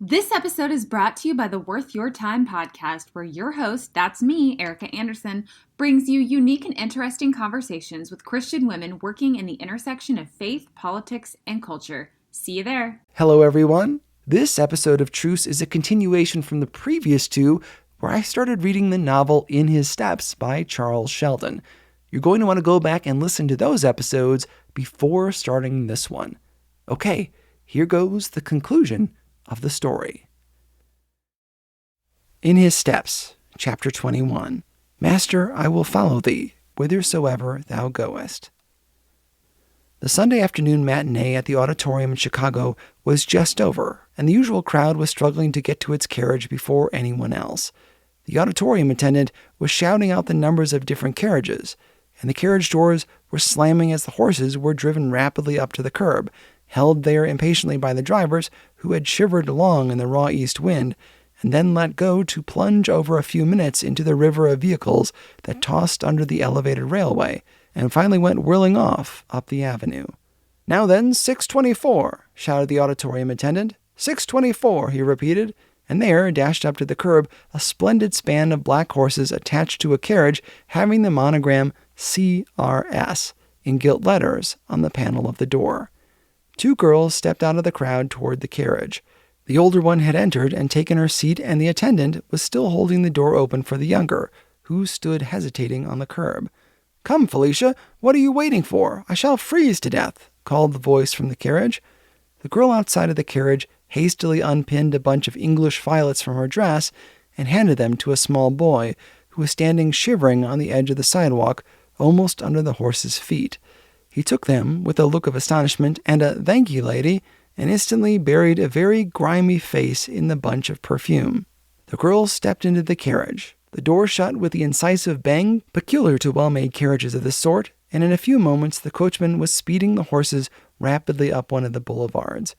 This episode is brought to you by the Worth Your Time podcast, where your host, that's me, Erica Anderson, brings you unique and interesting conversations with Christian women working in the intersection of faith, politics, and culture. See you there. Hello, everyone. This episode of Truce is a continuation from the previous two, where I started reading the novel In His Steps by Charles Sheldon. You're going to want to go back and listen to those episodes before starting this one. Okay, here goes the conclusion of the story. In His Steps, Chapter 21. Master, I will follow thee, whithersoever thou goest. The Sunday afternoon matinee at the auditorium in Chicago was just over, and the usual crowd was struggling to get to its carriage before anyone else. The auditorium attendant was shouting out the numbers of different carriages, and the carriage doors were slamming as the horses were driven rapidly up to the curb, held there impatiently by the drivers who had shivered along in the raw east wind, and then let go to plunge over a few minutes into the river of vehicles that tossed under the elevated railway, and finally went whirling off up the avenue. "Now then, 624, shouted the auditorium attendant. 624, he repeated, and there dashed up to the curb a splendid span of black horses attached to a carriage having the monogram CRS in gilt letters on the panel of the door. Two girls stepped out of the crowd toward the carriage. The older one had entered and taken her seat, and the attendant was still holding the door open for the younger, who stood hesitating on the curb. "Come, Felicia, what are you waiting for? I shall freeze to death," called the voice from the carriage. The girl outside of the carriage hastily unpinned a bunch of English violets from her dress and handed them to a small boy who was standing shivering on the edge of the sidewalk, almost under the horse's feet. He took them with a look of astonishment and a "thank you, lady," and instantly buried a very grimy face in the bunch of perfume. The girl stepped into the carriage. The door shut with the incisive bang peculiar to well-made carriages of this sort, and in a few moments the coachman was speeding the horses rapidly up one of the boulevards.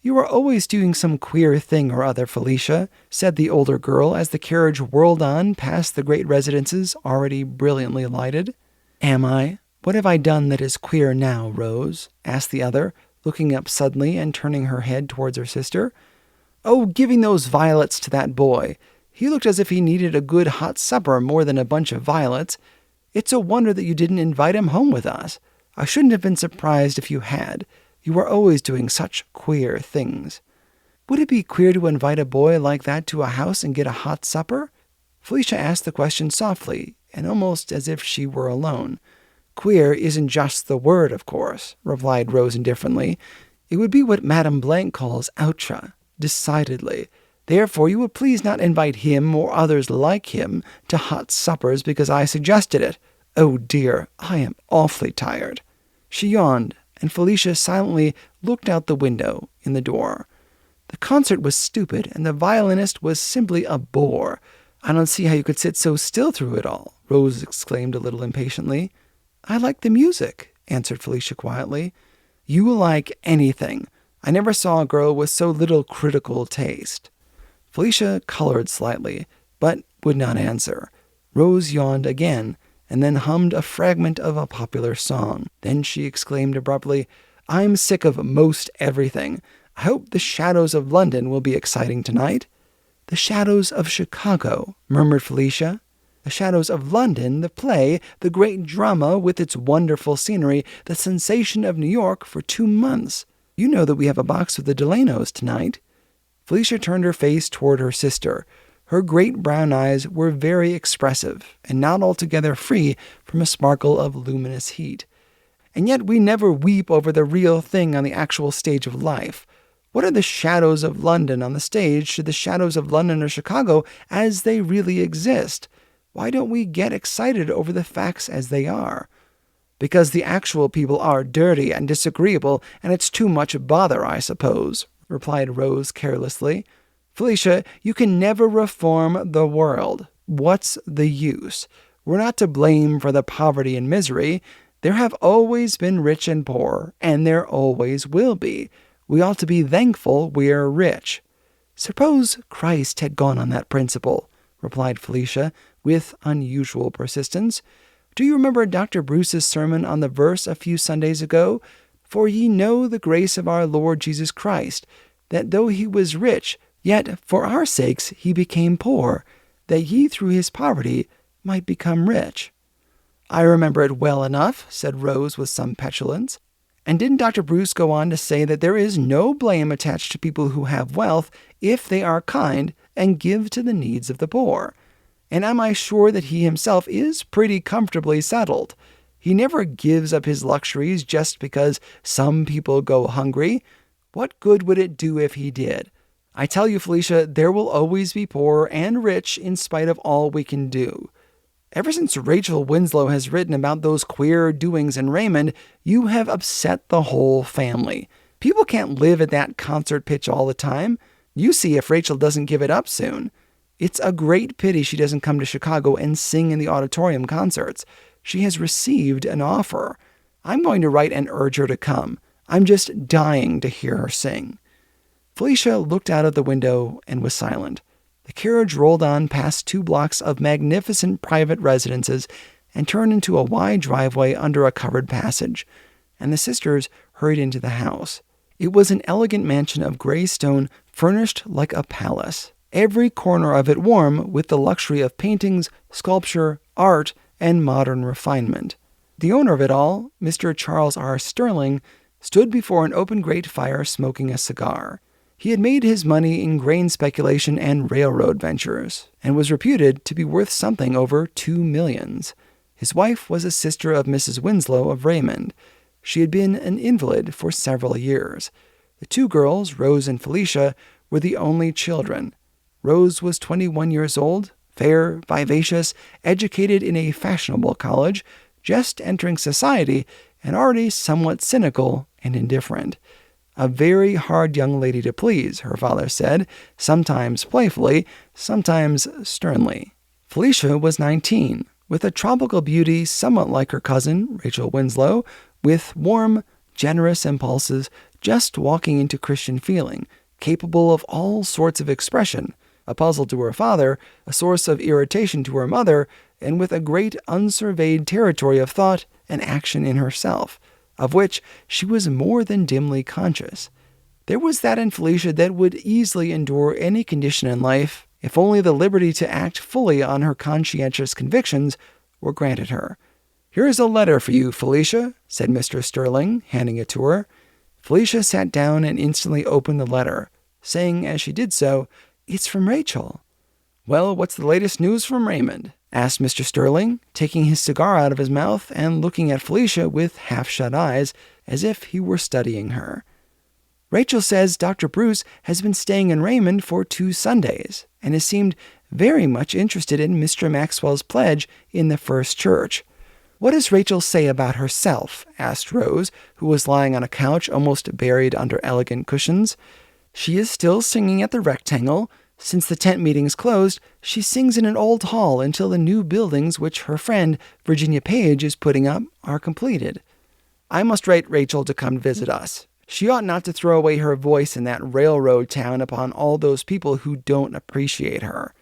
"You are always doing some queer thing or other, Felicia," said the older girl as the carriage whirled on past the great residences already brilliantly lighted. "Am I? What have I done that is queer now, Rose?" asked the other, looking up suddenly and turning her head towards her sister. "Oh, giving those violets to that boy. He looked as if he needed a good hot supper more than a bunch of violets. It's a wonder that you didn't invite him home with us. I shouldn't have been surprised if you had. You are always doing such queer things." "Would it be queer to invite a boy like that to a house and get a hot supper?" Felicia asked the question softly, and almost as if she were alone. "Queer isn't just the word, of course," replied Rose indifferently. "It would be what Madame Blanc calls outre, decidedly. Therefore, you will please not invite him or others like him to hot suppers because I suggested it. Oh dear, I am awfully tired." She yawned, and Felicia silently looked out the window in the door. "The concert was stupid, and the violinist was simply a bore. I don't see how you could sit so still through it all," Rose exclaimed a little impatiently. "I like the music," answered Felicia quietly. "You like anything. I never saw a girl with so little critical taste." Felicia colored slightly, but would not answer. Rose yawned again, and then hummed a fragment of a popular song. Then she exclaimed abruptly, "I'm sick of most everything. I hope The Shadows of London will be exciting tonight." "The Shadows of Chicago," murmured Felicia. "The Shadows of London, the play, the great drama with its wonderful scenery, the sensation of New York for 2 months. You know that we have a box of the Delanos tonight." Felicia turned her face toward her sister. Her great brown eyes were very expressive and not altogether free from a sparkle of luminous heat. "And yet we never weep over the real thing on the actual stage of life. What are the shadows of London on the stage to the shadows of London or Chicago as they really exist? Why don't we get excited over the facts as they are?" "Because the actual people are dirty and disagreeable, and it's too much bother, I suppose," replied Rose carelessly. "Felicia, you can never reform the world. What's the use? We're not to blame for the poverty and misery. There have always been rich and poor, and there always will be. We ought to be thankful we're rich." "Suppose Christ had gone on that principle," replied Felicia, with unusual persistence. "Do you remember Dr. Bruce's sermon on the verse a few Sundays ago? For ye know the grace of our Lord Jesus Christ, that though he was rich, Yet for our sakes he became poor, that ye through his poverty might become rich." "I remember it well enough," said Rose with some petulance. "And didn't Dr. Bruce go on to say that there is no blame attached to people who have wealth if they are kind and give to the needs of the poor? And am I sure that he himself is pretty comfortably settled? He never gives up his luxuries just because some people go hungry. What good would it do if he did? I tell you, Felicia, there will always be poor and rich in spite of all we can do. Ever since Rachel Winslow has written about those queer doings in Raymond, you have upset the whole family. People can't live at that concert pitch all the time. You see if Rachel doesn't give it up soon. It's a great pity she doesn't come to Chicago and sing in the auditorium concerts. She has received an offer. I'm going to write and urge her to come. I'm just dying to hear her sing." Felicia looked out of the window and was silent. The carriage rolled on past 2 blocks of magnificent private residences and turned into a wide driveway under a covered passage, and the sisters hurried into the house. It was an elegant mansion of gray stone furnished like a palace, every corner of it warm with the luxury of paintings, sculpture, art, and modern refinement. The owner of it all, Mr. Charles R. Sterling, stood before an open grate fire smoking a cigar. He had made his money in grain speculation and railroad ventures, and was reputed to be worth something over $2 million. His wife was a sister of Mrs. Winslow of Raymond. She had been an invalid for several years. The 2 girls, Rose and Felicia, were the only children. Rose was 21 years old, fair, vivacious, educated in a fashionable college, just entering society, and already somewhat cynical and indifferent. A very hard young lady to please, her father said, sometimes playfully, sometimes sternly. Felicia was 19, with a tropical beauty somewhat like her cousin, Rachel Winslow, with warm, generous impulses, just walking into Christian feeling, capable of all sorts of expression, a puzzle to her father, a source of irritation to her mother, and with a great unsurveyed territory of thought and action in herself, of which she was more than dimly conscious. There was that in Felicia that would easily endure any condition in life, if only the liberty to act fully on her conscientious convictions were granted her. "Here is a letter for you, Felicia," said Mr. Sterling, handing it to her. Felicia sat down and instantly opened the letter, saying as she did so, "It's from Rachel." "Well, what's the latest news from Raymond?" asked Mr. Sterling, taking his cigar out of his mouth and looking at Felicia with half-shut eyes, as if he were studying her. "Rachel says Dr. Bruce has been staying in Raymond for 2 Sundays, and has seemed very much interested in Mr. Maxwell's pledge in the First Church." "What does Rachel say about herself?" asked Rose, who was lying on a couch almost buried under elegant cushions. "She is still singing at the Rectangle. Since the tent meetings closed, she sings in an old hall until the new buildings which her friend Virginia Page is putting up are completed. I must write Rachel to come visit us. She ought not to throw away her voice in that railroad town upon all those people who don't appreciate her."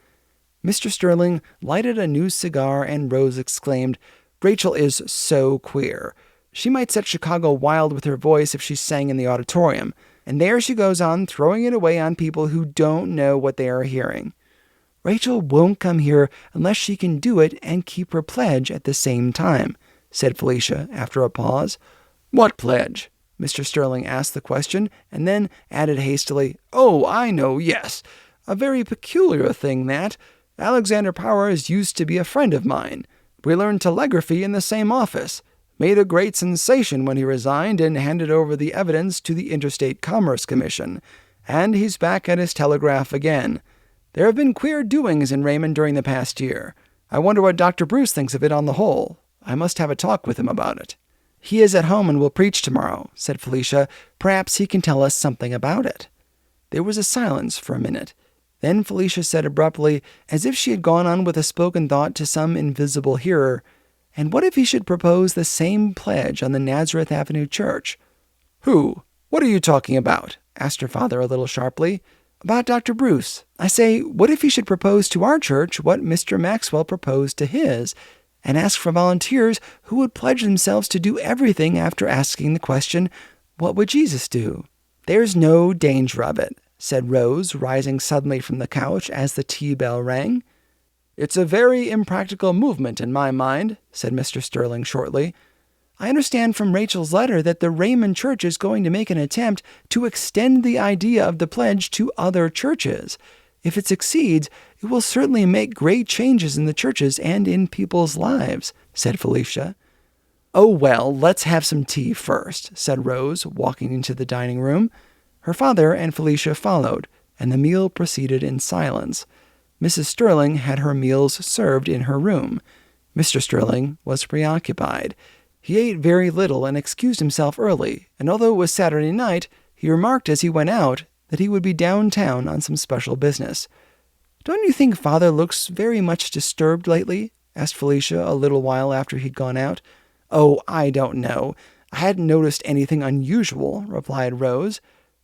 Mr. Sterling lighted a new cigar, and Rose exclaimed, "Rachel is so queer. She might set Chicago wild with her voice if she sang in the auditorium. And there she goes on throwing it away on people who don't know what they are hearing." "Rachel won't come here unless she can do it and keep her pledge at the same time," said Felicia after a pause. "What pledge?" Mr. Sterling asked the question, and then added hastily, "Oh, I know, yes. A very peculiar thing, that. Alexander Powers used to be a friend of mine. We learned telegraphy in the same office. Made a great sensation when he resigned and handed over the evidence to the Interstate Commerce Commission. And he's back at his telegraph again. There have been queer doings in Raymond during the past year. I wonder what Dr. Bruce thinks of it on the whole. I must have a talk with him about it." "He is at home and will preach tomorrow," said Felicia. "Perhaps he can tell us something about it." There was a silence for a minute. Then Felicia said abruptly, as if she had gone on with a spoken thought to some invisible hearer, "And what if he should propose the same pledge on the Nazareth Avenue Church?" "Who? What are you talking about?" asked her father a little sharply. "About Dr. Bruce. I say, what if he should propose to our church what Mr. Maxwell proposed to his, and ask for volunteers who would pledge themselves to do everything after asking the question, what would Jesus do? There's no danger of it. said Rose, rising suddenly from the couch as the tea bell rang. "It's a very impractical movement in my mind," said Mr. Sterling shortly. "I understand from Rachel's letter that the Raymond Church is going to make an attempt to extend the idea of the pledge to other churches. If it succeeds, it will certainly make great changes in the churches and in people's lives," said Felicia. "Oh, well, let's have some tea first," said Rose, walking into the dining room. Her father and Felicia followed, and the meal proceeded in silence. Mrs. Sterling had her meals served in her room. Mr. Sterling was preoccupied. He ate very little and excused himself early, and although it was Saturday night, he remarked as he went out that he would be downtown on some special business. "Don't you think Father looks very much disturbed lately?" asked Felicia a little while after he'd gone out. "Oh, I don't know. I hadn't noticed anything unusual," replied Rose.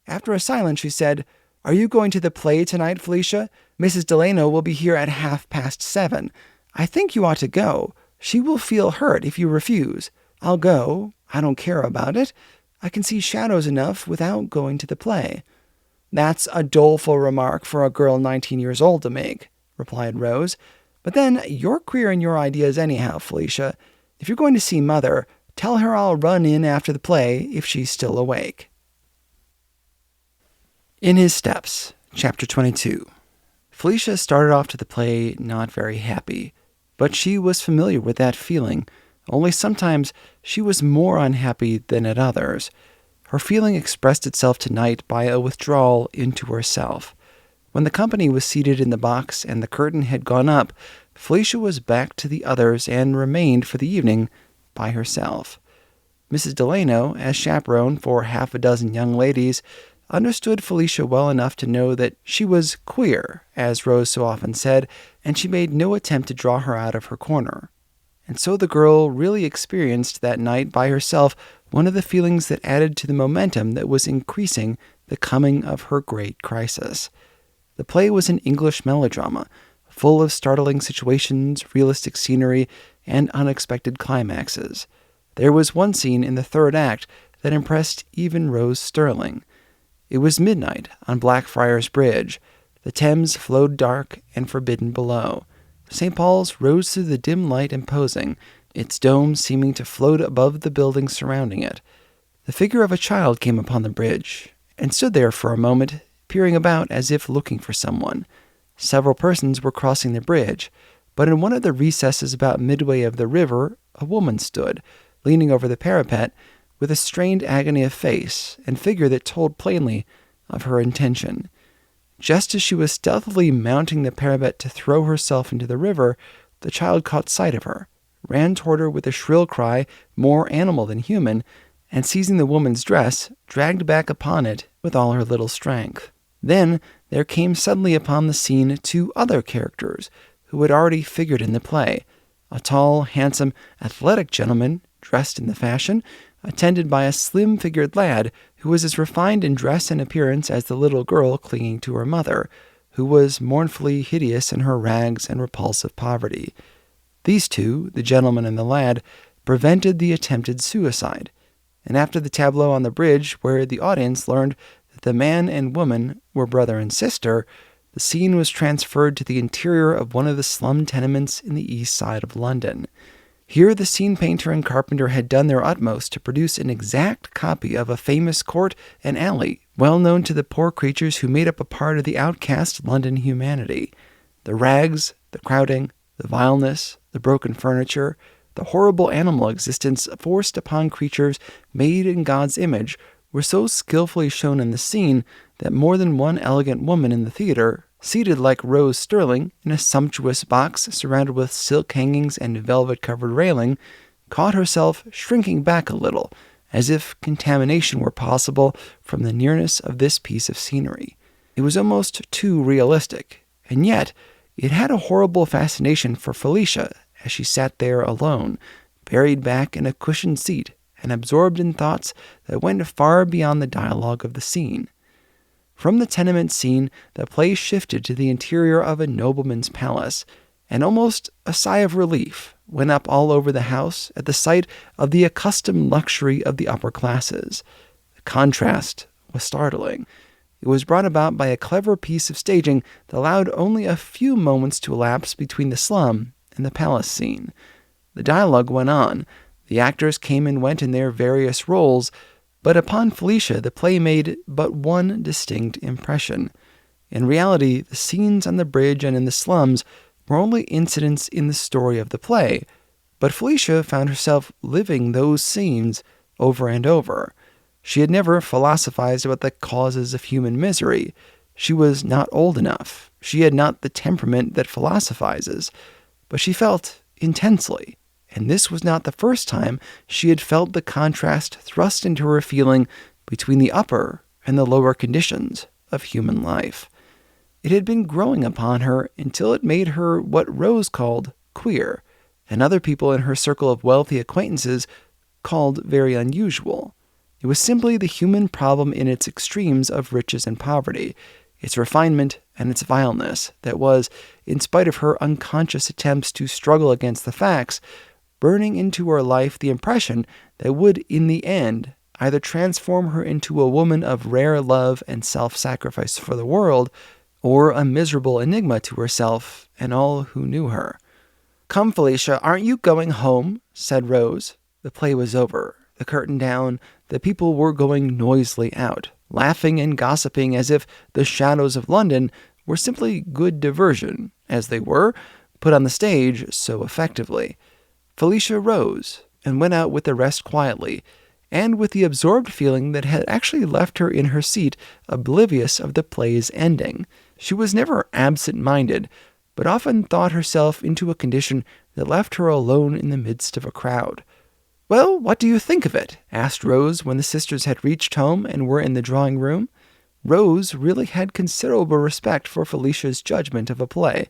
After a silence, she said, "Are you going to the play tonight, Felicia? Mrs. Delano will be here at 7:30. I think you ought to go. She will feel hurt if you refuse. I'll go. I don't care about it. I can see shadows enough without going to the play." "That's a doleful remark for a girl 19 years old to make," replied Rose. "But then, you're queer in your ideas anyhow, Felicia. If you're going to see Mother, tell her I'll run in after the play if she's still awake." In His Steps, Chapter 22. Felicia started off to the play not very happy, but she was familiar with that feeling, only sometimes she was more unhappy than at others. Her feeling expressed itself tonight by a withdrawal into herself. When the company was seated in the box and the curtain had gone up, Felicia was back to the others and remained for the evening by herself. Mrs. Delano, as chaperone for half a dozen young ladies, understood Felicia well enough to know that she was queer, as Rose so often said, and she made no attempt to draw her out of her corner. And so the girl really experienced that night by herself one of the feelings that added to the momentum that was increasing the coming of her great crisis. The play was an English melodrama, full of startling situations, realistic scenery, and unexpected climaxes. There was one scene in the third act that impressed even Rose Sterling. It was midnight on Blackfriars Bridge. The Thames flowed dark and forbidden below. St. Paul's rose through the dim light imposing, its dome seeming to float above the buildings surrounding it. The figure of a child came upon the bridge, and stood there for a moment, peering about as if looking for someone. Several persons were crossing the bridge, but in one of the recesses about midway of the river, a woman stood, leaning over the parapet, with a strained agony of face and figure that told plainly of her intention. Just as she was stealthily mounting the parapet to throw herself into the river, the child caught sight of her, ran toward her with a shrill cry, more animal than human, and seizing the woman's dress, dragged back upon it with all her little strength. Then there came suddenly upon the scene two other characters who had already figured in the play, a tall, handsome, athletic gentleman dressed in the fashion, attended by a slim-figured lad who was as refined in dress and appearance as the little girl clinging to her mother, who was mournfully hideous in her rags and repulsive poverty. These two, the gentleman and the lad, prevented the attempted suicide, and after the tableau on the bridge, where the audience learned that the man and woman were brother and sister, the scene was transferred to the interior of one of the slum tenements in the east side of London. Here the scene painter and carpenter had done their utmost to produce an exact copy of a famous court and alley, well known to the poor creatures who made up a part of the outcast London humanity. The rags, the crowding, the vileness, the broken furniture, the horrible animal existence forced upon creatures made in God's image were so skillfully shown in the scene that more than one elegant woman in the theater, seated like Rose Sterling in a sumptuous box surrounded with silk hangings and velvet-covered railing, caught herself shrinking back a little, as if contamination were possible from the nearness of this piece of scenery. It was almost too realistic, and yet it had a horrible fascination for Felicia as she sat there alone, buried back in a cushioned seat and absorbed in thoughts that went far beyond the dialogue of the scene. From the tenement scene, the play shifted to the interior of a nobleman's palace, and almost a sigh of relief went up all over the house at the sight of the accustomed luxury of the upper classes. The contrast was startling. It was brought about by a clever piece of staging that allowed only a few moments to elapse between the slum and the palace scene. The dialogue went on. The actors came and went in their various roles, but upon Felicia the play made but one distinct impression. In reality, the scenes on the bridge and in the slums were only incidents in the story of the play, but Felicia found herself living those scenes over and over. She had never philosophized about the causes of human misery. She was not old enough. She had not the temperament that philosophizes, but she felt intensely. And this was not the first time she had felt the contrast thrust into her feeling between the upper and the lower conditions of human life. It had been growing upon her until it made her what Rose called queer, and other people in her circle of wealthy acquaintances called very unusual. It was simply the human problem in its extremes of riches and poverty, its refinement and its vileness, that was, in spite of her unconscious attempts to struggle against the facts, burning into her life the impression that would, in the end, either transform her into a woman of rare love and self-sacrifice for the world, or a miserable enigma to herself and all who knew her. "Come, Felicia, aren't you going home?" said Rose. The play was over, the curtain down, the people were going noisily out, laughing and gossiping as if the shadows of London were simply good diversion, as they were, put on the stage so effectively. Felicia rose and went out with the rest quietly, and with the absorbed feeling that had actually left her in her seat oblivious of the play's ending. She was never absent-minded, but often thought herself into a condition that left her alone in the midst of a crowd. "Well, what do you think of it?" asked Rose when the sisters had reached home and were in the drawing-room. Rose really had considerable respect for Felicia's judgment of a play.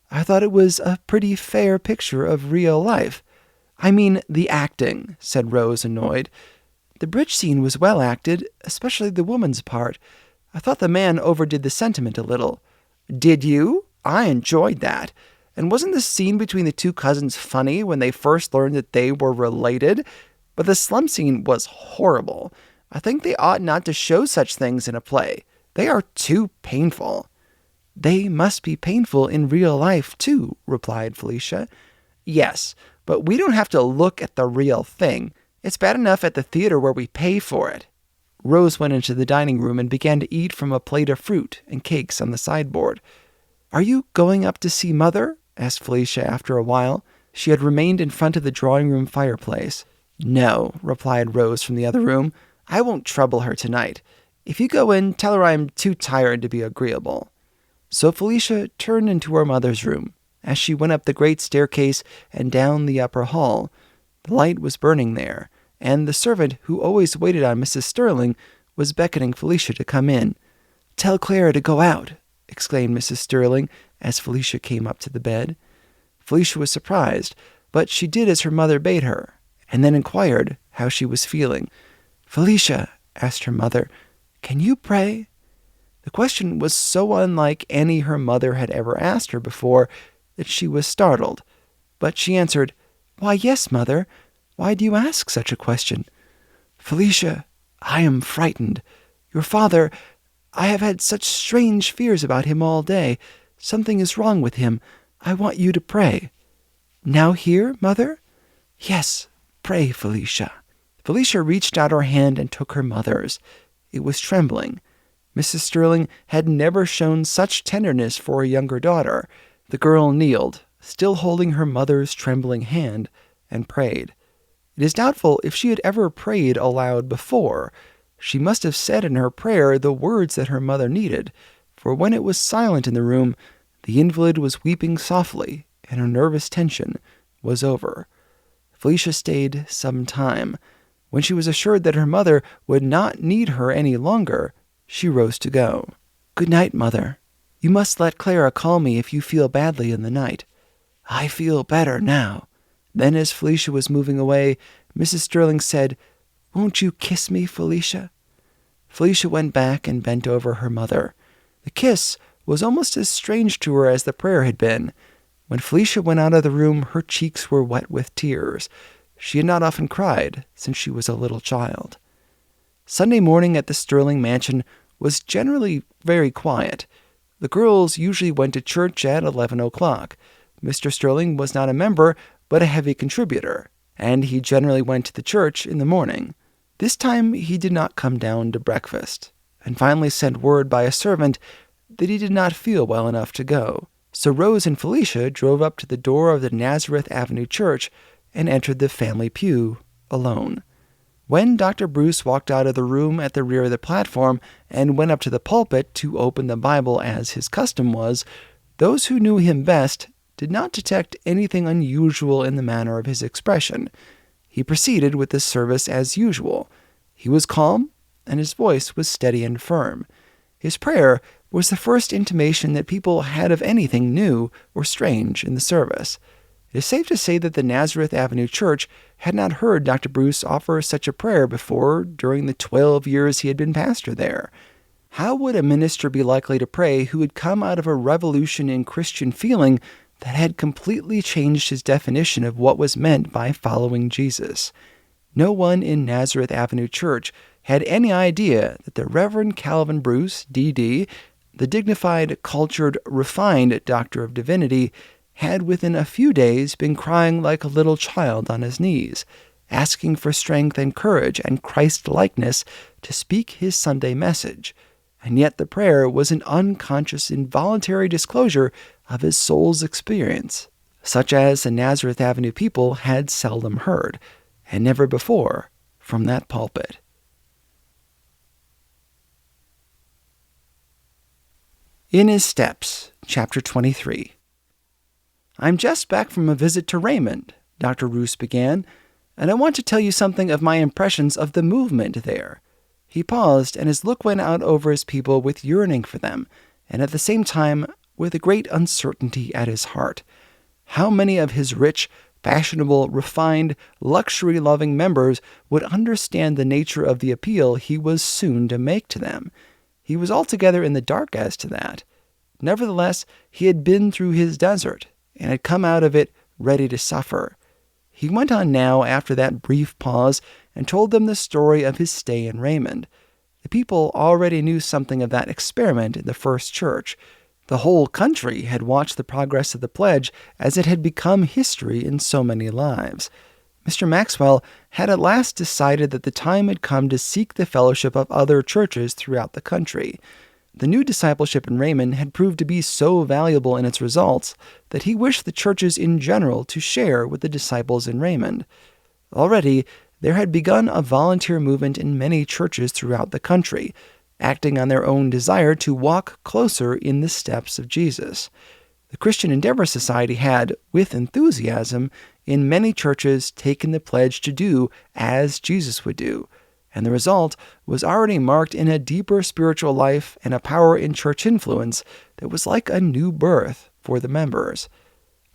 "I thought it was a pretty fair picture of real life." "I mean the acting," said Rose, annoyed. "The bridge scene was well acted, especially the woman's part. I thought the man overdid the sentiment a little." "Did you? I enjoyed that. And wasn't the scene between the two cousins funny when they first learned that they were related? But the slum scene was horrible. I think they ought not to show such things in a play. They are too painful." "They must be painful in real life, too," replied Felicia. "Yes, but we don't have to look at the real thing. It's bad enough at the theater where we pay for it." Rose went into the dining room and began to eat from a plate of fruit and cakes on the sideboard. "Are you going up to see Mother?" asked Felicia after a while. She had remained in front of the drawing-room fireplace. "No," replied Rose from the other room. "I won't trouble her tonight. If you go in, tell her I'm too tired to be agreeable." So Felicia turned into her mother's room. As she went up the great staircase and down the upper hall, the light was burning there, and the servant who always waited on Mrs. Sterling was beckoning Felicia to come in. "Tell Clara to go out," exclaimed Mrs. Sterling as Felicia came up to the bed. Felicia was surprised, but she did as her mother bade her, and then inquired how she was feeling. "Felicia," asked her mother, "can you pray?" The question was so unlike any her mother had ever asked her before that she was startled. But she answered, "Why, yes, Mother. Why do you ask such a question?" "Felicia, I am frightened. Your father, I have had such strange fears about him all day. Something is wrong with him. I want you to pray." "Now here, Mother?" "Yes, pray, Felicia." Felicia reached out her hand and took her mother's. It was trembling. Mrs. Sterling had never shown such tenderness for a younger daughter. The girl kneeled, still holding her mother's trembling hand, and prayed. It is doubtful if she had ever prayed aloud before. She must have said in her prayer the words that her mother needed, for when it was silent in the room, the invalid was weeping softly, and her nervous tension was over. Felicia stayed some time. When she was assured that her mother would not need her any longer, she rose to go. "Good night, Mother. You must let Clara call me if you feel badly in the night." "I feel better now." Then, as Felicia was moving away, Mrs. Sterling said, "Won't you kiss me, Felicia?" Felicia went back and bent over her mother. The kiss was almost as strange to her as the prayer had been. When Felicia went out of the room, her cheeks were wet with tears. She had not often cried since she was a little child. Sunday morning at the Sterling mansion was generally very quiet. The girls usually went to church at 11 o'clock. Mr. Sterling was not a member, but a heavy contributor, and he generally went to the church in the morning. This time he did not come down to breakfast, and finally sent word by a servant that he did not feel well enough to go. So Rose and Felicia drove up to the door of the Nazareth Avenue Church and entered the family pew alone. When Dr. Bruce walked out of the room at the rear of the platform and went up to the pulpit to open the Bible as his custom was, those who knew him best did not detect anything unusual in the manner of his expression. He proceeded with the service as usual. He was calm, and his voice was steady and firm. His prayer was the first intimation that people had of anything new or strange in the service. It is safe to say that the Nazareth Avenue Church had not heard Dr. Bruce offer such a prayer before during the 12 years he had been pastor there. How would a minister be likely to pray who had come out of a revolution in Christian feeling that had completely changed his definition of what was meant by following Jesus? No one in Nazareth Avenue Church had any idea that the Reverend Calvin Bruce, D.D., the dignified, cultured, refined doctor of divinity, had within a few days been crying like a little child on his knees, asking for strength and courage and Christ-likeness to speak his Sunday message. And yet the prayer was an unconscious, involuntary disclosure of his soul's experience, such as the Nazareth Avenue people had seldom heard, and never before, from that pulpit. In His Steps, Chapter 23. "I'm just back from a visit to Raymond," Dr. Roos began, "and I want to tell you something of my impressions of the movement there." He paused, and his look went out over his people with yearning for them, and at the same time with a great uncertainty at his heart. How many of his rich, fashionable, refined, luxury-loving members would understand the nature of the appeal he was soon to make to them? He was altogether in the dark as to that. Nevertheless, he had been through his desert, and had come out of it ready to suffer. He went on now after that brief pause and told them the story of his stay in Raymond. The people already knew something of that experiment in the first church. The whole country had watched the progress of the pledge as it had become history in so many lives. Mr. Maxwell had at last decided that the time had come to seek the fellowship of other churches throughout the country. The new discipleship in Raymond had proved to be so valuable in its results that he wished the churches in general to share with the disciples in Raymond. Already, there had begun a volunteer movement in many churches throughout the country, acting on their own desire to walk closer in the steps of Jesus. The Christian Endeavor Society had, with enthusiasm, in many churches taken the pledge to do as Jesus would do, and the result was already marked in a deeper spiritual life and a power in church influence that was like a new birth for the members.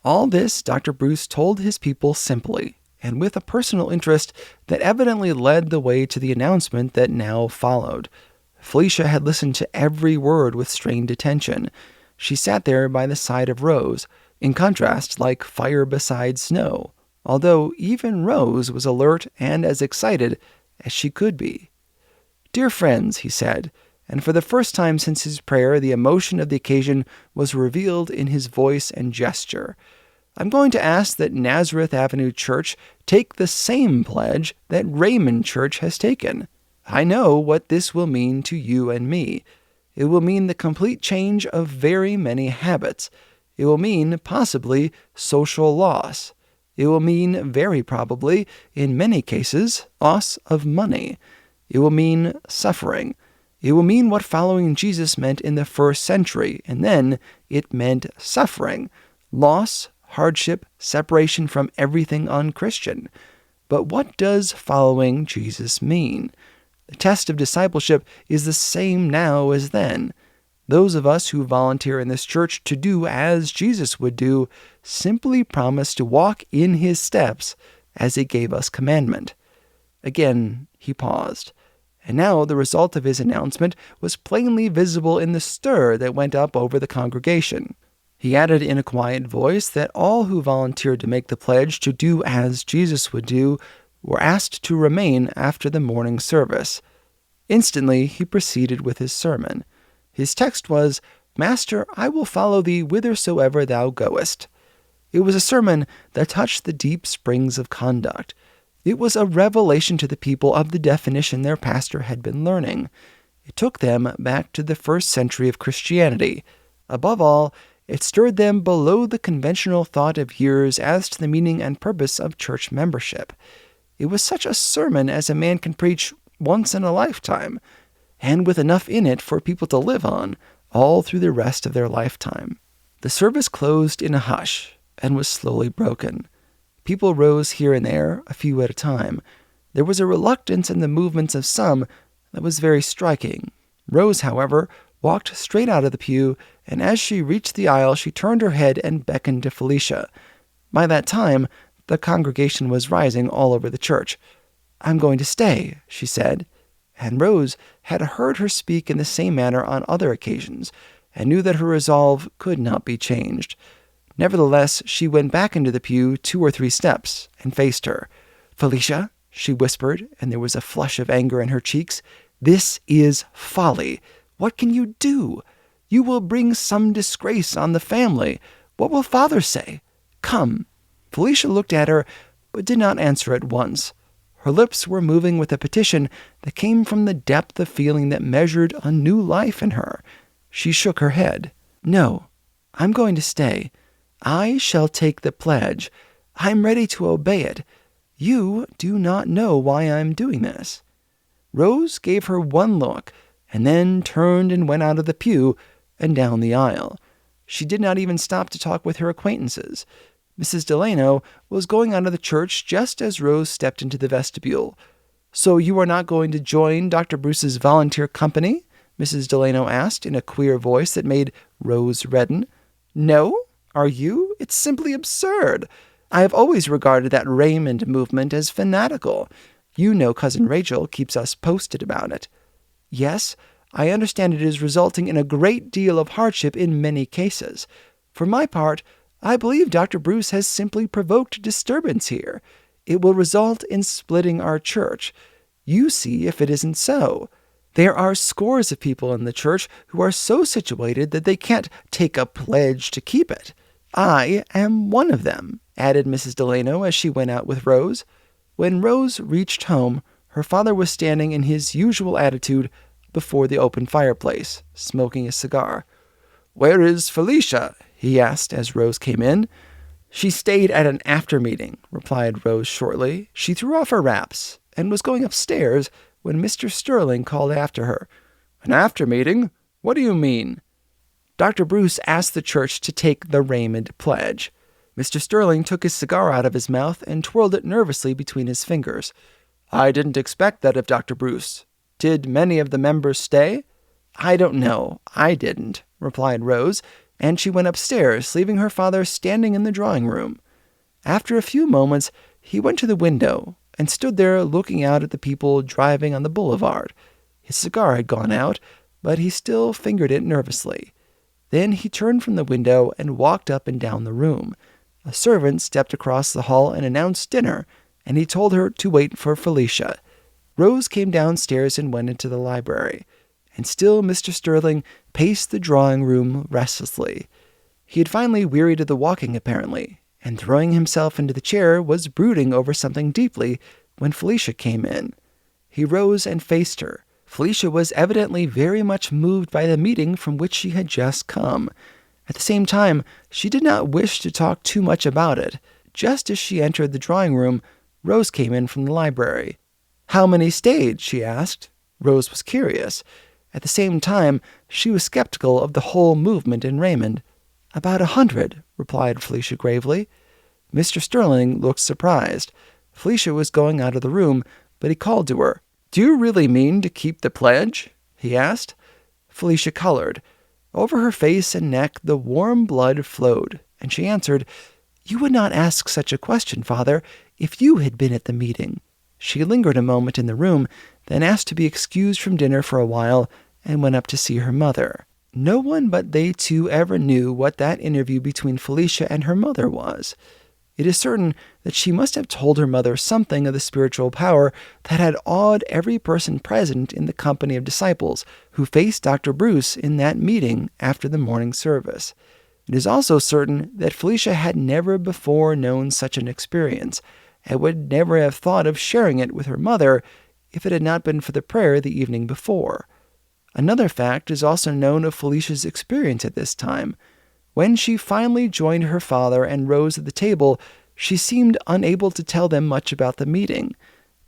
All this Dr. Bruce told his people simply, and with a personal interest that evidently led the way to the announcement that now followed. Felicia had listened to every word with strained attention. She sat there by the side of Rose, in contrast like fire beside snow, although even Rose was alert and as excited as she could be. "Dear friends," he said, and for the first time since his prayer the emotion of the occasion was revealed in his voice and gesture, "I'm going to ask that Nazareth Avenue Church take the same pledge that Raymond Church has taken. I know what this will mean to you and me. It will mean the complete change of very many habits. It will mean, possibly, social loss. It will mean, very probably, in many cases, loss of money. It will mean suffering. It will mean what following Jesus meant in the first century, and then it meant suffering, loss, hardship, separation from everything unchristian. But what does following Jesus mean? The test of discipleship is the same now as then. Those of us who volunteer in this church to do as Jesus would do simply promise to walk in his steps as he gave us commandment." Again he paused, and now the result of his announcement was plainly visible in the stir that went up over the congregation. He added in a quiet voice that all who volunteered to make the pledge to do as Jesus would do were asked to remain after the morning service. Instantly, he proceeded with his sermon. His text was, "Master, I will follow thee whithersoever thou goest." It was a sermon that touched the deep springs of conduct. It was a revelation to the people of the definition their pastor had been learning. It took them back to the first century of Christianity. Above all, it stirred them below the conventional thought of years as to the meaning and purpose of church membership. It was such a sermon as a man can preach once in a lifetime, and with enough in it for people to live on all through the rest of their lifetime. The service closed in a hush and was slowly broken. People rose here and there, a few at a time. There was a reluctance in the movements of some that was very striking. Rose, however, walked straight out of the pew, and as she reached the aisle, she turned her head and beckoned to Felicia. By that time, the congregation was rising all over the church. "I'm going to stay," she said. And Rose had heard her speak in the same manner on other occasions, and knew that her resolve could not be changed. Nevertheless, she went back into the pew 2 or 3 steps and faced her. "Felicia," she whispered, and there was a flush of anger in her cheeks, "this is folly. What can you do? You will bring some disgrace on the family. What will father say? Come." Felicia looked at her, but did not answer at once. Her lips were moving with a petition that came from the depth of feeling that measured a new life in her. She shook her head. "No, I'm going to stay. I shall take the pledge. I'm ready to obey it. You do not know why I'm doing this." Rose gave her one look, and then turned and went out of the pew and down the aisle. She did not even stop to talk with her acquaintances. Mrs. Delano was going out of the church just as Rose stepped into the vestibule. "So you are not going to join Dr. Bruce's volunteer company?" Mrs. Delano asked in a queer voice that made Rose redden. "No? Are you? It's simply absurd. I have always regarded that Raymond movement as fanatical. You know Cousin Rachel keeps us posted about it." "Yes, I understand it is resulting in a great deal of hardship in many cases. For my part, I believe Dr. Bruce has simply provoked disturbance here. It will result in splitting our church. You see if it isn't so. There are scores of people in the church who are so situated that they can't take a pledge to keep it. I am one of them," added Mrs. Delano as she went out with Rose. When Rose reached home, her father was standing in his usual attitude before the open fireplace, smoking a cigar. "Where is Felicia?" he asked as Rose came in. "She stayed at an after-meeting," replied Rose shortly. "She threw off her wraps and was going upstairs when Mr. Sterling called after her." "An after-meeting? What do you mean?" "Dr. Bruce asked the church to take the Raymond pledge." Mr. Sterling took his cigar out of his mouth and twirled it nervously between his fingers. "I didn't expect that of Dr. Bruce. Did many of the members stay?" "I don't know. I didn't," replied Rose, and she went upstairs, leaving her father standing in the drawing-room. After a few moments, he went to the window and stood there looking out at the people driving on the boulevard. His cigar had gone out, but he still fingered it nervously. Then he turned from the window and walked up and down the room. A servant stepped across the hall and announced dinner, and he told her to wait for Felicia. Rose came downstairs and went into the library, and still Mr. Sterling paced the drawing-room restlessly. He had finally wearied of the walking, apparently, and throwing himself into the chair was brooding over something deeply when Felicia came in. He rose and faced her. Felicia was evidently very much moved by the meeting from which she had just come. At the same time, she did not wish to talk too much about it. Just as she entered the drawing-room, Rose came in from the library. "How many stayed?" she asked. Rose was curious. At the same time, she was skeptical of the whole movement in Raymond. "About 100, replied Felicia gravely. Mr. Sterling looked surprised. Felicia was going out of the room, but he called to her. "Do you really mean to keep the pledge?" he asked. Felicia colored. Over her face and neck the warm blood flowed, and she answered, "You would not ask such a question, Father, if you had been at the meeting." She lingered a moment in the room, then asked to be excused from dinner for a while, and went up to see her mother. No one but they two ever knew what that interview between Felicia and her mother was. It is certain that she must have told her mother something of the spiritual power that had awed every person present in the company of disciples who faced Dr. Bruce in that meeting after the morning service. It is also certain that Felicia had never before known such an experience, and would never have thought of sharing it with her mother if it had not been for the prayer the evening before. Another fact is also known of Felicia's experience at this time. When she finally joined her father and rose at the table, she seemed unable to tell them much about the meeting.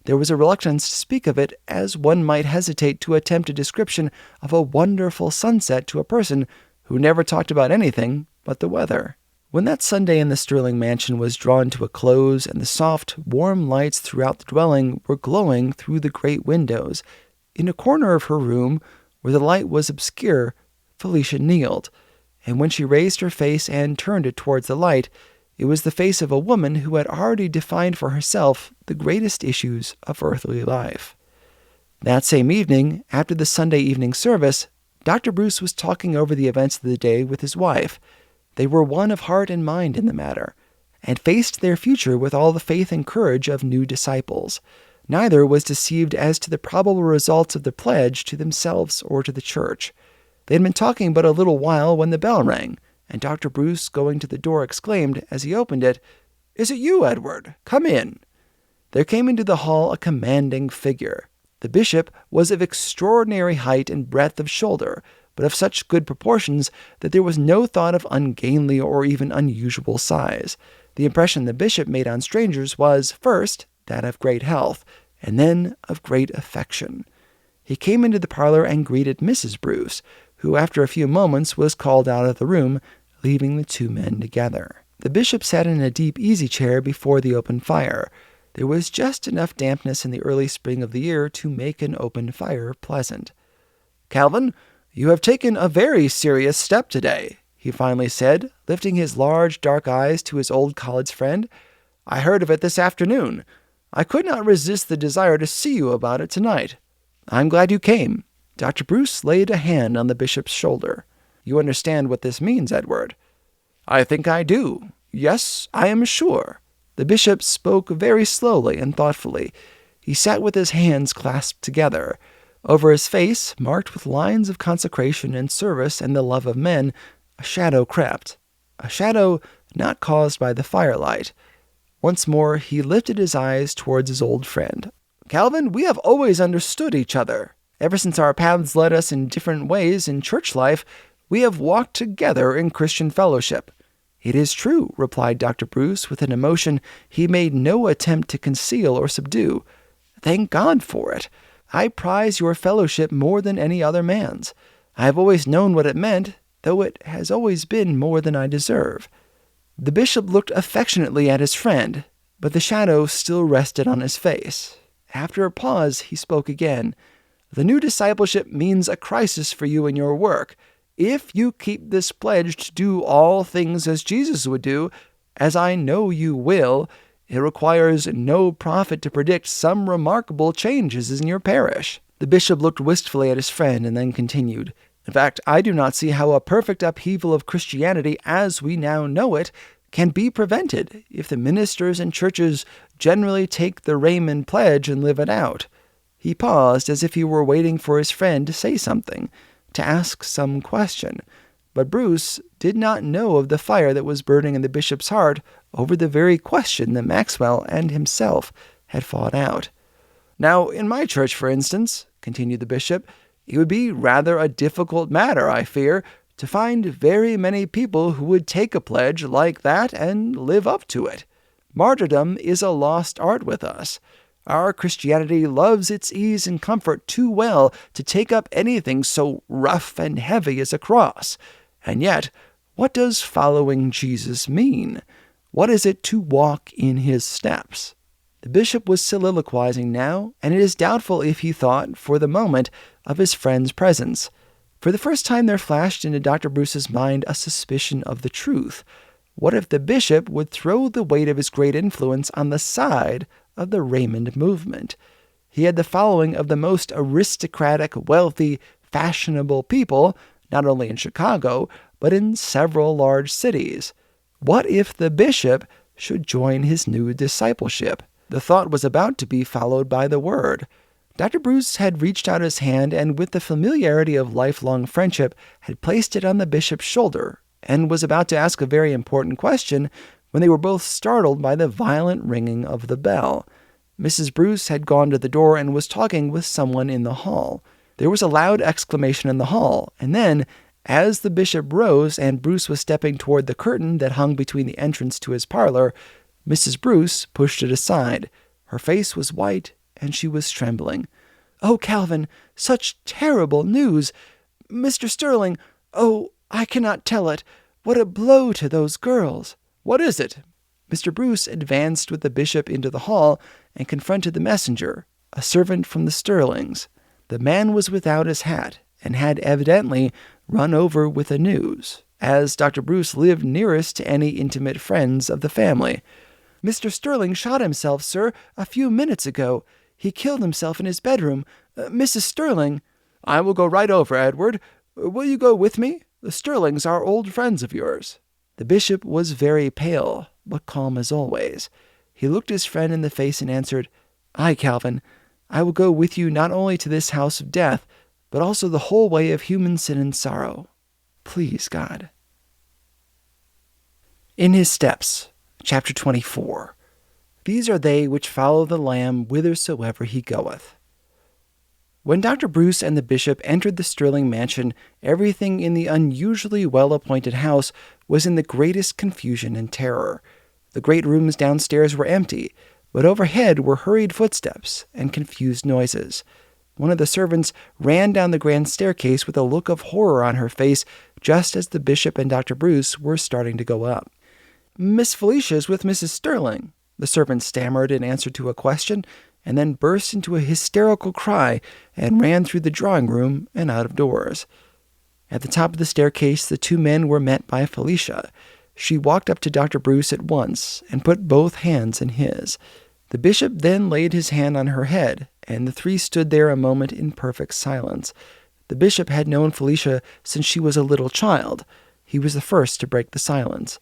There was a reluctance to speak of it, as one might hesitate to attempt a description of a wonderful sunset to a person who never talked about anything but the weather. When that Sunday in the Sterling mansion was drawn to a close and the soft, warm lights throughout the dwelling were glowing through the great windows, in a corner of her room, where the light was obscure, Felicia kneeled, and when she raised her face and turned it towards the light, it was the face of a woman who had already defined for herself the greatest issues of earthly life. That same evening, after the Sunday evening service, Dr. Bruce was talking over the events of the day with his wife. They were one of heart and mind in the matter, and faced their future with all the faith and courage of new disciples. Neither was deceived as to the probable results of the pledge to themselves or to the church. They had been talking but a little while when the bell rang, and Dr. Bruce, going to the door, exclaimed as he opened it, "Is it you, Edward? Come in." There came into the hall a commanding figure. The bishop was of extraordinary height and breadth of shoulder, but of such good proportions that there was no thought of ungainly or even unusual size. The impression the bishop made on strangers was, first, that of great health, and then of great affection. He came into the parlor and greeted Mrs. Bruce, who after a few moments was called out of the room, leaving the two men together. The bishop sat in a deep easy-chair before the open fire. There was just enough dampness in the early spring of the year to make an open fire pleasant. "Calvin, you have taken a very serious step today," he finally said, lifting his large dark eyes to his old college friend. "I heard of it this afternoon. I could not resist the desire to see you about it tonight. I'm glad you came." Dr. Bruce laid a hand on the bishop's shoulder. "You understand what this means, Edward?" "I think I do. Yes, I am sure." The bishop spoke very slowly and thoughtfully. He sat with his hands clasped together. Over his face, marked with lines of consecration and service and the love of men, a shadow crept. A shadow not caused by the firelight. Once more he lifted his eyes towards his old friend. "Calvin, we have always understood each other. Ever since our paths led us in different ways in church life, we have walked together in Christian fellowship." "It is true," replied Dr. Bruce with an emotion he made no attempt to conceal or subdue. "Thank God for it. I prize your fellowship more than any other man's. I have always known what it meant, though it has always been more than I deserve." The bishop looked affectionately at his friend, but the shadow still rested on his face. After a pause, he spoke again. "The new discipleship means a crisis for you in your work. If you keep this pledge to do all things as Jesus would do, as I know you will, it requires no prophet to predict some remarkable changes in your parish." The bishop looked wistfully at his friend and then continued, "In fact, I do not see how a perfect upheaval of Christianity as we now know it can be prevented if the ministers and churches generally take the Raymond pledge and live it out." He paused as if he were waiting for his friend to say something, to ask some question, but Bruce did not know of the fire that was burning in the bishop's heart over the very question that Maxwell and himself had fought out. "Now, in my church, for instance," continued the bishop, "it would be rather a difficult matter, I fear, to find very many people who would take a pledge like that and live up to it. Martyrdom is a lost art with us. Our Christianity loves its ease and comfort too well to take up anything so rough and heavy as a cross. And yet, what does following Jesus mean? What is it to walk in his steps?" The bishop was soliloquizing now, and it is doubtful if he thought, for the moment, of his friend's presence. For the first time there flashed into Dr. Bruce's mind a suspicion of the truth. What if the bishop would throw the weight of his great influence on the side of the Raymond movement? He had the following of the most aristocratic, wealthy, fashionable people, not only in Chicago, but in several large cities. What if the bishop, should join his new discipleship. The thought was about to be followed by the word. Dr. Bruce had reached out his hand and, with the familiarity of lifelong friendship, had placed it on the bishop's shoulder and was about to ask a very important question when they were both startled by the violent ringing of the bell. Mrs. Bruce had gone to the door and was talking with someone in the hall. There was a loud exclamation in the hall, and then, as the bishop rose and Bruce was stepping toward the curtain that hung between the entrance to his parlor, Mrs. Bruce pushed it aside. Her face was white, and she was trembling. "Oh, Calvin, such terrible news! Mr. Sterling, oh, I cannot tell it. What a blow to those girls!" "What is it?" Mr. Bruce advanced with the bishop into the hall and confronted the messenger, a servant from the Sterlings. The man was without his hat, and had evidently run over with the news, as Dr. Bruce lived nearest to any intimate friends of the family. "Mr. Sterling shot himself, sir, a few minutes ago. He killed himself in his bedroom. Mrs. Sterling—" "I will go right over, Edward. Will you go with me? The Sterlings are old friends of yours." The bishop was very pale, but calm as always. He looked his friend in the face and answered, "Aye, Calvin, I will go with you not only to this house of death, but also the whole way of human sin and sorrow. Please, God." In his steps, chapter 24. These are they which follow the Lamb whithersoever he goeth. When Dr. Bruce and the bishop entered the Sterling mansion, everything in the unusually well-appointed house was in the greatest confusion and terror. The great rooms downstairs were empty, but overhead were hurried footsteps and confused noises. One of the servants ran down the grand staircase with a look of horror on her face just as the bishop and Dr. Bruce were starting to go up. "Miss Felicia is with Mrs. Sterling," the servant stammered in answer to a question, and then burst into a hysterical cry and ran through the drawing room and out of doors. At the top of the staircase, the two men were met by Felicia. She walked up to Dr. Bruce at once and put both hands in his. The bishop then laid his hand on her head, and the three stood there a moment in perfect silence. The bishop had known Felicia since she was a little child. He was the first to break the silence.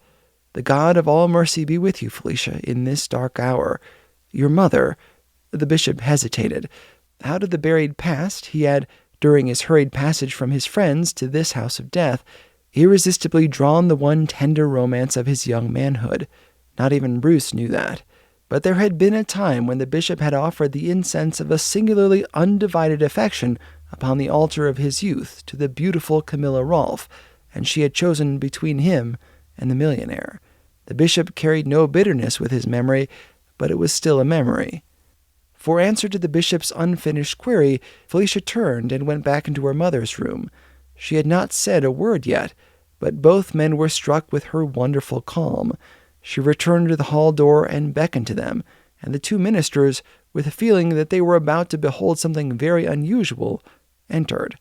"The God of all mercy be with you, Felicia, in this dark hour. Your mother—" The bishop hesitated. Out of the buried past, he had, during his hurried passage from his friends to this house of death, irresistibly drawn the one tender romance of his young manhood. Not even Bruce knew that. But there had been a time when the bishop had offered the incense of a singularly undivided affection upon the altar of his youth to the beautiful Camilla Rolfe, and she had chosen between him and the millionaire. The bishop carried no bitterness with his memory, but it was still a memory. For answer to the bishop's unfinished query, Felicia turned and went back into her mother's room. She had not said a word yet, but both men were struck with her wonderful calm. She returned to the hall door and beckoned to them, and the two ministers, with a feeling that they were about to behold something very unusual, entered.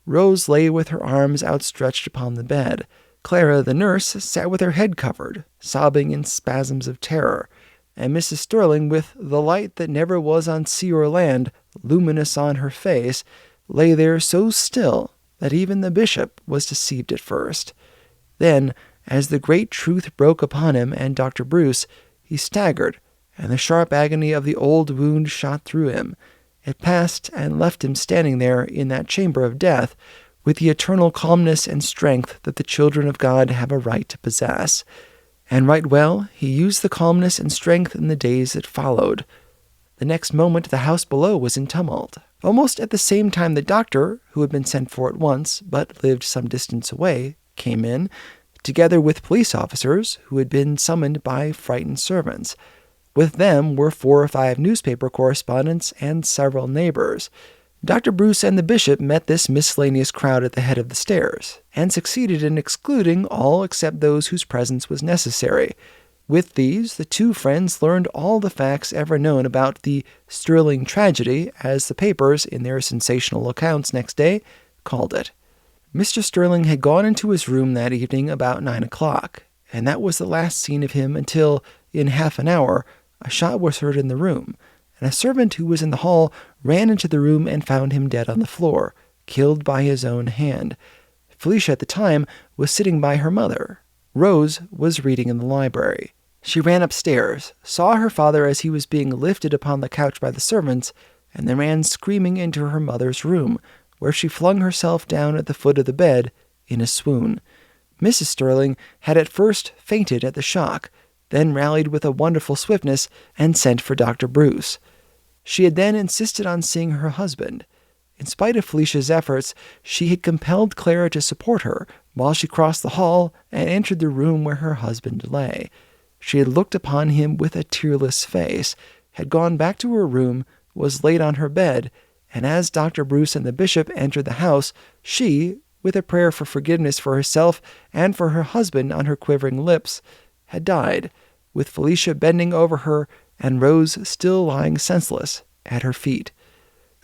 Rose lay with her arms outstretched upon the bed. Clara, the nurse, sat with her head covered, sobbing in spasms of terror, and Mrs. Sterling, with the light that never was on sea or land luminous on her face, lay there so still that even the bishop was deceived at first. Then, as the great truth broke upon him and Dr. Bruce, he staggered, and the sharp agony of the old wound shot through him. It passed and left him standing there in that chamber of death, with the eternal calmness and strength that the children of God have a right to possess. And right well he used the calmness and strength in the days that followed. The next moment the house below was in tumult. Almost at the same time the doctor, who had been sent for at once, but lived some distance away, came in, together with police officers who had been summoned by frightened servants. With them were 4 or 5 newspaper correspondents and several neighbors. Dr. Bruce and the bishop met this miscellaneous crowd at the head of the stairs, and succeeded in excluding all except those whose presence was necessary. With these, the two friends learned all the facts ever known about the Sterling tragedy, as the papers, in their sensational accounts next day, called it. Mr. Sterling had gone into his room that evening about 9 o'clock, and that was the last seen of him until, in half an hour, a shot was heard in the room, and a servant who was in the hall ran into the room and found him dead on the floor, killed by his own hand. Felicia at the time was sitting by her mother. Rose was reading in the library. She ran upstairs, saw her father as he was being lifted upon the couch by the servants, and then ran screaming into her mother's room, where she flung herself down at the foot of the bed in a swoon. Mrs. Sterling had at first fainted at the shock, then rallied with a wonderful swiftness and sent for Dr. Bruce. She had then insisted on seeing her husband. In spite of Felicia's efforts, she had compelled Clara to support her while she crossed the hall and entered the room where her husband lay. She had looked upon him with a tearless face, had gone back to her room, was laid on her bed, and as Dr. Bruce and the bishop entered the house, she, with a prayer for forgiveness for herself and for her husband on her quivering lips, had died, with Felicia bending over her and Rose still lying senseless at her feet.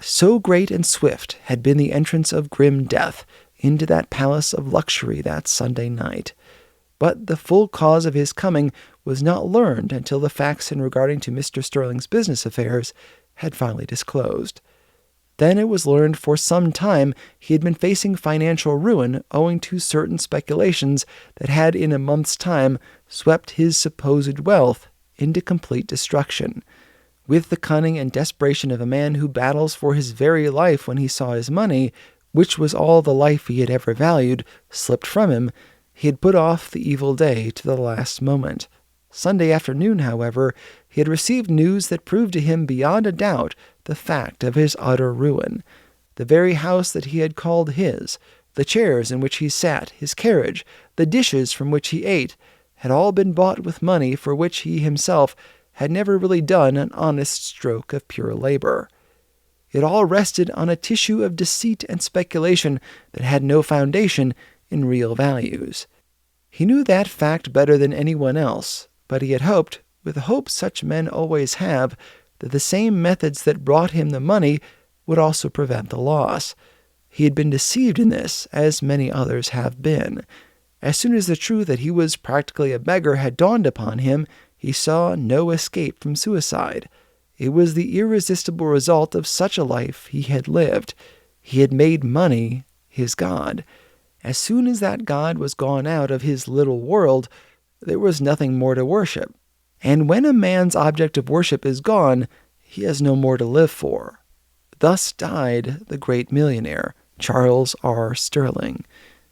So great and swift had been the entrance of grim death into that palace of luxury that Sunday night. But the full cause of his coming was not learned until the facts in regarding to Mr. Sterling's business affairs had finally disclosed. Then it was learned for some time he had been facing financial ruin owing to certain speculations that had in a month's time swept his supposed wealth into complete destruction. With the cunning and desperation of a man who battles for his very life when he saw his money, which was all the life he had ever valued, slipped from him, he had put off the evil day to the last moment. Sunday afternoon, however, he had received news that proved to him beyond a doubt the fact of his utter ruin. The very house that he had called his, the chairs in which he sat, his carriage, the dishes from which he ate, had all been bought with money for which he himself had never really done an honest stroke of pure labor. It all rested on a tissue of deceit and speculation that had no foundation in real values. He knew that fact better than anyone else, but he had hoped, with the hope such men always have, that the same methods that brought him the money would also prevent the loss. He had been deceived in this, as many others have been. As soon as the truth that he was practically a beggar had dawned upon him, he saw no escape from suicide. It was the irresistible result of such a life he had lived. He had made money his god. As soon as that god was gone out of his little world, there was nothing more to worship. And when a man's object of worship is gone, he has no more to live for. Thus died the great millionaire, Charles R. Sterling.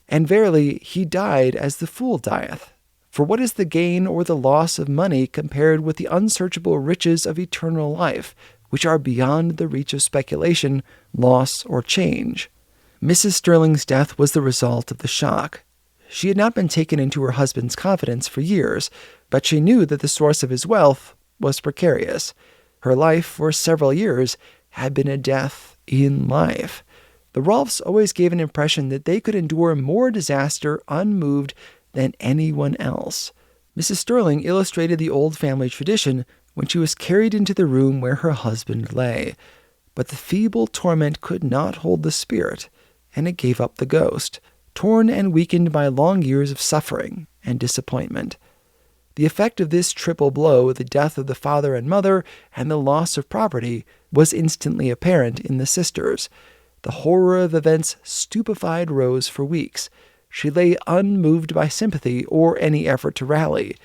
And verily, he died as the fool dieth. For what is the gain or the loss of money compared with the unsearchable riches of eternal life, which are beyond the reach of speculation, loss, or change? Mrs. Sterling's death was the result of the shock. She had not been taken into her husband's confidence for years, but she knew that the source of his wealth was precarious. Her life for several years had been a death in life. The Rolfes always gave an impression that they could endure more disaster unmoved than anyone else. Mrs. Sterling illustrated the old family tradition when she was carried into the room where her husband lay. But the feeble torment could not hold the spirit, and it gave up the ghost, torn and weakened by long years of suffering and disappointment. The effect of this triple blow, the death of the father and mother and the loss of property, was instantly apparent in the sisters. The horror of events stupefied Rose for weeks. She lay unmoved by sympathy or any effort to rally.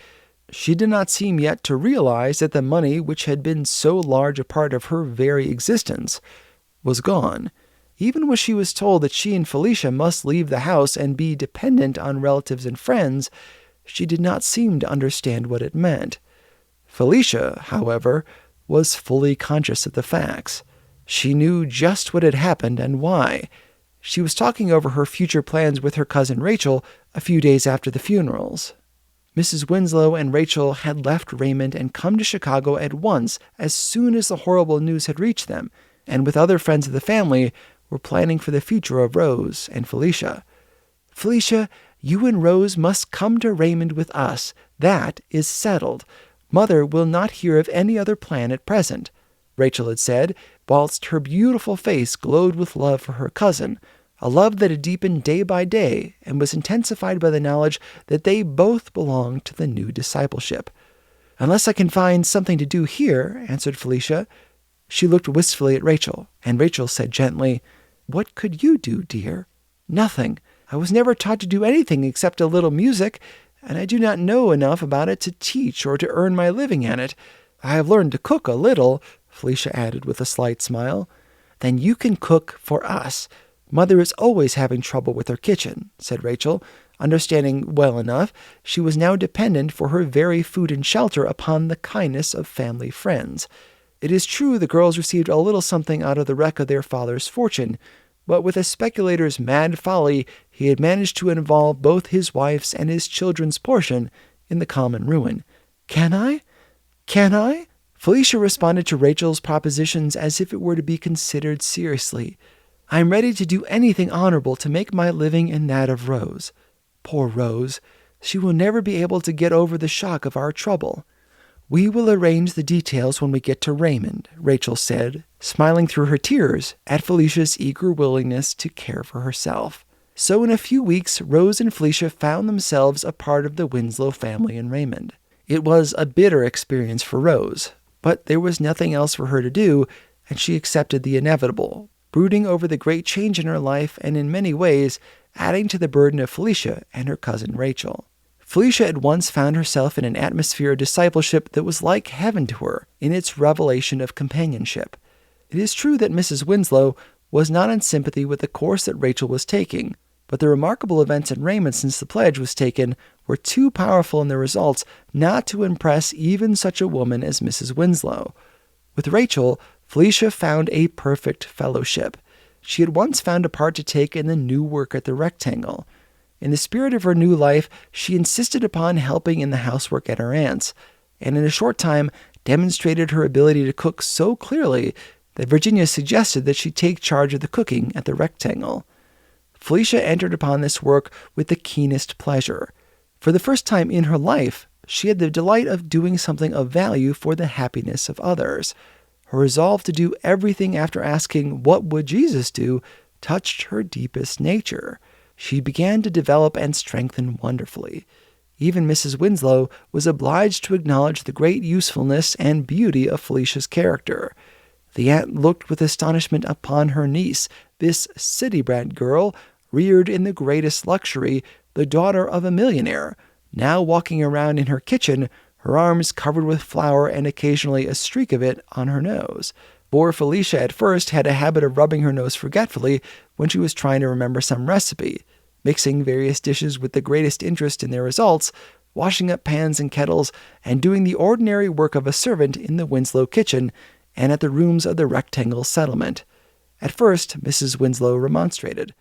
She did not seem yet to realize that the money which had been so large a part of her very existence was gone. Even when she was told that she and Felicia must leave the house and be dependent on relatives and friends, she did not seem to understand what it meant. Felicia, however, was fully conscious of the facts. She knew just what had happened and why. She was talking over her future plans with her cousin Rachel a few days after the funerals. Mrs. Winslow and Rachel had left Raymond and come to Chicago at once as soon as the horrible news had reached them, and with other friends of the family were planning for the future of Rose and Felicia. "Felicia, you and Rose must come to Raymond with us. That is settled. Mother will not hear of any other plan at present," Rachel had said, whilst her beautiful face glowed with love for her cousin, a love that had deepened day by day and was intensified by the knowledge that they both belonged to the new discipleship. "Unless I can find something to do here," answered Felicia. She looked wistfully at Rachel, and Rachel said gently, "What could you do, dear?" "Nothing. I was never taught to do anything except a little music. and I do not know enough about it to teach or to earn my living at it. I have learned to cook a little," Felicia added with a slight smile. "Then you can cook for us. Mother is always having trouble with her kitchen," said Rachel, understanding well enough she was now dependent for her very food and shelter upon the kindness of family friends. It is true the girls received a little something out of the wreck of their father's fortune, but with a speculator's mad folly, he had managed to involve both his wife's and his children's portion in the common ruin. "Can I? Can I?" Felicia responded to Rachel's propositions as if it were to be considered seriously. "I am ready to do anything honorable to make my living and that of Rose. Poor Rose, she will never be able to get over the shock of our trouble." "We will arrange the details when we get to Raymond," Rachel said, smiling through her tears at Felicia's eager willingness to care for herself. So in a few weeks, Rose and Felicia found themselves a part of the Winslow family in Raymond. It was a bitter experience for Rose, but there was nothing else for her to do, and she accepted the inevitable, brooding over the great change in her life and in many ways adding to the burden of Felicia and her cousin Rachel. Felicia at once found herself in an atmosphere of discipleship that was like heaven to her in its revelation of companionship. It is true that Mrs. Winslow was not in sympathy with the course that Rachel was taking, but the remarkable events in Raymond since the pledge was taken were too powerful in their results not to impress even such a woman as Mrs. Winslow. With Rachel, Felicia found a perfect fellowship. She had once found a part to take in the new work at the Rectangle. In the spirit of her new life, she insisted upon helping in the housework at her aunt's, and in a short time demonstrated her ability to cook so clearly that Virginia suggested that she take charge of the cooking at the Rectangle. Felicia entered upon this work with the keenest pleasure. For the first time in her life, she had the delight of doing something of value for the happiness of others. Her resolve to do everything after asking, "What would Jesus do?" touched her deepest nature. She began to develop and strengthen wonderfully. Even Mrs. Winslow was obliged to acknowledge the great usefulness and beauty of Felicia's character. The aunt looked with astonishment upon her niece, this city-bred girl, reared in the greatest luxury, the daughter of a millionaire, now walking around in her kitchen, her arms covered with flour and occasionally a streak of it on her nose. Poor Felicia at first had a habit of rubbing her nose forgetfully when she was trying to remember some recipe, mixing various dishes with the greatest interest in their results, washing up pans and kettles, and doing the ordinary work of a servant in the Winslow kitchen and at the rooms of the Rectangle settlement. At first, Mrs. Winslow remonstrated.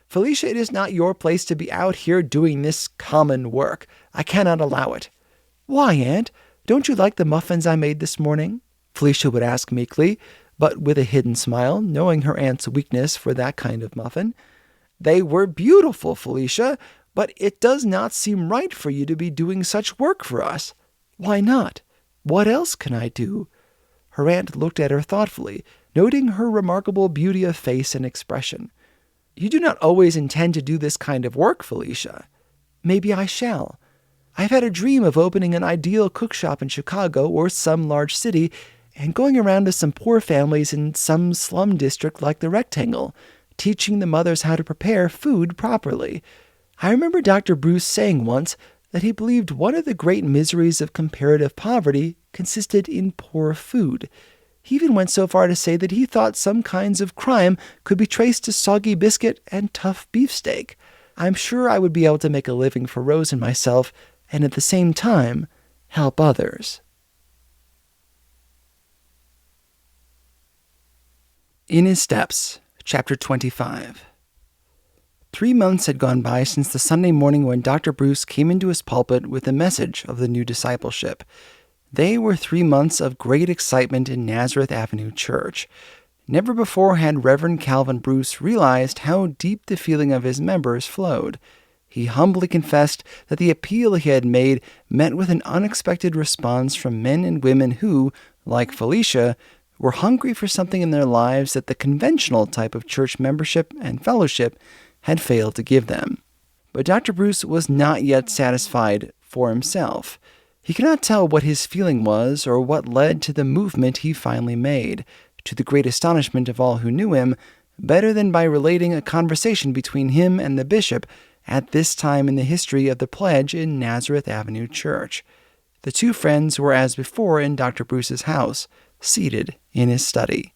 "Felicia, it is not your place to be out here doing this common work. I cannot allow it." "Why, Aunt? Don't you like the muffins I made this morning?" Felicia would ask meekly, but with a hidden smile, knowing her aunt's weakness for that kind of muffin. "They were beautiful, Felicia, but it does not seem right for you to be doing such work for us." "Why not? What else can I do?" Her aunt looked at her thoughtfully, noting her remarkable beauty of face and expression. "You do not always intend to do this kind of work, Felicia." "Maybe I shall. I've had a dream of opening an ideal cookshop in Chicago or some large city and going around to some poor families in some slum district like the Rectangle, teaching the mothers how to prepare food properly. I remember Dr. Bruce saying once that he believed one of the great miseries of comparative poverty consisted in poor food. He even went so far to say that he thought some kinds of crime could be traced to soggy biscuit and tough beefsteak. I'm sure I would be able to make a living for Rose and myself, and at the same time, help others. In His Steps, Chapter 25. 3 months had gone by since the Sunday morning when Dr. Bruce came into his pulpit with the message of the new discipleship. They were 3 months of great excitement in Nazareth Avenue Church. Never before had Reverend Calvin Bruce realized how deep the feeling of his members flowed. He humbly confessed that the appeal he had made met with an unexpected response from men and women who, like Felicia, were hungry for something in their lives that the conventional type of church membership and fellowship had failed to give them. But Dr. Bruce was not yet satisfied for himself. He could not tell what his feeling was or what led to the movement he finally made, to the great astonishment of all who knew him, better than by relating a conversation between him and the bishop at this time in the history of the pledge in Nazareth Avenue Church. The two friends were as before in Dr. Bruce's house, seated in his study.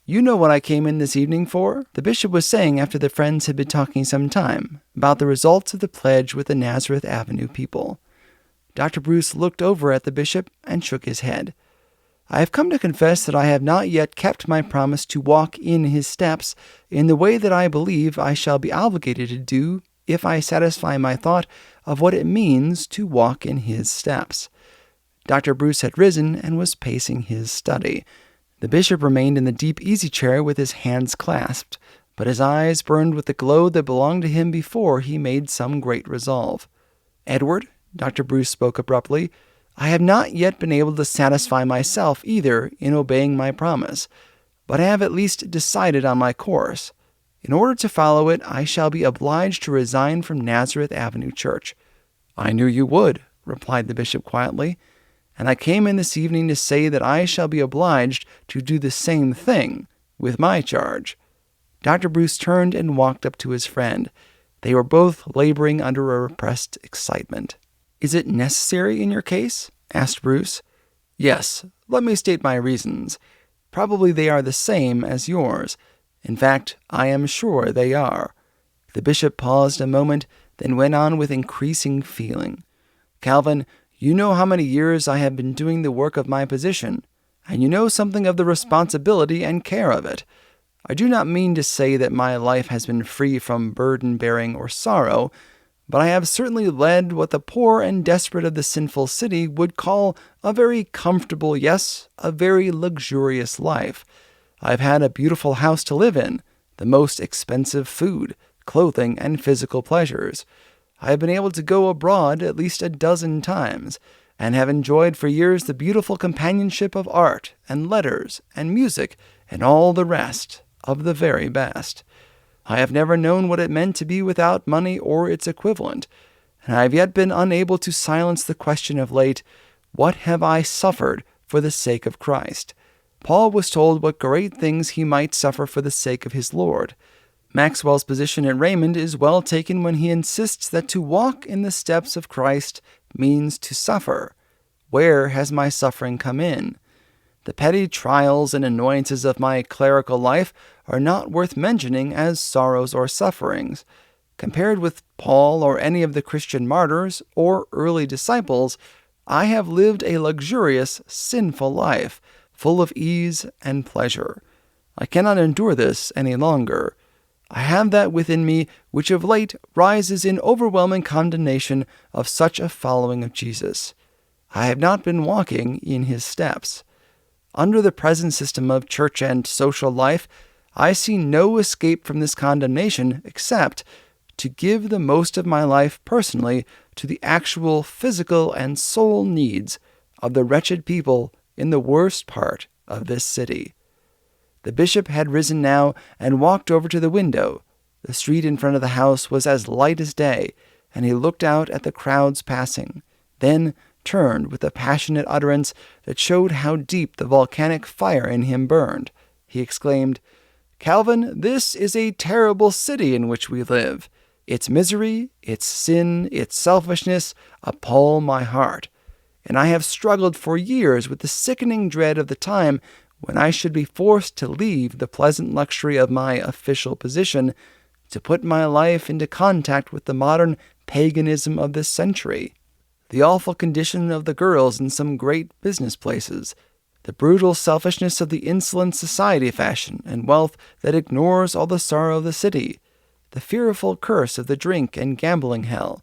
"You know what I came in this evening for?" the bishop was saying after the friends had been talking some time about the results of the pledge with the Nazareth Avenue people. Dr. Bruce looked over at the bishop and shook his head. "I have come to confess that I have not yet kept my promise to walk in his steps in the way that I believe I shall be obligated to do if I satisfy my thought of what it means to walk in his steps." Dr. Bruce had risen and was pacing his study. The bishop remained in the deep easy chair with his hands clasped, but his eyes burned with the glow that belonged to him before he made some great resolve. "Edward," Dr. Bruce spoke abruptly, "I have not yet been able to satisfy myself either in obeying my promise, but I have at least decided on my course. In order to follow it, I shall be obliged to resign from Nazareth Avenue Church." "I knew you would," replied the bishop quietly, "and I came in this evening to say that I shall be obliged to do the same thing with my charge." Dr. Bruce turned and walked up to his friend. They were both laboring under a repressed excitement. "Is it necessary in your case?" asked Bruce. "Yes. Let me state my reasons. Probably they are the same as yours. In fact, I am sure they are." The bishop paused a moment, then went on with increasing feeling. "Calvin, you know how many years I have been doing the work of my position, and you know something of the responsibility and care of it. I do not mean to say that my life has been free from burden-bearing or sorrow, but I have certainly led what the poor and desperate of the sinful city would call a very comfortable, yes, a very luxurious life. I have had a beautiful house to live in, the most expensive food, clothing, and physical pleasures. I have been able to go abroad at least a dozen times, and have enjoyed for years the beautiful companionship of art and letters and music and all the rest of the very best. I have never known what it meant to be without money or its equivalent, and I have yet been unable to silence the question of late, what have I suffered for the sake of Christ? Paul was told what great things he might suffer for the sake of his Lord. Maxwell's position at Raymond is well taken when he insists that to walk in the steps of Christ means to suffer. Where has my suffering come in? The petty trials and annoyances of my clerical life are not worth mentioning as sorrows or sufferings. Compared with Paul or any of the Christian martyrs or early disciples, I have lived a luxurious, sinful life, full of ease and pleasure. I cannot endure this any longer. I have that within me which of late rises in overwhelming condemnation of such a following of Jesus. I have not been walking in his steps. Under the present system of church and social life, I see no escape from this condemnation except to give the most of my life personally to the actual physical and soul needs of the wretched people in the worst part of this city. The bishop had risen now and walked over to the window. The street in front of the house was as light as day, and he looked out at the crowds passing, then turned with a passionate utterance that showed how deep the volcanic fire in him burned. He exclaimed, "Calvin, this is a terrible city in which we live. Its misery, its sin, its selfishness appall my heart, and I have struggled for years with the sickening dread of the time when I should be forced to leave the pleasant luxury of my official position to put my life into contact with the modern paganism of this century. The awful condition of the girls in some great business places, the brutal selfishness of the insolent society fashion and wealth that ignores all the sorrow of the city, the fearful curse of the drink and gambling hell,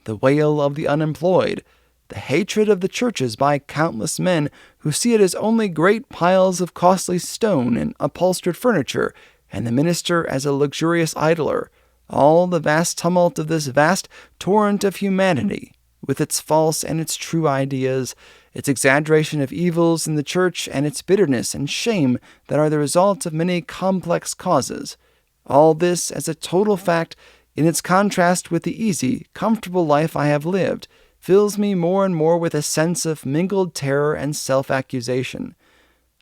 the wail of the unemployed, the hatred of the churches by countless men who see it as only great piles of costly stone and upholstered furniture, and the minister as a luxurious idler, all the vast tumult of this vast torrent of humanity, with its false and its true ideas, its exaggeration of evils in the church, and its bitterness and shame that are the result of many complex causes. All this as a total fact, in its contrast with the easy, comfortable life I have lived, fills me more and more with a sense of mingled terror and self-accusation.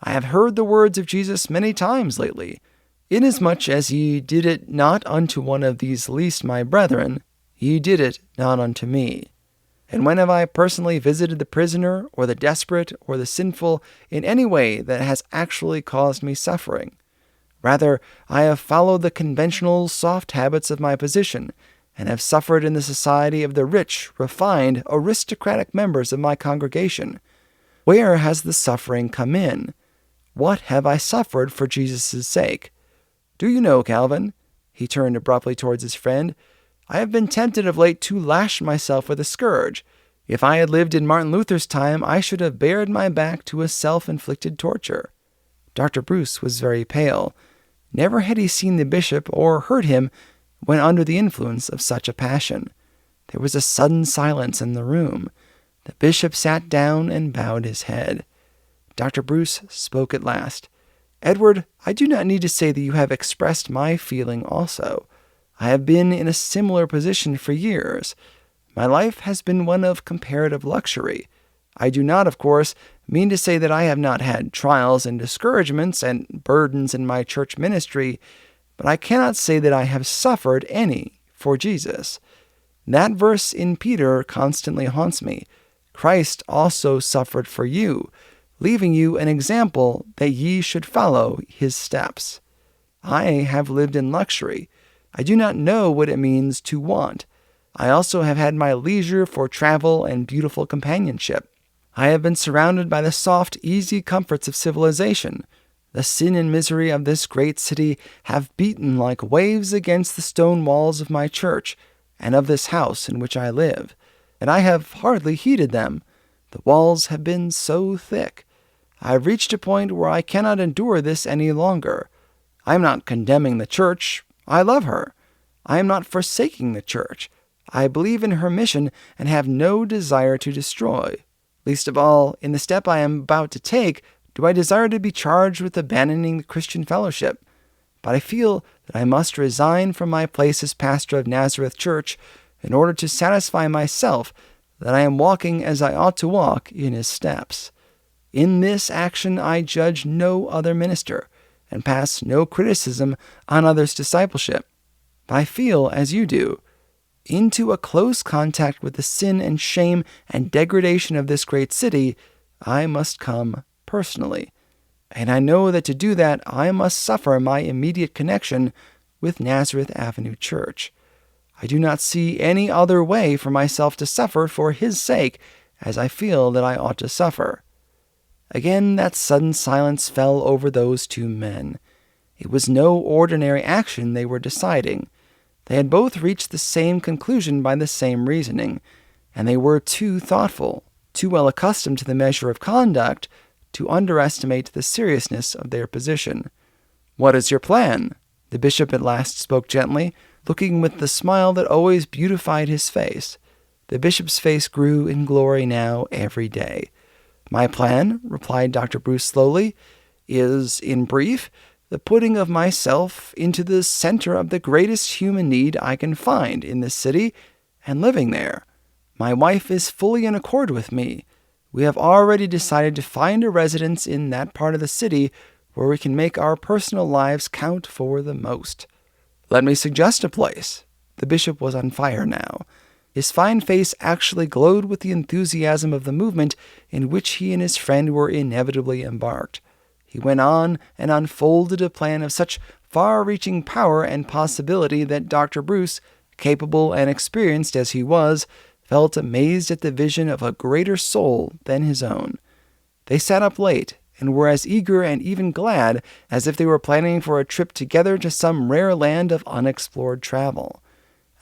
I have heard the words of Jesus many times lately. Inasmuch as ye did it not unto one of these least my brethren, Ye did it not unto me. And when have I personally visited the prisoner, or the desperate, or the sinful, in any way that has actually caused me suffering? Rather, I have followed the conventional, soft habits of my position, and have suffered in the society of the rich, refined, aristocratic members of my congregation. Where has the suffering come in? What have I suffered for Jesus' sake? Do you know, Calvin? He turned abruptly towards his friend. I have been tempted of late to lash myself with a scourge. If I had lived in Martin Luther's time, I should have bared my back to a self-inflicted torture. Dr. Bruce was very pale. Never had he seen the bishop or heard him when under the influence of such a passion. There was a sudden silence in the room. The bishop sat down and bowed his head. Dr. Bruce spoke at last. Edward, I do not need to say that you have expressed my feeling also. I have been in a similar position for years. My life has been one of comparative luxury. I do not, of course, mean to say that I have not had trials and discouragements and burdens in my church ministry, but I cannot say that I have suffered any for Jesus. That verse in Peter constantly haunts me. Christ also suffered for you, leaving you an example that ye should follow his steps. I have lived in luxury. I do not know what it means to want. I also have had my leisure for travel and beautiful companionship. I have been surrounded by the soft, easy comforts of civilization. The sin and misery of this great city have beaten like waves against the stone walls of my church and of this house in which I live, and I have hardly heeded them. The walls have been so thick. I have reached a point where I cannot endure this any longer. I am not condemning the church. I love her. I am not forsaking the church. I believe in her mission and have no desire to destroy. Least of all, in the step I am about to take, do I desire to be charged with abandoning the Christian fellowship. But I feel that I must resign from my place as pastor of Nazareth Church in order to satisfy myself that I am walking as I ought to walk in his steps. In this action I judge no other minister, and pass no criticism on others' discipleship. But I feel, as you do, into a close contact with the sin and shame and degradation of this great city, I must come personally. And I know that to do that, I must suffer my immediate connection with Nazareth Avenue Church. I do not see any other way for myself to suffer for his sake, as I feel that I ought to suffer. Again that sudden silence fell over those two men. It was no ordinary action they were deciding. They had both reached the same conclusion by the same reasoning, and they were too thoughtful, too well accustomed to the measure of conduct, to underestimate the seriousness of their position. "What is your plan?" the bishop at last spoke gently, looking with the smile that always beautified his face. The bishop's face grew in glory now every day. "My plan," replied Dr. Bruce slowly, "is, in brief, the putting of myself into the center of the greatest human need I can find in this city, and living there. My wife is fully in accord with me. We have already decided to find a residence in that part of the city where we can make our personal lives count for the most. Let me suggest a place." The bishop was on fire now. His fine face actually glowed with the enthusiasm of the movement in which he and his friend were inevitably embarked. He went on and unfolded a plan of such far-reaching power and possibility that Dr. Bruce, capable and experienced as he was, felt amazed at the vision of a greater soul than his own. They sat up late, and were as eager and even glad as if they were planning for a trip together to some rare land of unexplored travel.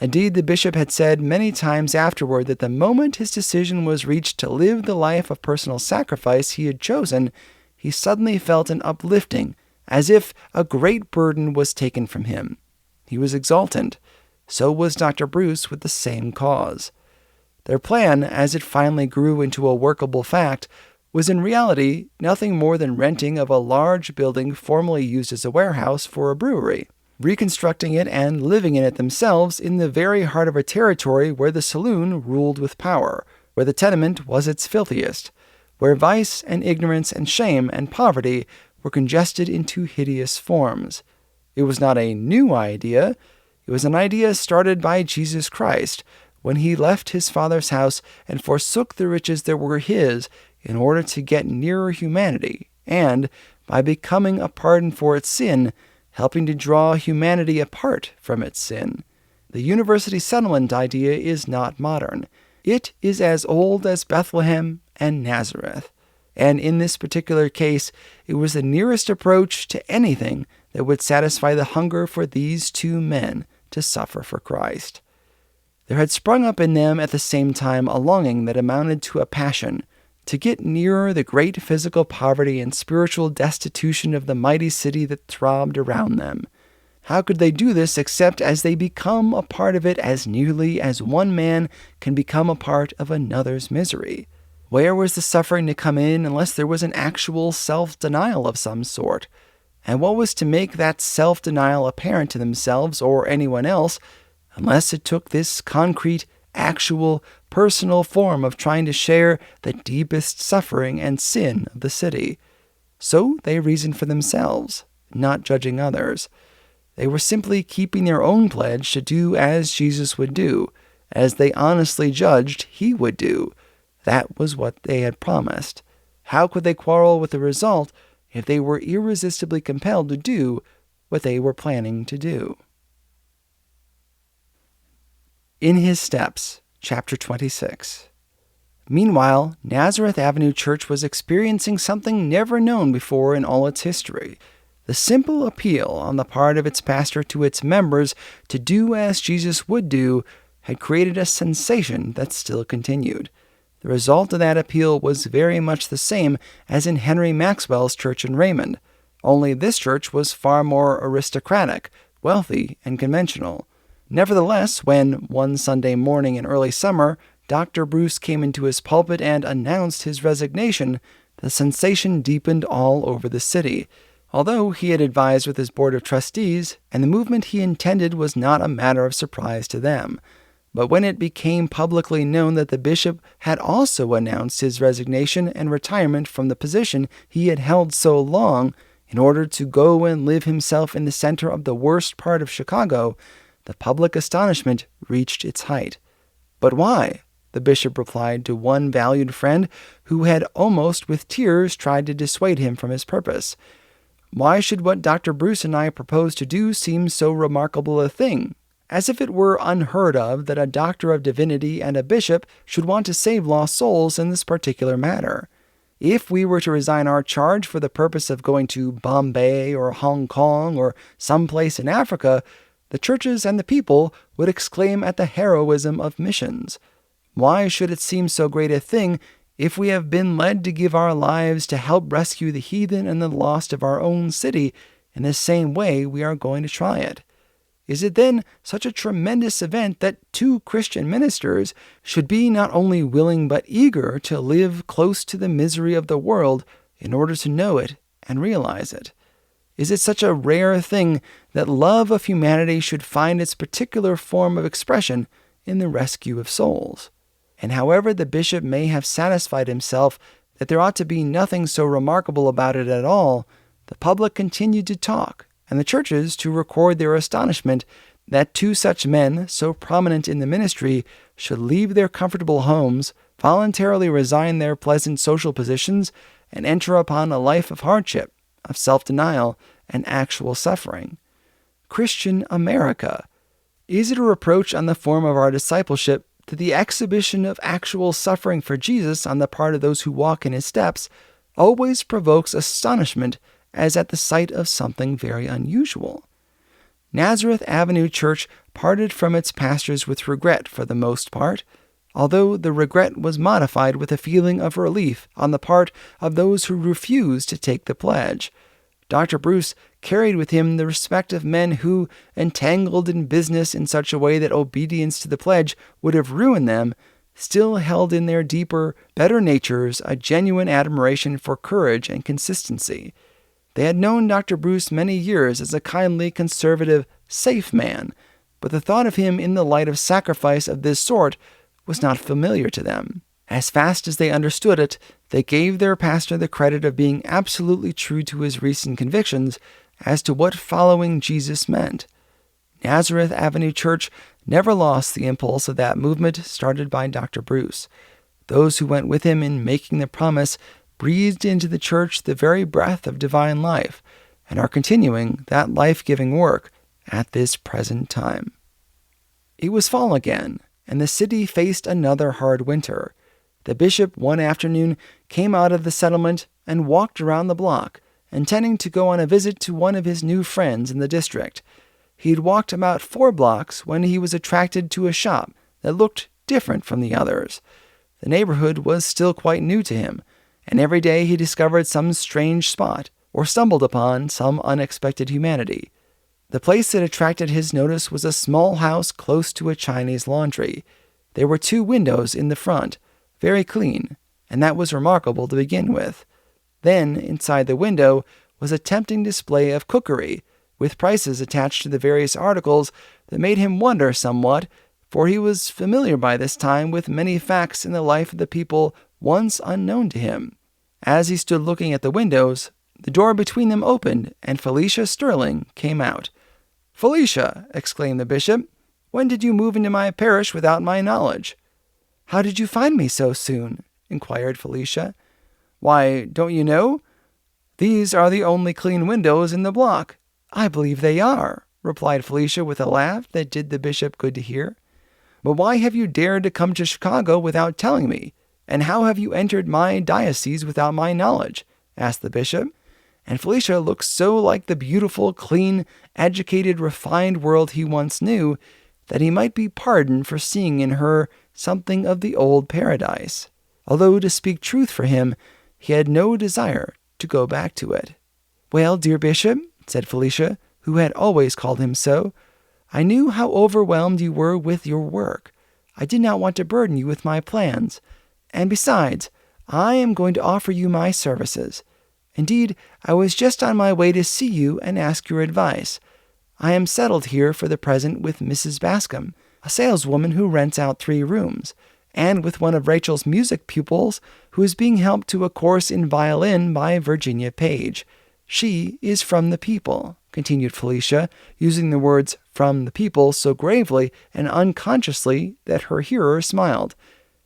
Indeed, the bishop had said many times afterward that the moment his decision was reached to live the life of personal sacrifice he had chosen, he suddenly felt an uplifting, as if a great burden was taken from him. He was exultant. So was Dr. Bruce with the same cause. Their plan, as it finally grew into a workable fact, was in reality nothing more than renting of a large building formerly used as a warehouse for a brewery, reconstructing it and living in it themselves in the very heart of a territory where the saloon ruled with power, where the tenement was its filthiest, where vice and ignorance and shame and poverty were congested into hideous forms. It was not a new idea. It was an idea started by Jesus Christ when he left his Father's house and forsook the riches that were his in order to get nearer humanity, and, by becoming a pardon for its sin, helping to draw humanity apart from its sin. The university settlement idea is not modern. It is as old as Bethlehem and Nazareth. And in this particular case, it was the nearest approach to anything that would satisfy the hunger for these two men to suffer for Christ. There had sprung up in them at the same time a longing that amounted to a passion to get nearer the great physical poverty and spiritual destitution of the mighty city that throbbed around them. How could they do this except as they become a part of it as nearly as one man can become a part of another's misery? Where was the suffering to come in unless there was an actual self-denial of some sort? And what was to make that self-denial apparent to themselves or anyone else unless it took this concrete, actual, personal form of trying to share the deepest suffering and sin of the city? So they reasoned for themselves, not judging others. They were simply keeping their own pledge to do as Jesus would do, as they honestly judged he would do. That was what they had promised. How could they quarrel with the result if they were irresistibly compelled to do what they were planning to do? In His Steps, Chapter 26. Meanwhile, Nazareth Avenue Church was experiencing something never known before in all its history. The simple appeal on the part of its pastor to its members to do as Jesus would do had created a sensation that still continued. The result of that appeal was very much the same as in Henry Maxwell's church in Raymond, only this church was far more aristocratic, wealthy, and conventional. Nevertheless, when, one Sunday morning in early summer, Dr. Bruce came into his pulpit and announced his resignation, the sensation deepened all over the city. Although he had advised with his board of trustees, and the movement he intended was not a matter of surprise to them. But when it became publicly known that the bishop had also announced his resignation and retirement from the position he had held so long in order to go and live himself in the center of the worst part of Chicago, the public astonishment reached its height. "But why?" the bishop replied to one valued friend who had almost with tears tried to dissuade him from his purpose. "Why should what Dr. Bruce and I propose to do seem so remarkable a thing? As if it were unheard of that a doctor of divinity and a bishop should want to save lost souls in this particular matter. If we were to resign our charge for the purpose of going to Bombay or Hong Kong or some place in Africa, the churches and the people would exclaim at the heroism of missions. Why should it seem so great a thing if we have been led to give our lives to help rescue the heathen and the lost of our own city in the same way we are going to try it? Is it then such a tremendous event that two Christian ministers should be not only willing but eager to live close to the misery of the world in order to know it and realize it? Is it such a rare thing that love of humanity should find its particular form of expression in the rescue of souls? And however the bishop may have satisfied himself that there ought to be nothing so remarkable about it at all, the public continued to talk, and the churches to record their astonishment that two such men, so prominent in the ministry, should leave their comfortable homes, voluntarily resign their pleasant social positions, and enter upon a life of hardship, of self-denial, and actual suffering. Christian America! Is it a reproach on the form of our discipleship that the exhibition of actual suffering for Jesus on the part of those who walk in his steps always provokes astonishment as at the sight of something very unusual? Nazareth Avenue Church parted from its pastors with regret for the most part, although the regret was modified with a feeling of relief on the part of those who refused to take the pledge. Dr. Bruce carried with him the respect of men who, entangled in business in such a way that obedience to the pledge would have ruined them, still held in their deeper, better natures a genuine admiration for courage and consistency. They had known Dr. Bruce many years as a kindly, conservative, safe man, but the thought of him in the light of sacrifice of this sort was not familiar to them. As fast as they understood it, they gave their pastor the credit of being absolutely true to his recent convictions as to what following Jesus meant. Nazareth Avenue Church never lost the impulse of that movement started by Dr. Bruce. Those who went with him in making the promise breathed into the church the very breath of divine life and are continuing that life-giving work at this present time. It was fall again, and the city faced another hard winter. The bishop one afternoon came out of the settlement and walked around the block, intending to go on a visit to one of his new friends in the district. He'd walked about 4 blocks when he was attracted to a shop that looked different from the others. The neighborhood was still quite new to him, and every day he discovered some strange spot or stumbled upon some unexpected humanity. The place that attracted his notice was a small house close to a Chinese laundry. There were 2 windows in the front, very clean, and that was remarkable to begin with. Then, inside the window, was a tempting display of cookery, with prices attached to the various articles that made him wonder somewhat, for he was familiar by this time with many facts in the life of the people once unknown to him. As he stood looking at the windows, the door between them opened, and Felicia Sterling came out. "Felicia," exclaimed the bishop, "when did you move into my parish without my knowledge?" "How did you find me so soon?" inquired Felicia. "Why, don't you know? These are the only clean windows in the block." "I believe they are," replied Felicia with a laugh that did the bishop good to hear. "But why have you dared to come to Chicago without telling me? And how have you entered my diocese without my knowledge?" asked the bishop. And Felicia looked so like the beautiful, clean, educated, refined world he once knew that he might be pardoned for seeing in her something of the old paradise, although, to speak truth for him, he had no desire to go back to it. "Well, dear bishop," said Felicia, who had always called him so, "I knew how overwhelmed you were with your work. I did not want to burden you with my plans. And besides, I am going to offer you my services. Indeed, I was just on my way to see you and ask your advice. I am settled here for the present with Mrs. Bascom, a saleswoman who rents out 3 rooms, and with one of Rachel's music pupils who is being helped to a course in violin by Virginia Page. She is from the people," continued Felicia, using the words "from the people" so gravely and unconsciously that her hearer smiled.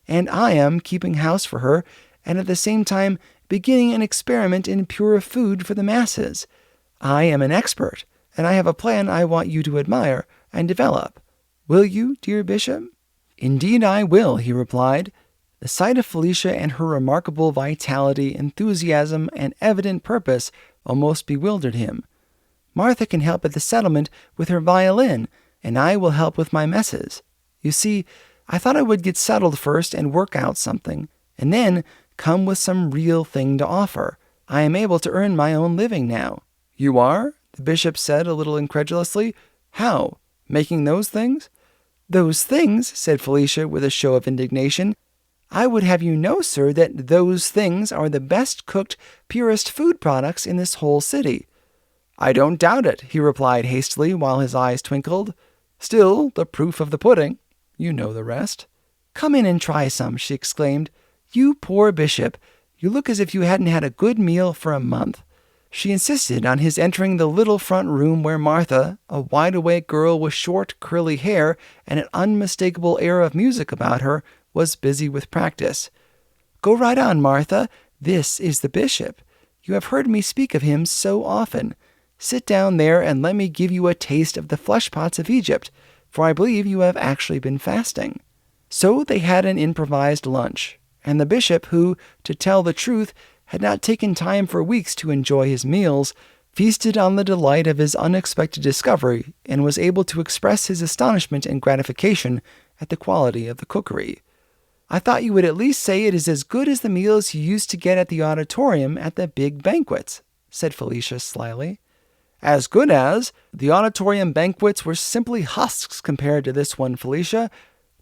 "And I am keeping house for her, and at the same time beginning an experiment in pure food for the masses. I am an expert, and I have a plan I want you to admire and develop. Will you, dear bishop?" "Indeed I will," he replied. The sight of Felicia and her remarkable vitality, enthusiasm, and evident purpose almost bewildered him. "Martha can help at the settlement with her violin, and I will help with my messes. You see, I thought I would get settled first and work out something, and then come with some real thing to offer. I am able to earn my own living now." "You are?" the bishop said a little incredulously. "How? Making those things?" "Those things," said Felicia with a show of indignation. "I would have you know, sir, that those things are the best cooked, purest food products in this whole city." "I don't doubt it," he replied hastily while his eyes twinkled. "Still, the proof of the pudding. You know the rest." "Come in and try some," she exclaimed. "You poor bishop, you look as if you hadn't had a good meal for a month." She insisted on his entering the little front room where Martha, a wide-awake girl with short, curly hair and an unmistakable air of music about her, was busy with practice. "Go right on, Martha. This is the bishop. You have heard me speak of him so often. Sit down there and let me give you a taste of the flesh pots of Egypt, for I believe you have actually been fasting." So they had an improvised lunch, and the bishop, who, to tell the truth, had not taken time for weeks to enjoy his meals, feasted on the delight of his unexpected discovery and was able to express his astonishment and gratification at the quality of the cookery. "I thought you would at least say it is as good as the meals you used to get at the auditorium at the big banquets," said Felicia slyly. "As good as? The auditorium banquets were simply husks compared to this one, Felicia.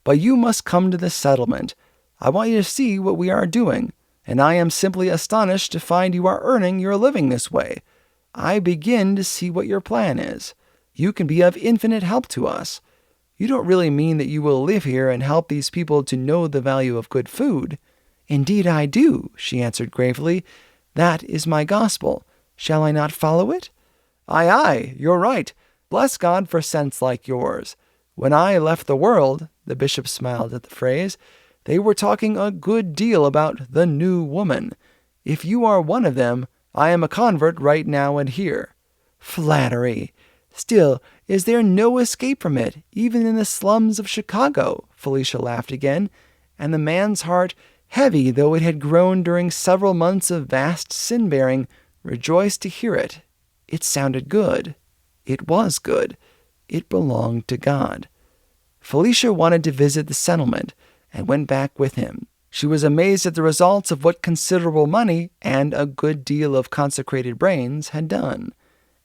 But you must come to the settlement. I want you to see what we are doing, and I am simply astonished to find you are earning your living this way. I begin to see what your plan is. You can be of infinite help to us. You don't really mean that you will live here and help these people to know the value of good food?" "Indeed I do," she answered gravely. "That is my gospel. Shall I not follow it?" "Aye, aye, you're right. Bless God for sense like yours. When I left the world, the bishop smiled at the phrase, they were talking a good deal about the new woman. If you are one of them, I am a convert right now and here. Flattery. Still, is there no escape from it, even in the slums of Chicago? Felicia laughed again, and the man's heart, heavy though it had grown during several months of vast sin-bearing, rejoiced to hear it. It sounded good. It was good. It belonged to God. Felicia wanted to visit the settlement and went back with him. She was amazed at the results of what considerable money and a good deal of consecrated brains had done.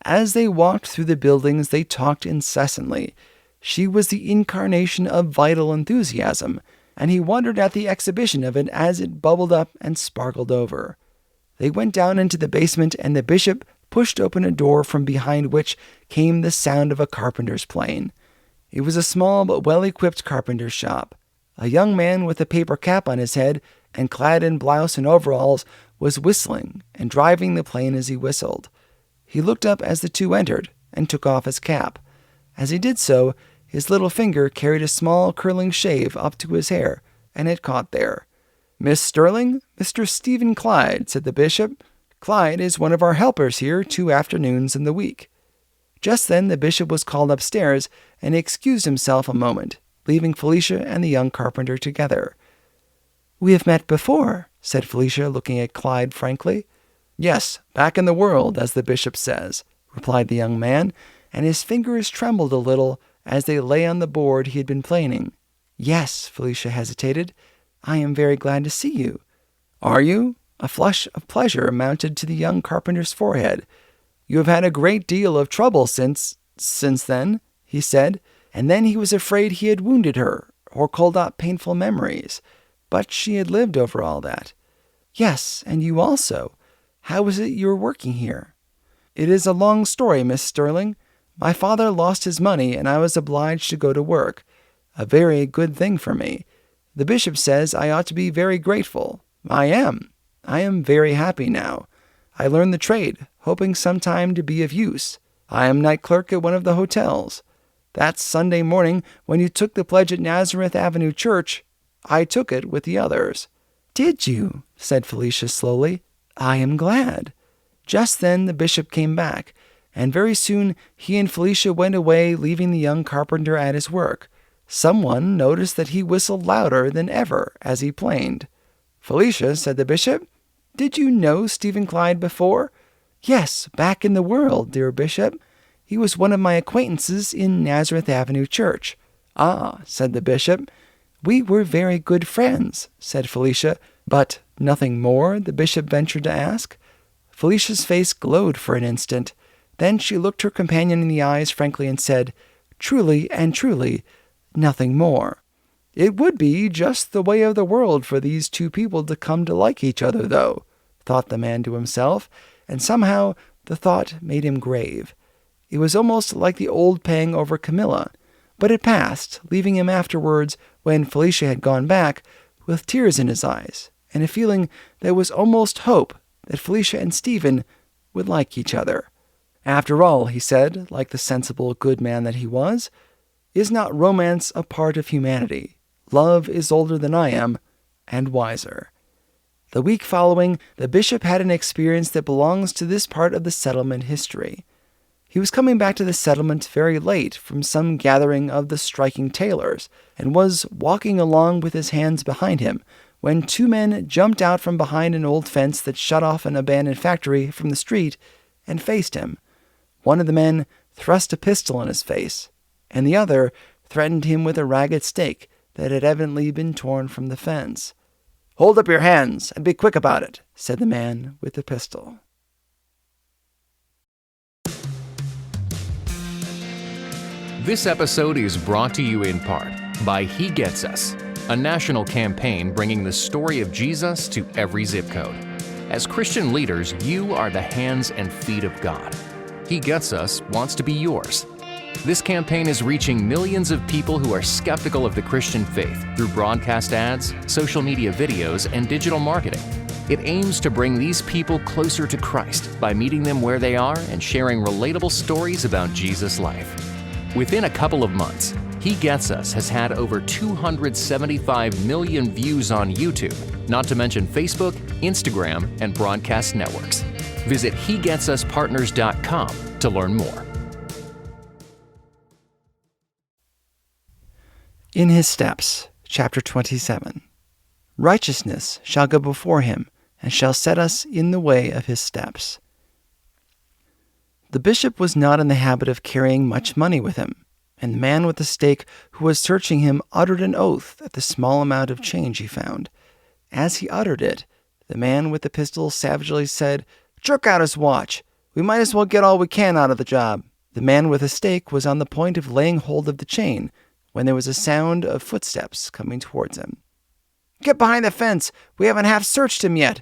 As they walked through the buildings, they talked incessantly. She was the incarnation of vital enthusiasm, and he wondered at the exhibition of it as it bubbled up and sparkled over. They went down into the basement, and the bishop pushed open a door from behind which came the sound of a carpenter's plane. It was a small but well-equipped carpenter's shop. A young man with a paper cap on his head and clad in blouse and overalls was whistling and driving the plane as he whistled. He looked up as the two entered and took off his cap. As he did so, his little finger carried a small curling shave up to his hair, and it caught there. "Miss Sterling, Mr. Stephen Clyde," said the bishop. "Clyde is one of our helpers here 2 afternoons in the week." Just then the bishop was called upstairs, and he excused himself a moment, leaving Felicia and the young carpenter together. "We have met before," said Felicia, looking at Clyde frankly. "Yes, back in the world, as the bishop says," replied the young man, and his fingers trembled a little as they lay on the board he had been planing. "Yes," Felicia hesitated, "I am very glad to see you." "Are you?" A flush of pleasure mounted to the young carpenter's forehead. "You have had a great deal of trouble since then," he said, and then he was afraid he had wounded her or called up painful memories. But she had lived over all that. "Yes, and you also. How is it you are working here?" "It is a long story, Miss Sterling. My father lost his money, and I was obliged to go to work. A very good thing for me. The bishop says I ought to be very grateful. I am. I am very happy now. I learned the trade, hoping sometime to be of use. I am night clerk at one of the hotels. That Sunday morning, when you took the pledge at Nazareth Avenue Church, I took it with the others." "Did you?" said Felicia slowly. "I am glad." Just then the bishop came back, and very soon he and Felicia went away, leaving the young carpenter at his work. Someone noticed that he whistled louder than ever as he planed. "Felicia," said the bishop, "did you know Stephen Clyde before?" "Yes, back in the world, dear bishop. He was one of my acquaintances in Nazareth Avenue Church." "Ah," said the bishop. "We were very good friends," said Felicia. "But nothing more?" the bishop ventured to ask. Felicia's face glowed for an instant. Then she looked her companion in the eyes frankly and said, "Truly and truly, nothing more." "It would be just the way of the world for these two people to come to like each other, though," thought the man to himself, and somehow the thought made him grave. It was almost like the old pang over Camilla, but it passed, leaving him afterwards, when Felicia had gone back, with tears in his eyes, and a feeling there was almost hope that Felicia and Stephen would like each other. "After all," he said, like the sensible, good man that he was, "is not romance a part of humanity? Love is older than I am, and wiser." The week following, the bishop had an experience that belongs to this part of the settlement history. He was coming back to the settlement very late from some gathering of the striking tailors, and was walking along with his hands behind him, when 2 men jumped out from behind an old fence that shut off an abandoned factory from the street and faced him. One of the men thrust a pistol in his face, and the other threatened him with a ragged stake that had evidently been torn from the fence. "Hold up your hands, and be quick about it," said the man with the pistol. This episode is brought to you in part by He Gets Us, a national campaign bringing the story of Jesus to every zip code. As Christian leaders, you are the hands and feet of God. He Gets Us wants to be yours. This campaign is reaching millions of people who are skeptical of the Christian faith through broadcast ads, social media videos, and digital marketing. It aims to bring these people closer to Christ by meeting them where they are and sharing relatable stories about Jesus' life. Within a couple of months, He Gets Us has had over 275 million views on YouTube, not to mention Facebook, Instagram, and broadcast networks. Visit HeGetsUsPartners.com to learn more. In His Steps, Chapter 27. Righteousness shall go before Him, and shall set us in the way of His steps. The bishop was not in the habit of carrying much money with him, and the man with the stake who was searching him uttered an oath at the small amount of change he found. As he uttered it, the man with the pistol savagely said, "Jerk out his watch. We might as well get all we can out of the job." The man with the stake was on the point of laying hold of the chain when there was a sound of footsteps coming towards him. "Get behind the fence. We haven't half searched him yet."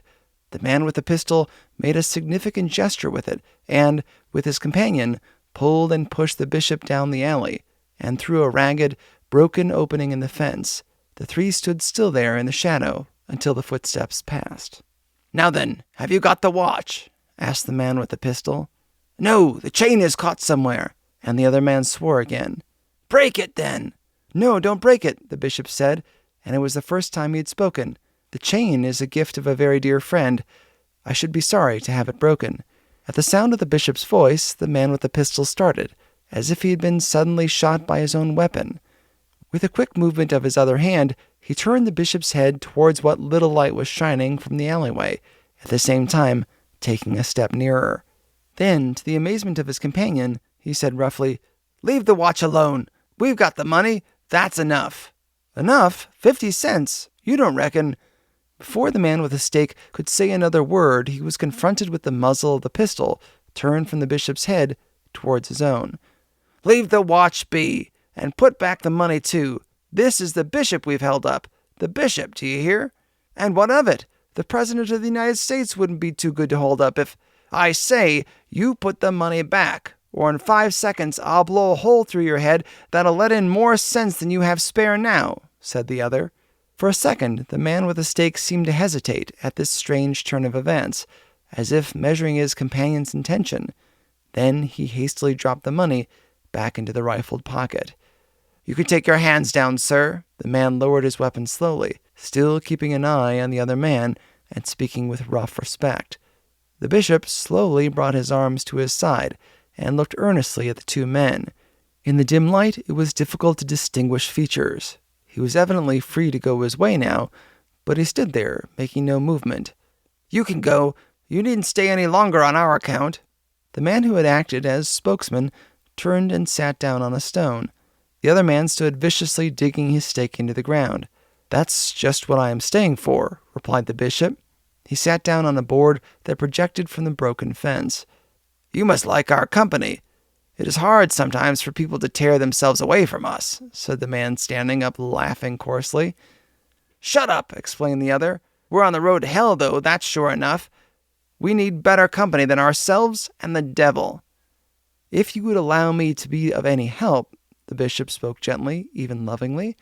The man with the pistol made a significant gesture with it, and, with his companion, pulled and pushed the bishop down the alley, and through a ragged, broken opening in the fence. The three stood still there in the shadow until the footsteps passed. "Now then, have you got the watch?" asked the man with the pistol. "No, the chain is caught somewhere," and the other man swore again. "Break it, then." "No, don't break it," the bishop said, and it was the first time he had spoken. "The chain is a gift of a very dear friend. I should be sorry to have it broken." At the sound of the bishop's voice, the man with the pistol started, as if he had been suddenly shot by his own weapon. With a quick movement of his other hand, he turned the bishop's head towards what little light was shining from the alleyway, at the same time taking a step nearer. Then, to the amazement of his companion, he said roughly, "Leave the watch alone. We've got the money. That's enough." "Enough? 50 cents? You don't reckon—" Before the man with the stake could say another word, he was confronted with the muzzle of the pistol turned from the bishop's head towards his own. "Leave the watch be, and put back the money too. This is the bishop we've held up. The bishop, do you hear? And what of it? The President of the United States wouldn't be too good to hold up if— I say, you put the money back, or in 5 seconds I'll blow a hole through your head that'll let in more sense than you have spare now," said the other. For a second, the man with the stake seemed to hesitate at this strange turn of events, as if measuring his companion's intention. Then he hastily dropped the money back into the rifled pocket. "You can take your hands down, sir." The man lowered his weapon slowly, still keeping an eye on the other man and speaking with rough respect. The bishop slowly brought his arms to his side and looked earnestly at the two men. In the dim light, it was difficult to distinguish features. He was evidently free to go his way now, but he stood there, making no movement. "You can go. You needn't stay any longer on our account." The man who had acted as spokesman turned and sat down on a stone. The other man stood viciously digging his stake into the ground. "That's just what I am staying for," replied the bishop. He sat down on a board that projected from the broken fence. "You must like our company. It is hard sometimes for people to tear themselves away from us," said the man standing up, laughing coarsely. "Shut up," explained the other. "We're on the road to hell, though, that's sure enough. We need better company than ourselves and the devil." "If you would allow me to be of any help," the bishop spoke gently, even lovingly.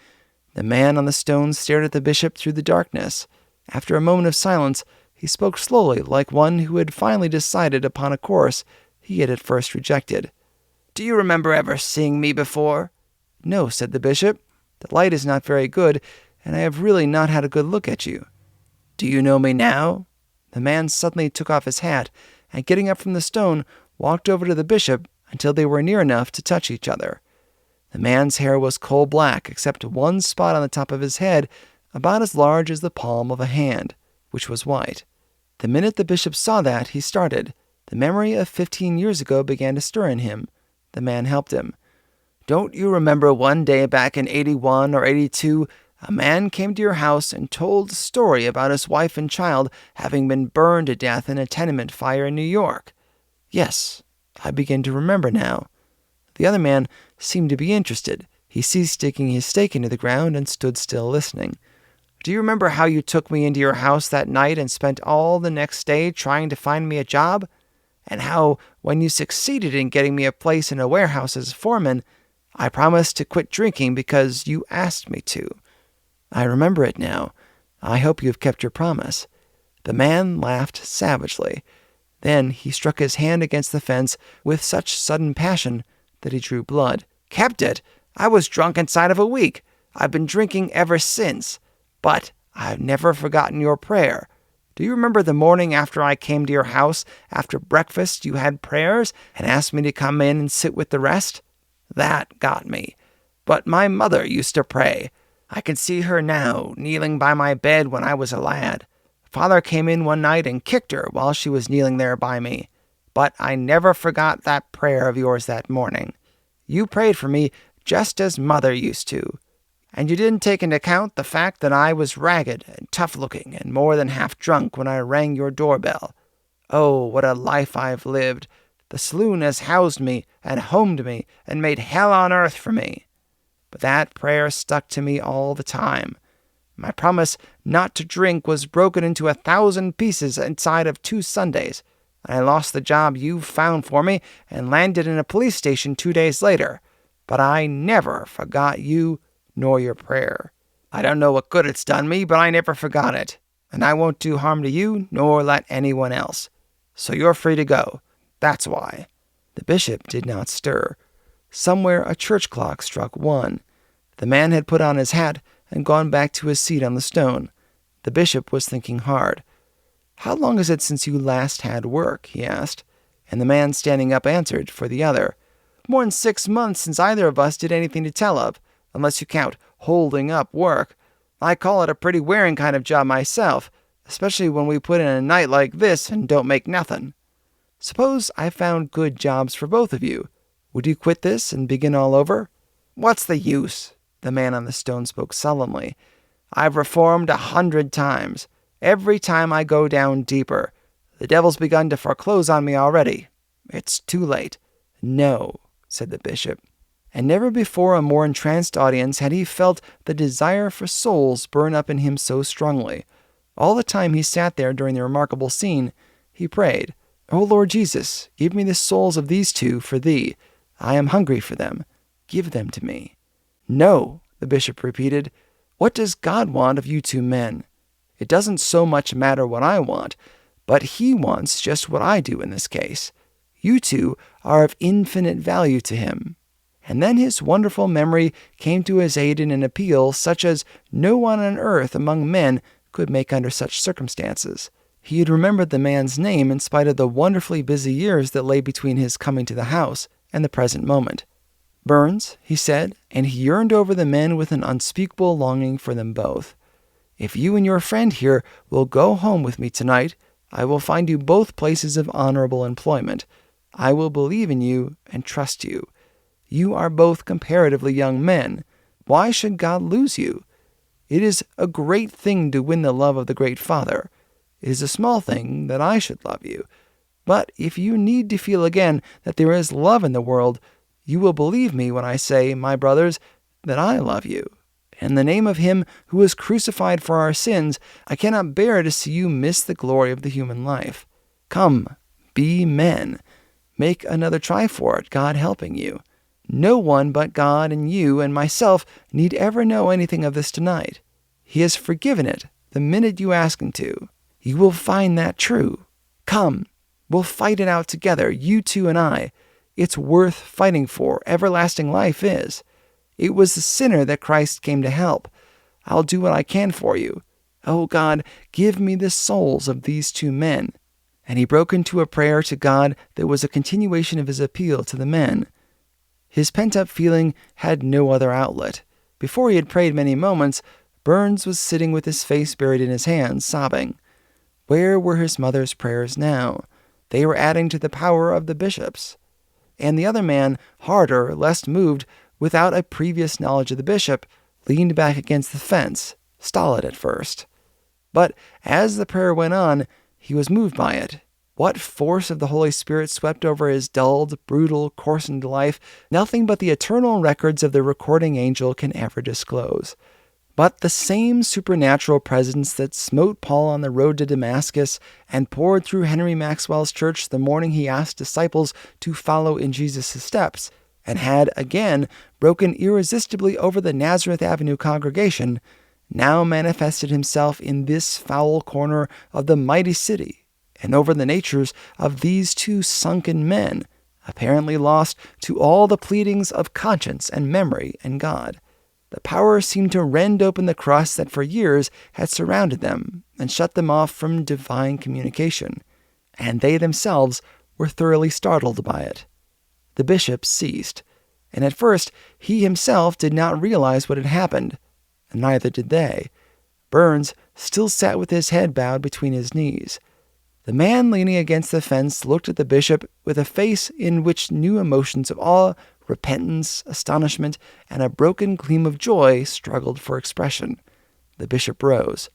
The man on the stone stared at the bishop through the darkness. After a moment of silence, he spoke slowly, like one who had finally decided upon a course he had at first rejected. "Do you remember ever seeing me before?" "No," said the bishop. "The light is not very good, and I have really not had a good look at you." "Do you know me now?" The man suddenly took off his hat, and getting up from the stone, walked over to the bishop until they were near enough to touch each other. The man's hair was coal black, except one spot on the top of his head, about as large as the palm of a hand, which was white. The minute the bishop saw that, he started. The memory of 15 years ago began to stir in him. The man helped him. "Don't you remember one day back in 81 or 82, a man came to your house and told a story about his wife and child having been burned to death in a tenement fire in New York?" "Yes, I begin to remember now." The other man seemed to be interested. He ceased digging his stake into the ground and stood still listening. "Do you remember how you took me into your house that night and spent all the next day trying to find me a job? And how, when you succeeded in getting me a place in a warehouse as foreman, I promised to quit drinking because you asked me to?" "I remember it now. I hope you have kept your promise." The man laughed savagely. Then he struck his hand against the fence with such sudden passion that he drew blood. "Kept it? I was drunk inside of a week. I've been drinking ever since. But I've never forgotten your prayer. Do you remember the morning after I came to your house? After breakfast you had prayers and asked me to come in and sit with the rest? That got me. But my mother used to pray. I can see her now, kneeling by my bed when I was a lad. Father came in one night and kicked her while she was kneeling there by me. But I never forgot that prayer of yours that morning. You prayed for me just as Mother used to. And you didn't take into account the fact that I was ragged and tough-looking and more than half drunk when I rang your doorbell. Oh, what a life I've lived. The saloon has housed me and homed me and made hell on earth for me. But that prayer stuck to me all the time. My promise not to drink was broken into 1,000 pieces inside of 2 Sundays. I lost the job you found for me and landed in a police station 2 days later. But I never forgot you nor your prayer. I don't know what good it's done me, but I never forgot it. And I won't do harm to you nor let anyone else. So you're free to go. That's why." The bishop did not stir. Somewhere a church clock struck 1. The man had put on his hat and gone back to his seat on the stone. The bishop was thinking hard. "How long is it since you last had work?" he asked. And the man standing up answered for the other. "More than 6 months since either of us did anything to tell of, unless you count holding up work. I call it a pretty wearing kind of job myself, especially when we put in a night like this and don't make nothing. Suppose I found good jobs for both of you. Would you quit this and begin all over?" "What's the use?" The man on the stone spoke sullenly. "I've reformed 100 times. Every time I go down deeper. The devil's begun to foreclose on me already. It's too late." "No," said the bishop. And never before a more entranced audience had he felt the desire for souls burn up in him so strongly. All the time he sat there during the remarkable scene, he prayed, "O Lord Jesus, give me the souls of these 2 for thee. I am hungry for them. Give them to me." "No," the bishop repeated. "What does God want of you 2 men? It doesn't so much matter what I want, but he wants just what I do in this case. You 2 are of infinite value to him." And then his wonderful memory came to his aid in an appeal such as no one on earth among men could make under such circumstances. He had remembered the man's name in spite of the wonderfully busy years that lay between his coming to the house and the present moment. "Burns," he said, and he yearned over the men with an unspeakable longing for them both. "If you and your friend here will go home with me tonight, I will find you both places of honorable employment. I will believe in you and trust you. You are both comparatively young men. Why should God lose you? It is a great thing to win the love of the great Father. It is a small thing that I should love you. But if you need to feel again that there is love in the world, you will believe me when I say, my brothers, that I love you. In the name of him who was crucified for our sins, I cannot bear to see you miss the glory of the human life. Come, be men. Make another try for it, God helping you. No one but God and you and myself need ever know anything of this tonight. He has forgiven it the minute you ask him to. You will find that true. Come, we'll fight it out together, you 2 and I. It's worth fighting for, everlasting life is. It was the sinner that Christ came to help. I'll do what I can for you. Oh God, give me the souls of these 2 men. And he broke into a prayer to God that was a continuation of his appeal to the men. His pent-up feeling had no other outlet. Before he had prayed many moments, Burns was sitting with his face buried in his hands, sobbing. Where were his mother's prayers now? They were adding to the power of the bishop's. And the other man, harder, less moved, without a previous knowledge of the bishop, leaned back against the fence, stolid at first. But as the prayer went on, he was moved by it. What force of the Holy Spirit swept over his dulled, brutal, coarsened life, nothing but the eternal records of the recording angel can ever disclose. But the same supernatural presence that smote Paul on the road to Damascus and poured through Henry Maxwell's church the morning he asked disciples to follow in Jesus' steps, and had again broken irresistibly over the Nazareth Avenue congregation, now manifested himself in this foul corner of the mighty city, and over the natures of these two sunken men, apparently lost to all the pleadings of conscience and memory and God. The power seemed to rend open the crust that for years had surrounded them and shut them off from divine communication, and they themselves were thoroughly startled by it. The bishop ceased, and at first he himself did not realize what had happened, and neither did they. Burns still sat with his head bowed between his knees. The man leaning against the fence looked at the bishop with a face in which new emotions of awe, repentance, astonishment, and a broken gleam of joy struggled for expression. The bishop rose.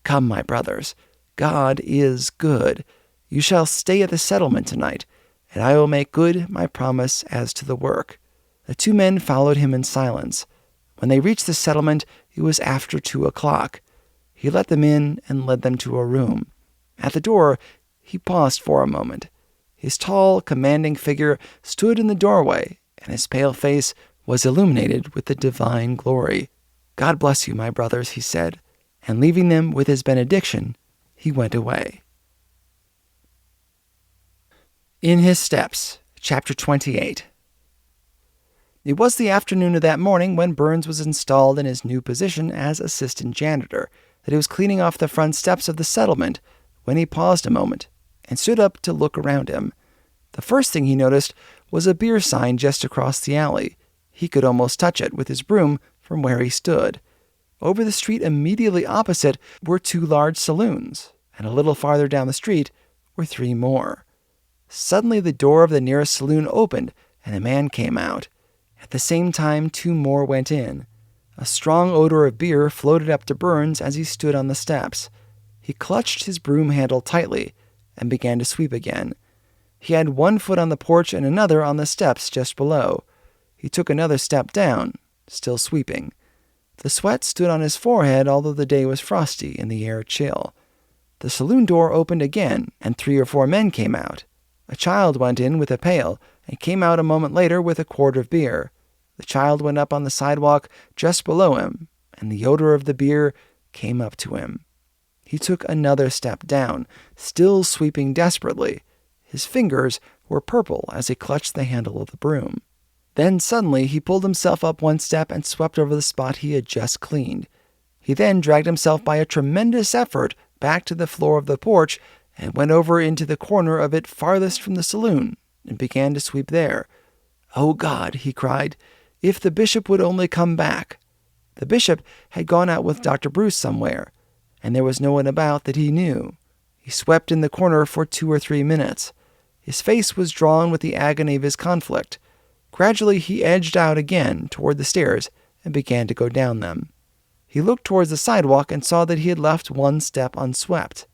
"Come, my brothers, God is good. You shall stay at the settlement tonight, and I will make good my promise as to the work." The two men followed him in silence. When they reached the settlement, it was after 2:00. He let them in and led them to a room. At the door, he paused for a moment. His tall, commanding figure stood in the doorway, and his pale face was illuminated with the divine glory. "God bless you, my brothers," he said, and leaving them with his benediction, he went away. In His Steps, Chapter 28. It was the afternoon of that morning when Burns was installed in his new position as assistant janitor, that he was cleaning off the front steps of the settlement when he paused a moment and stood up to look around him. The first thing he noticed was a beer sign just across the alley. He could almost touch it with his broom from where he stood. Over the street immediately opposite were 2 large saloons, and a little farther down the street were 3 more. Suddenly the door of the nearest saloon opened, and a man came out. At the same time, 2 more went in. A strong odor of beer floated up to Burns as he stood on the steps. He clutched his broom handle tightly and began to sweep again. He had one foot on the porch and another on the steps just below. He took another step down, still sweeping. The sweat stood on his forehead, although the day was frosty and the air chill. The saloon door opened again, and 3 or 4 men came out. A child went in with a pail and came out a moment later with a quart of beer. The child went up on the sidewalk just below him, and the odor of the beer came up to him. He took another step down, still sweeping desperately. His fingers were purple as he clutched the handle of the broom. Then suddenly he pulled himself up 1 step and swept over the spot he had just cleaned. He then dragged himself by a tremendous effort back to the floor of the porch and went over into the corner of it farthest from the saloon and began to sweep there. "Oh God," he cried, "if the bishop would only come back." The bishop had gone out with Dr. Bruce somewhere, and there was no one about that he knew. He swept in the corner for 2 or 3 minutes. His face was drawn with the agony of his conflict. Gradually he edged out again toward the stairs and began to go down them. He looked towards the sidewalk and saw that he had left 1 step unswept.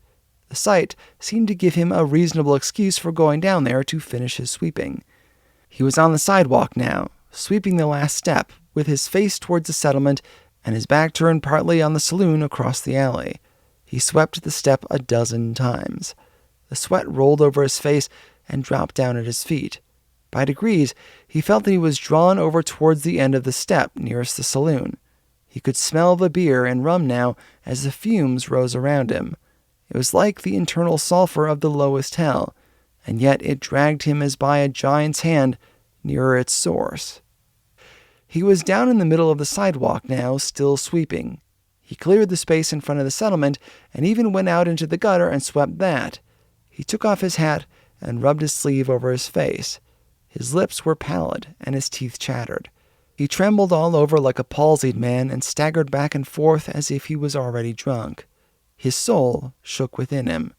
The sight seemed to give him a reasonable excuse for going down there to finish his sweeping. He was on the sidewalk now, sweeping the last step, with his face towards the settlement and his back turned partly on the saloon across the alley. He swept the step 12 times. The sweat rolled over his face and dropped down at his feet. By degrees, he felt that he was drawn over towards the end of the step nearest the saloon. He could smell the beer and rum now as the fumes rose around him. It was like the internal sulfur of the lowest hell, and yet it dragged him as by a giant's hand nearer its source. He was down in the middle of the sidewalk now, still sweeping. He cleared the space in front of the settlement and even went out into the gutter and swept that. He took off his hat and rubbed his sleeve over his face. His lips were pallid and his teeth chattered. He trembled all over like a palsied man and staggered back and forth as if he was already drunk. His soul shook within him.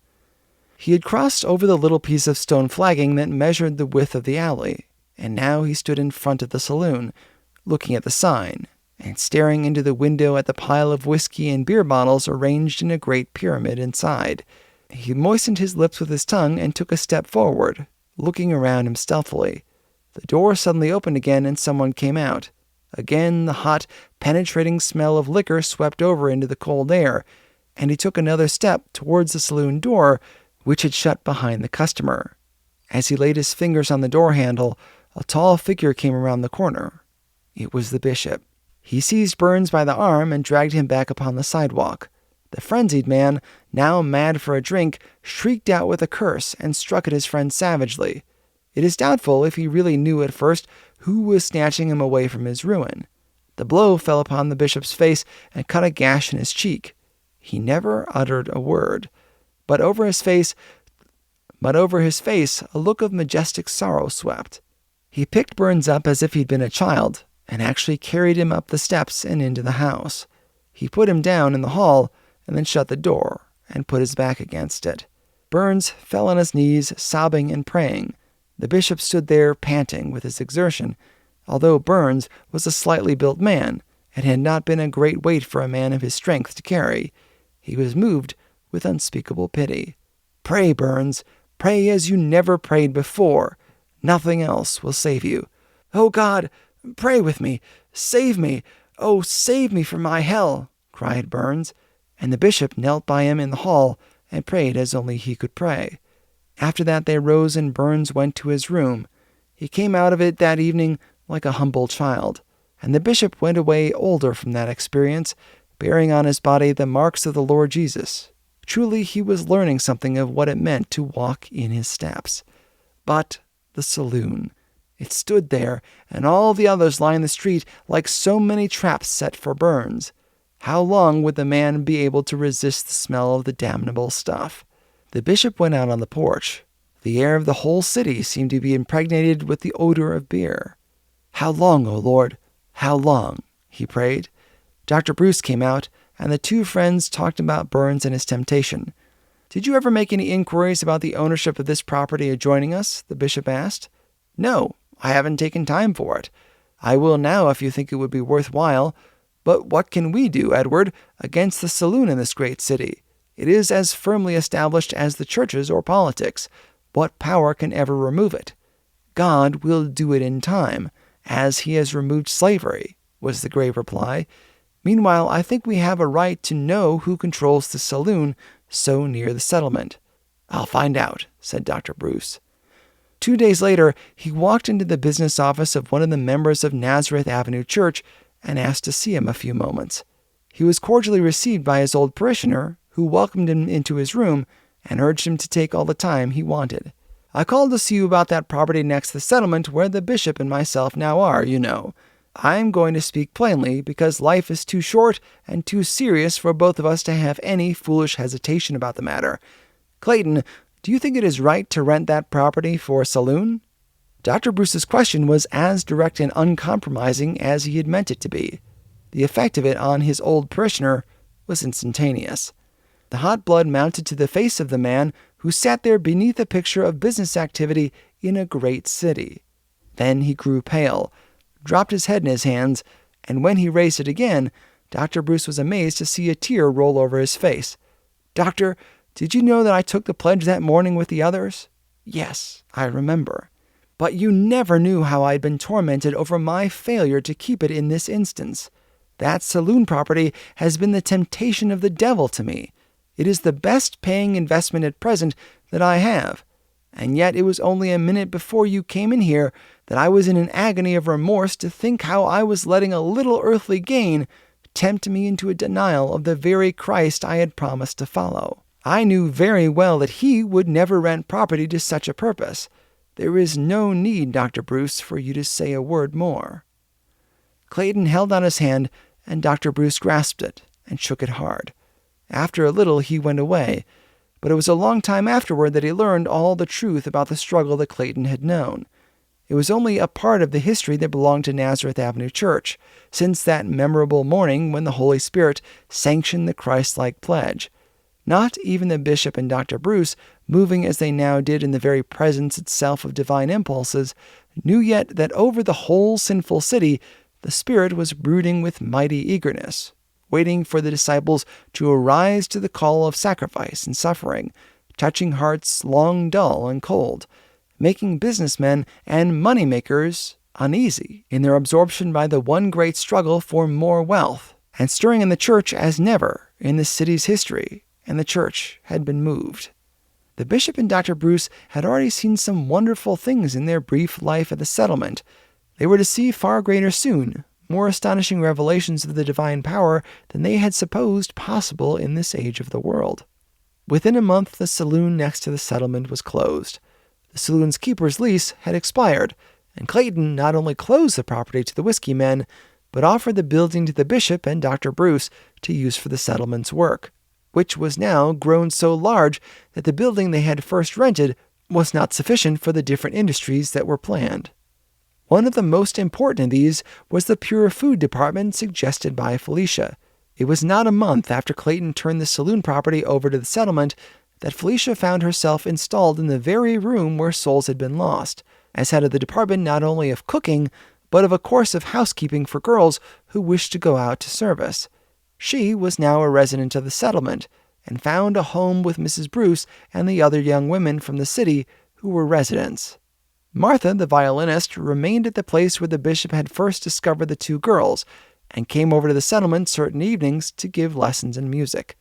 He had crossed over the little piece of stone flagging that measured the width of the alley, and now he stood in front of the saloon, looking at the sign, and staring into the window at the pile of whiskey and beer bottles arranged in a great pyramid inside. He moistened his lips with his tongue and took a step forward, looking around him stealthily. The door suddenly opened again and someone came out. Again the hot, penetrating smell of liquor swept over into the cold air, and he took another step towards the saloon door, which had shut behind the customer. As he laid his fingers on the door handle, a tall figure came around the corner. It was the bishop. He seized Burns by the arm and dragged him back upon the sidewalk. The frenzied man, now mad for a drink, shrieked out with a curse and struck at his friend savagely. It is doubtful if he really knew at first who was snatching him away from his ruin. The blow fell upon the bishop's face and cut a gash in his cheek. He never uttered a word, but over his face a look of majestic sorrow swept. He picked Burns up as if he'd been a child, and actually carried him up the steps and into the house. He put him down in the hall, and then shut the door and put his back against it. Burns fell on his knees, sobbing and praying. The bishop stood there panting with his exertion, although Burns was a slightly built man, and had not been a great weight for a man of his strength to carry. He was moved with unspeakable pity. "Pray, Burns, pray as you never prayed before. Nothing else will save you. Oh God, pray with me. Save me. Oh, save me from my hell," cried Burns, and the bishop knelt by him in the hall and prayed as only he could pray. After that they rose and Burns went to his room. He came out of it that evening like a humble child, and the bishop went away older from that experience, bearing on his body the marks of the Lord Jesus. Truly he was learning something of what it meant to walk in his steps. But the saloon. It stood there, and all the others lined the street like so many traps set for Burns. How long would the man be able to resist the smell of the damnable stuff? The bishop went out on the porch. The air of the whole city seemed to be impregnated with the odor of beer. "How long, O Lord? How long?" he prayed. Dr. Bruce came out, and the two friends talked about Burns and his temptation. "Did you ever make any inquiries about the ownership of this property adjoining us?" the bishop asked. "No, I haven't taken time for it. I will now if you think it would be worthwhile. But what can we do, Edward, against the saloon in this great city? It is as firmly established as the churches or politics. What power can ever remove it?" "God will do it in time, as he has removed slavery," was the grave reply. "Meanwhile, I think we have a right to know who controls the saloon so near the settlement." "I'll find out," said Dr. Bruce. 2 days later, he walked into the business office of one of the members of Nazareth Avenue Church and asked to see him a few moments. He was cordially received by his old parishioner, who welcomed him into his room and urged him to take all the time he wanted. "I called to see you about that property next the settlement where the bishop and myself now are, you know. I am going to speak plainly because life is too short and too serious for both of us to have any foolish hesitation about the matter. Clayton, do you think it is right to rent that property for a saloon?" Dr. Bruce's question was as direct and uncompromising as he had meant it to be. The effect of it on his old parishioner was instantaneous. The hot blood mounted to the face of the man who sat there beneath a picture of business activity in a great city. Then he grew pale, dropped his head in his hands, and when he raised it again, Dr. Bruce was amazed to see a tear roll over his face. "Doctor, did you know that I took the pledge that morning with the others?" "Yes, I remember." "But you never knew how I had been tormented over my failure to keep it in this instance. That saloon property has been the temptation of the devil to me. It is the best paying investment at present that I have. And yet it was only a minute before you came in here that I was in an agony of remorse to think how I was letting a little earthly gain tempt me into a denial of the very Christ I had promised to follow. I knew very well that he would never rent property to such a purpose. There is no need, Dr. Bruce, for you to say a word more." Clayton held out his hand, and Dr. Bruce grasped it and shook it hard. After a little he went away, but it was a long time afterward that he learned all the truth about the struggle that Clayton had known. It was only a part of the history that belonged to Nazareth Avenue Church, since that memorable morning when the Holy Spirit sanctioned the Christ-like pledge. Not even the bishop and Dr. Bruce, moving as they now did in the very presence itself of divine impulses, knew yet that over the whole sinful city the Spirit was brooding with mighty eagerness, waiting for the disciples to arise to the call of sacrifice and suffering, touching hearts long dull and cold, making businessmen and money-makers uneasy in their absorption by the one great struggle for more wealth, and stirring in the church as never in the city's history, and the church had been moved. The bishop and Dr. Bruce had already seen some wonderful things in their brief life at the settlement. They were to see far greater soon, more astonishing revelations of the divine power than they had supposed possible in this age of the world. Within a month, the saloon next to the settlement was closed. The saloon's keeper's lease had expired, and Clayton not only closed the property to the whiskey men, but offered the building to the bishop and Dr. Bruce to use for the settlement's work, which was now grown so large that the building they had first rented was not sufficient for the different industries that were planned. One of the most important of these was the pure food department suggested by Felicia. It was not a month after Clayton turned the saloon property over to the settlement that Felicia found herself installed in the very room where souls had been lost, as head of the department not only of cooking, but of a course of housekeeping for girls who wished to go out to service. She was now a resident of the settlement, and found a home with Mrs. Bruce and the other young women from the city who were residents. Martha, the violinist, remained at the place where the bishop had first discovered the two girls, and came over to the settlement certain evenings to give lessons in music.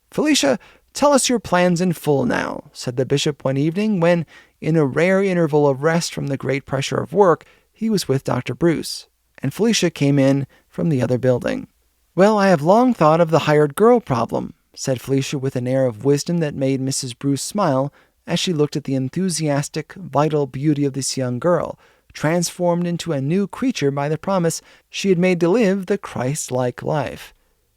"Felicia, tell us your plans in full now," said the bishop one evening when, in a rare interval of rest from the great pressure of work, he was with Dr. Bruce, and Felicia came in from the other building. "Well, I have long thought of the hired girl problem," said Felicia with an air of wisdom that made Mrs. Bruce smile as she looked at the enthusiastic, vital beauty of this young girl, transformed into a new creature by the promise she had made to live the Christ-like life.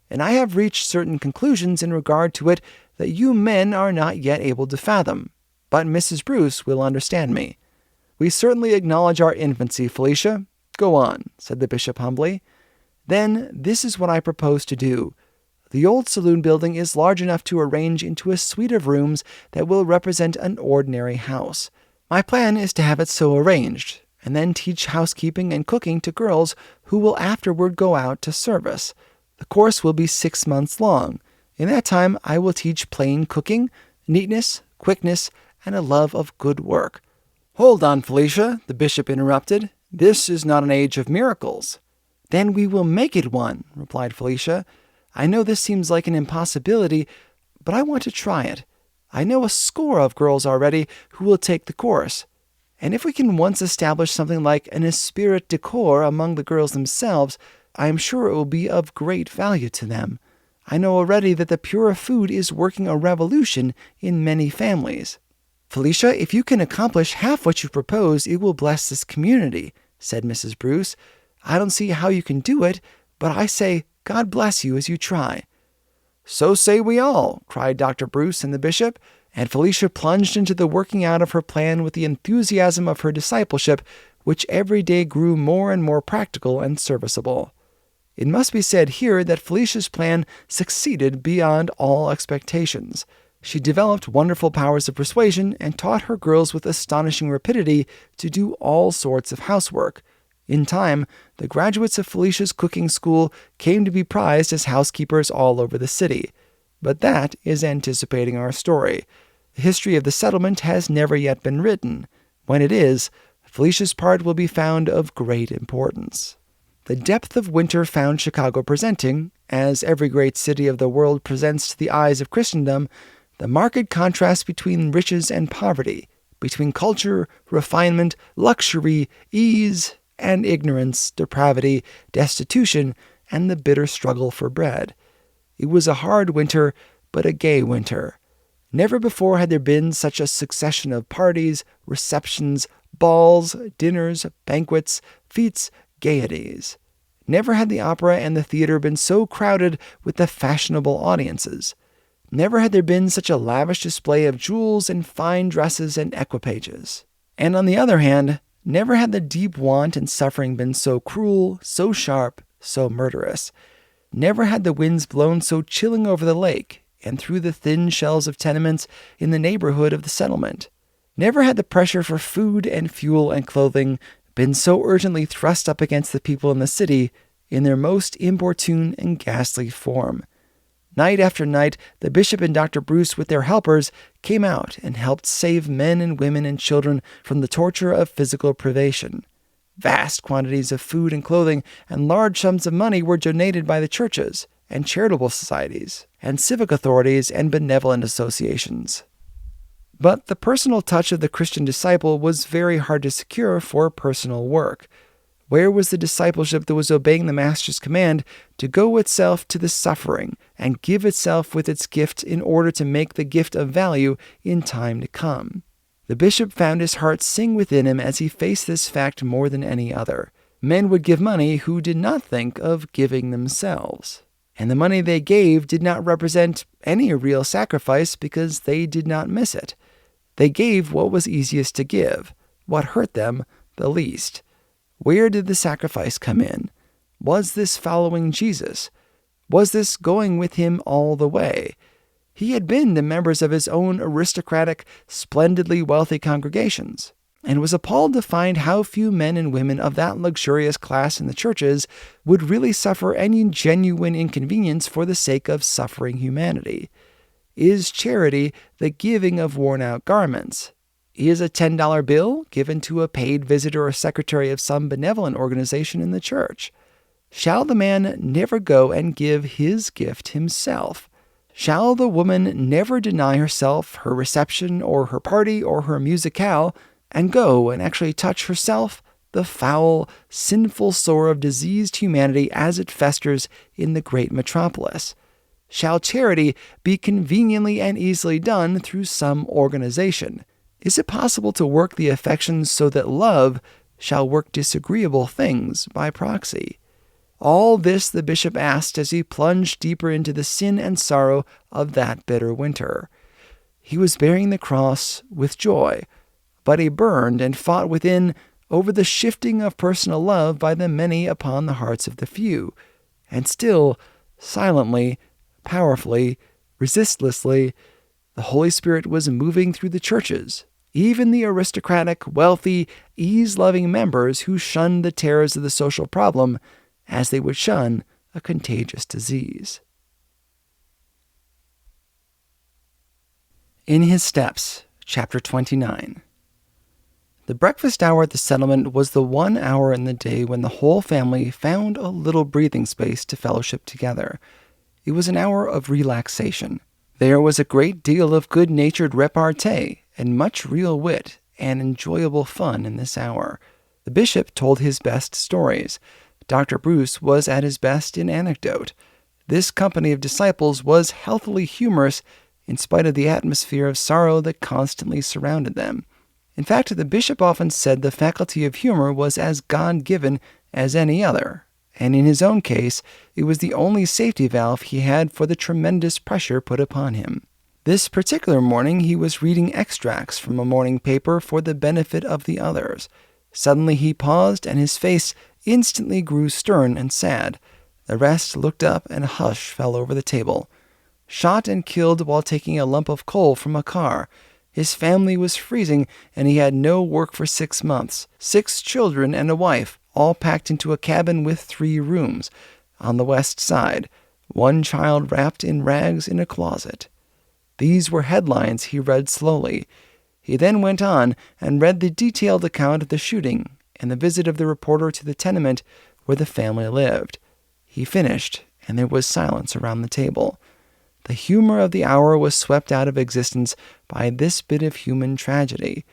"And I have reached certain conclusions in regard to it that you men are not yet able to fathom, but Mrs. Bruce will understand me." "We certainly acknowledge our infancy, Felicia. Go on," said the bishop humbly. "Then this is what I propose to do. The old saloon building is large enough to arrange into a suite of rooms that will represent an ordinary house. My plan is to have it so arranged, and then teach housekeeping and cooking to girls who will afterward go out to service. The course will be 6 months long. In that time I will teach plain cooking, neatness, quickness, and a love of good work." "Hold on, Felicia," the bishop interrupted. "This is not an age of miracles." "Then we will make it one," replied Felicia. "I know this seems like an impossibility, but I want to try it. I know a score of girls already who will take the course. And if we can once establish something like an esprit de corps among the girls themselves, I am sure it will be of great value to them. I know already that the pure food is working a revolution in many families." "Felicia, if you can accomplish half what you propose, it will bless this community," said Mrs. Bruce. "I don't see how you can do it, but I say God bless you as you try." "So say we all," cried Dr. Bruce and the bishop, and Felicia plunged into the working out of her plan with the enthusiasm of her discipleship, which every day grew more and more practical and serviceable. It must be said here that Felicia's plan succeeded beyond all expectations. She developed wonderful powers of persuasion and taught her girls with astonishing rapidity to do all sorts of housework. In time, the graduates of Felicia's cooking school came to be prized as housekeepers all over the city. But that is anticipating our story. The history of the settlement has never yet been written. When it is, Felicia's part will be found of great importance. The depth of winter found Chicago presenting, as every great city of the world presents to the eyes of Christendom, the marked contrast between riches and poverty, between culture, refinement, luxury, ease, and ignorance, depravity, destitution, and the bitter struggle for bread. It was a hard winter, but a gay winter. Never before had there been such a succession of parties, receptions, balls, dinners, banquets, fetes, gaieties. Never had the opera and the theater been so crowded with the fashionable audiences. Never had there been such a lavish display of jewels and fine dresses and equipages. And on the other hand, never had the deep want and suffering been so cruel, so sharp, so murderous. Never had the winds blown so chilling over the lake and through the thin shells of tenements in the neighborhood of the settlement. Never had the pressure for food and fuel and clothing been so urgently thrust up against the people in the city in their most importune and ghastly form. Night after night, the bishop and Dr. Bruce with their helpers came out and helped save men and women and children from the torture of physical privation. Vast quantities of food and clothing and large sums of money were donated by the churches and charitable societies and civic authorities and benevolent associations. But the personal touch of the Christian disciple was very hard to secure for personal work. Where was the discipleship that was obeying the Master's command to go itself to the suffering and give itself with its gift in order to make the gift of value in time to come? The bishop found his heart sing within him as he faced this fact more than any other. Men would give money who did not think of giving themselves. And the money they gave did not represent any real sacrifice because they did not miss it. They gave what was easiest to give, what hurt them the least. Where did the sacrifice come in? Was this following Jesus? Was this going with him all the way? He had been to members of his own aristocratic, splendidly wealthy congregations, and was appalled to find how few men and women of that luxurious class in the churches would really suffer any genuine inconvenience for the sake of suffering humanity. Is charity the giving of worn-out garments? Is a $10 bill given to a paid visitor or secretary of some benevolent organization in the church? Shall the man never go and give his gift himself? Shall the woman never deny herself her reception or her party or her musicale and go and actually touch herself, the foul, sinful sore of diseased humanity as it festers in the great metropolis? Shall charity be conveniently and easily done through some organization? Is it possible to work the affections so that love shall work disagreeable things by proxy? All this the bishop asked as he plunged deeper into the sin and sorrow of that bitter winter. He was bearing the cross with joy, but he burned and fought within over the shifting of personal love by the many upon the hearts of the few, and still, silently, powerfully, resistlessly, the Holy Spirit was moving through the churches, even the aristocratic, wealthy, ease-loving members who shunned the terrors of the social problem as they would shun a contagious disease. In His Steps, Chapter 29. The breakfast hour at the settlement was the one hour in the day when the whole family found a little breathing space to fellowship together. It was an hour of relaxation. There was a great deal of good-natured repartee and much real wit and enjoyable fun in this hour. The bishop told his best stories. Dr. Bruce was at his best in anecdote. This company of disciples was healthily humorous in spite of the atmosphere of sorrow that constantly surrounded them. In fact, the bishop often said the faculty of humor was as God-given as any other, and in his own case, it was the only safety valve he had for the tremendous pressure put upon him. This particular morning he was reading extracts from a morning paper for the benefit of the others. Suddenly he paused, and his face instantly grew stern and sad. The rest looked up, and a hush fell over the table. Shot and killed while taking a lump of coal from a car. His family was freezing, and he had no work for 6 months. 6 children and a wife, all packed into a cabin with 3 rooms on the west side. 1 child wrapped in rags in a closet. These were headlines he read slowly. He then went on and read the detailed account of the shooting and the visit of the reporter to the tenement where the family lived. He finished, and there was silence around the table. The humor of the hour was swept out of existence by this bit of human tragedy.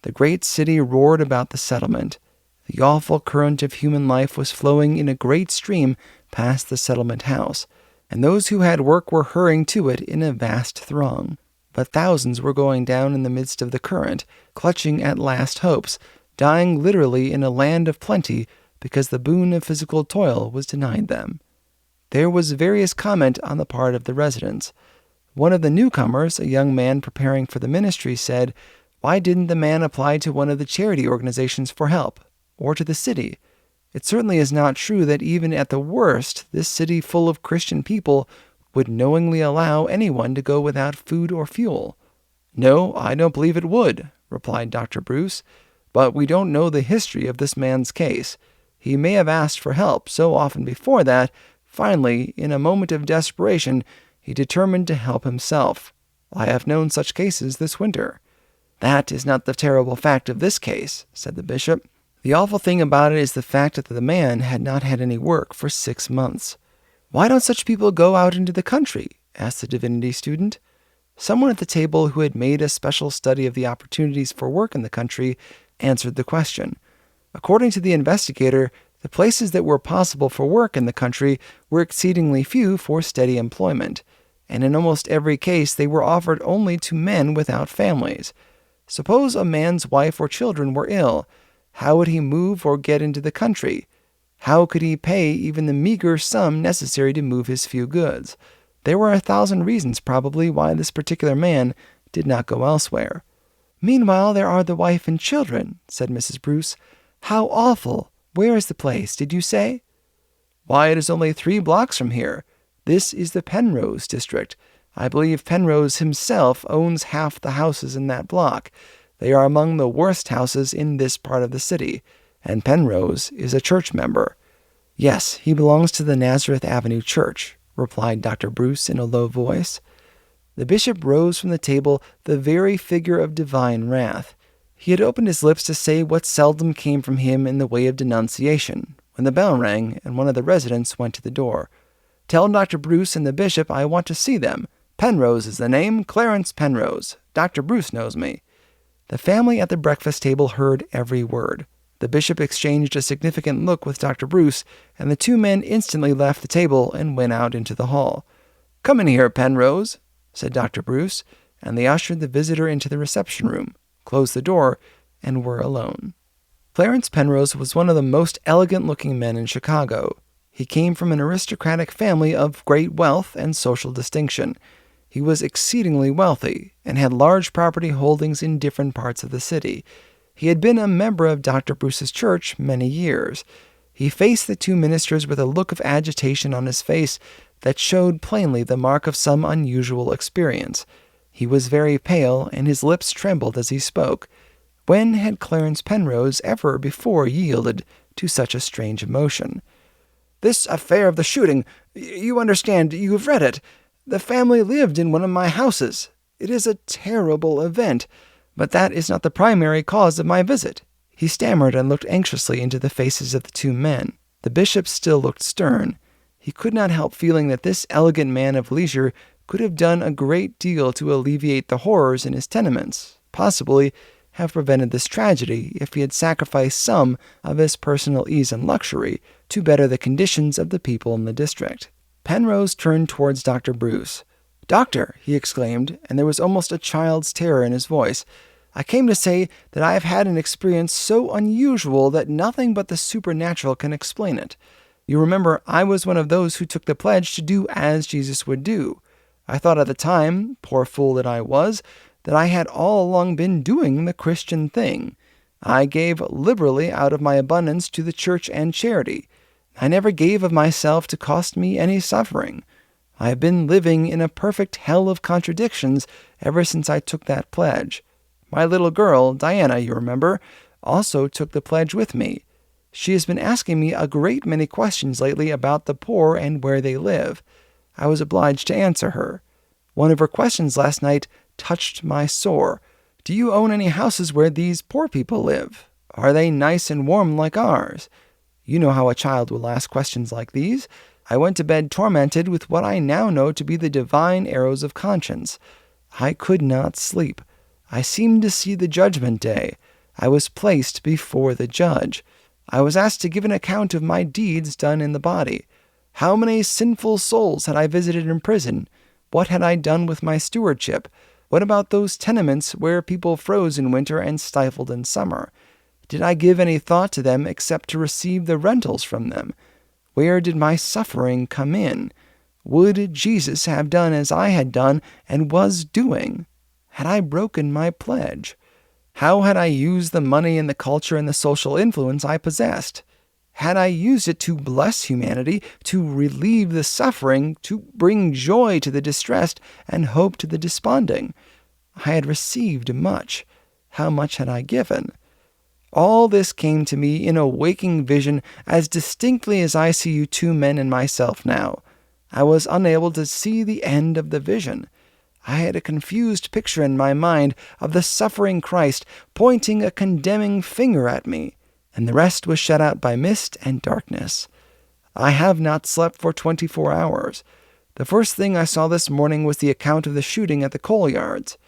The great city roared about the settlement. The awful current of human life was flowing in a great stream past the settlement house, and those who had work were hurrying to it in a vast throng. But thousands were going down in the midst of the current, clutching at last hopes, dying literally in a land of plenty because the boon of physical toil was denied them. There was various comment on the part of the residents. One of the newcomers, a young man preparing for the ministry, said, "Why didn't the man apply to one of the charity organizations for help, or to the city? It certainly is not true that even at the worst, this city full of Christian people would knowingly allow anyone to go without food or fuel." "No, I don't believe it would," replied Dr. Bruce, "but we don't know the history of this man's case. He may have asked for help so often before that, finally, in a moment of desperation, he determined to help himself. I have known such cases this winter." "That is not the terrible fact of this case," said the bishop. "The awful thing about it is the fact that the man had not had any work for 6 months." "Why don't such people go out into the country?" asked the divinity student. Someone at the table who had made a special study of the opportunities for work in the country answered the question. According to the investigator, the places that were possible for work in the country were exceedingly few for steady employment, and in almost every case they were offered only to men without families. Suppose a man's wife or children were ill, how would he move or get into the country? How could he pay even the meager sum necessary to move his few goods? There were 1,000 reasons probably why this particular man did not go elsewhere. "Meanwhile, there are the wife and children," said Mrs. Bruce. "How awful! Where is the place, did you say?" "Why, it is only 3 blocks from here. This is the Penrose district. I believe Penrose himself owns half the houses in that block. They are among the worst houses in this part of the city, and Penrose is a church member." "Yes, he belongs to the Nazareth Avenue Church," replied Dr. Bruce in a low voice. The bishop rose from the table, the very figure of divine wrath. He had opened his lips to say what seldom came from him in the way of denunciation, when the bell rang and one of the residents went to the door. "Tell Dr. Bruce and the bishop I want to see them. Penrose is the name, Clarence Penrose. Dr. Bruce knows me." The family at the breakfast table heard every word. The bishop exchanged a significant look with Dr. Bruce, and the 2 men instantly left the table and went out into the hall. "Come in here, Penrose," said Dr. Bruce, and they ushered the visitor into the reception room, closed the door, and were alone. Clarence Penrose was one of the most elegant-looking men in Chicago. He came from an aristocratic family of great wealth and social distinction. He was exceedingly wealthy and had large property holdings in different parts of the city. He had been a member of Dr. Bruce's church many years. He faced the 2 ministers with a look of agitation on his face that showed plainly the mark of some unusual experience. He was very pale, and his lips trembled as he spoke. When had Clarence Penrose ever before yielded to such a strange emotion? "This affair of the shooting, you understand, you have read it. The family lived in one of my houses. It is a terrible event, but that is not the primary cause of my visit." He stammered and looked anxiously into the faces of the 2 men. The bishop still looked stern. He could not help feeling that this elegant man of leisure could have done a great deal to alleviate the horrors in his tenements, possibly have prevented this tragedy if he had sacrificed some of his personal ease and luxury to better the conditions of the people in the district. Penrose turned towards Dr. Bruce. "Doctor," he exclaimed, and there was almost a child's terror in his voice, "I came to say that I have had an experience so unusual that nothing but the supernatural can explain it. You remember, I was one of those who took the pledge to do as Jesus would do. I thought at the time, poor fool that I was, that I had all along been doing the Christian thing. I gave liberally out of my abundance to the church and charity. I never gave of myself to cost me any suffering. I have been living in a perfect hell of contradictions ever since I took that pledge. My little girl, Diana, you remember, also took the pledge with me. She has been asking me a great many questions lately about the poor and where they live. I was obliged to answer her. One of her questions last night touched my sore. Do you own any houses where these poor people live? Are they nice and warm like ours? You know how a child will ask questions like these. I went to bed tormented with what I now know to be the divine arrows of conscience. I could not sleep. I seemed to see the judgment day. I was placed before the judge. I was asked to give an account of my deeds done in the body. How many sinful souls had I visited in prison? What had I done with my stewardship? What about those tenements where people froze in winter and stifled in summer? Did I give any thought to them except to receive the rentals from them? Where did my suffering come in? Would Jesus have done as I had done and was doing? Had I broken my pledge? How had I used the money and the culture and the social influence I possessed? Had I used it to bless humanity, to relieve the suffering, to bring joy to the distressed and hope to the desponding? I had received much. How much had I given? All this came to me in a waking vision as distinctly as I see you 2 men and myself now. I was unable to see the end of the vision. I had a confused picture in my mind of the suffering Christ pointing a condemning finger at me, and the rest was shut out by mist and darkness. I have not slept for 24 hours. The first thing I saw this morning was the account of the shooting at the coal yards.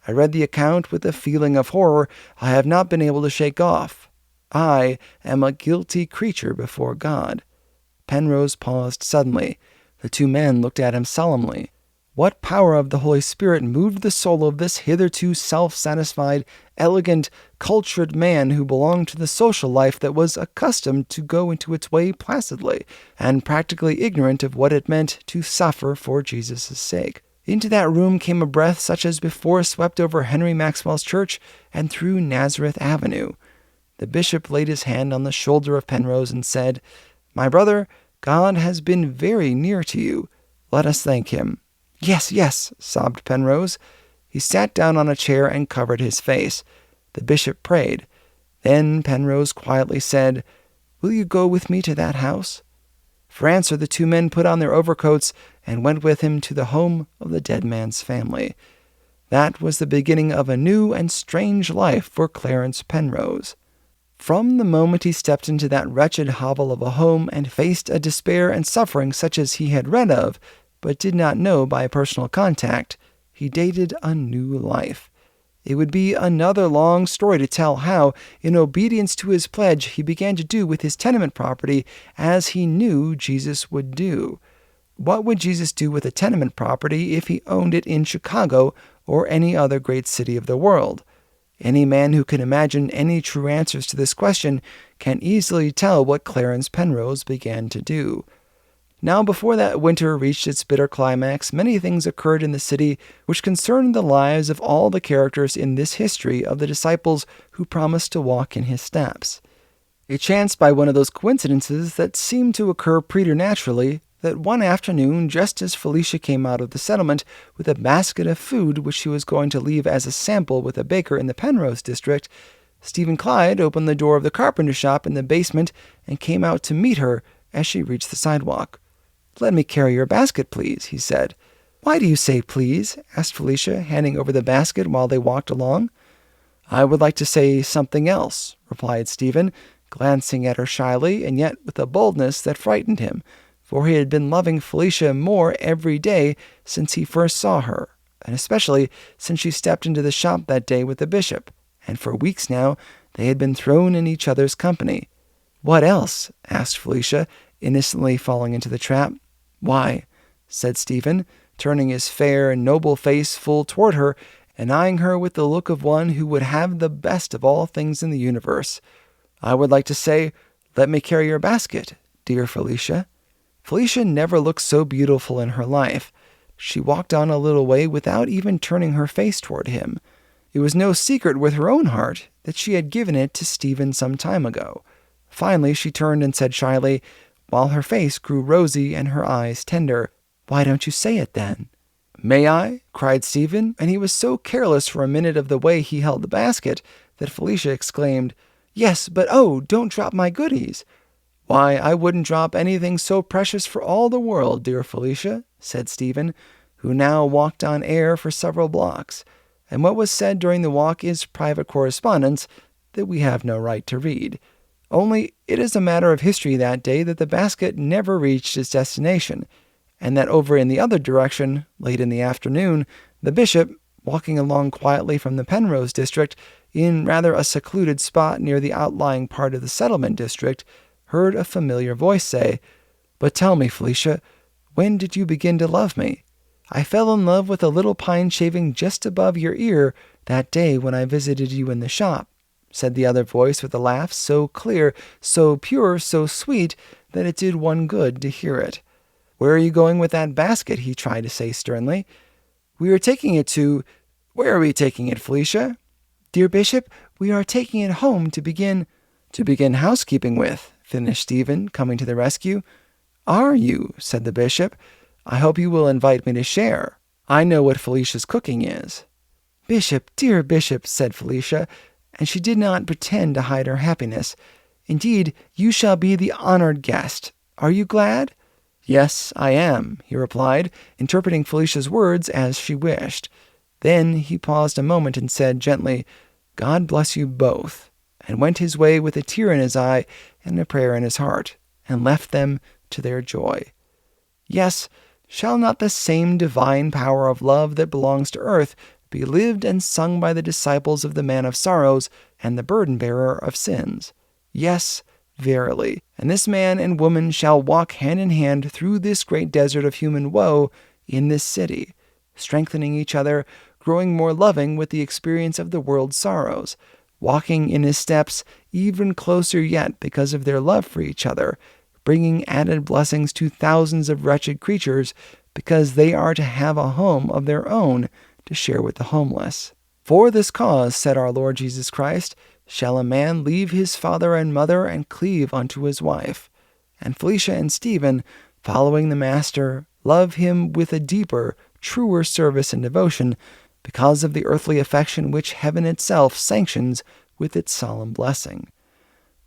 I read the account with a feeling of horror I have not been able to shake off. I am a guilty creature before God." Penrose paused suddenly. The two men looked at him solemnly. What power of the Holy Spirit moved the soul of this hitherto self-satisfied, elegant, cultured man who belonged to the social life that was accustomed to go into its way placidly, and practically ignorant of what it meant to suffer for Jesus' sake? Into that room came a breath such as before swept over Henry Maxwell's church and through Nazareth Avenue. The bishop laid his hand on the shoulder of Penrose and said, "My brother, God has been very near to you. Let us thank him." "Yes, yes," sobbed Penrose. He sat down on a chair and covered his face. The bishop prayed. Then Penrose quietly said, "Will you go with me to that house?" For answer, the two men put on their overcoats and went with him to the home of the dead man's family. That was the beginning of a new and strange life for Clarence Penrose. From the moment he stepped into that wretched hovel of a home and faced a despair and suffering such as he had read of, but did not know by personal contact, he dated a new life. It would be another long story to tell how, in obedience to his pledge, he began to do with his tenement property as he knew Jesus would do. What would Jesus do with a tenement property if he owned it in Chicago or any other great city of the world? Any man who can imagine any true answers to this question can easily tell what Clarence Penrose began to do. Now, before that winter reached its bitter climax, many things occurred in the city which concerned the lives of all the characters in this history of the disciples who promised to walk in his steps. It chanced by one of those coincidences that seem to occur preternaturally that one afternoon, just as Felicia came out of the settlement with a basket of food which she was going to leave as a sample with a baker in the Penrose district, Stephen Clyde opened the door of the carpenter shop in the basement and came out to meet her as she reached the sidewalk. "Let me carry your basket, please," he said. "Why do you say please?" asked Felicia, handing over the basket while they walked along. "I would like to say something else," replied Stephen, glancing at her shyly and yet with a boldness that frightened him, for he had been loving Felicia more every day since he first saw her, and especially since she stepped into the shop that day with the bishop, and for weeks now they had been thrown in each other's company. "What else?" asked Felicia, innocently falling into the trap. "Why," said Stephen, turning his fair and noble face full toward her and eyeing her with the look of one who would have the best of all things in the universe, "I would like to say, let me carry your basket, dear Felicia." Felicia never looked so beautiful in her life. She walked on a little way without even turning her face toward him. It was no secret with her own heart that she had given it to Stephen some time ago. Finally she turned and said shyly, while her face grew rosy and her eyes tender, "Why don't you say it then?" "May I?" cried Stephen, and he was so careless for a minute of the way he held the basket that Felicia exclaimed, "Yes, but oh, don't drop my goodies." "Why, I wouldn't drop anything so precious for all the world, dear Felicia," said Stephen, who now walked on air for several blocks, and what was said during the walk is private correspondence that we have no right to read. Only it is a matter of history that day that the basket never reached its destination, and that over in the other direction, late in the afternoon, the bishop, walking along quietly from the Penrose district, in rather a secluded spot near the outlying part of the settlement district, heard a familiar voice say, "But tell me, Felicia, when did you begin to love me? I fell in love with a little pine shaving just above your ear that day when I visited you in the shop," said the other voice with a laugh so clear, so pure, so sweet, that it did one good to hear it. "Where are you going with that basket?" he tried to say sternly. "We are taking it to—" "Where are we taking it, Felicia?" "Dear Bishop, we are taking it home to begin—" "To begin housekeeping with," finished Stephen, coming to the rescue. "Are you?" said the bishop. "I hope you will invite me to share. I know what Felicia's cooking is." "Bishop, dear Bishop," said Felicia, and she did not pretend to hide her happiness. "Indeed, you shall be the honored guest. Are you glad?" "Yes, I am," he replied, interpreting Felicia's words as she wished. Then he paused a moment and said gently, "God bless you both," and went his way with a tear in his eye and a prayer in his heart, and left them to their joy. Yes, shall not the same divine power of love that belongs to earth be lived and sung by the disciples of the Man of Sorrows and the burden-bearer of sins? Yes, verily. And this man and woman shall walk hand in hand through this great desert of human woe in this city, strengthening each other, growing more loving with the experience of the world's sorrows, walking in his steps even closer yet because of their love for each other, bringing added blessings to thousands of wretched creatures because they are to have a home of their own to share with the homeless. For this cause, said our Lord Jesus Christ, shall a man leave his father and mother and cleave unto his wife. And Felicia and Stephen, following the Master, love him with a deeper, truer service and devotion because of the earthly affection which heaven itself sanctions with its solemn blessing.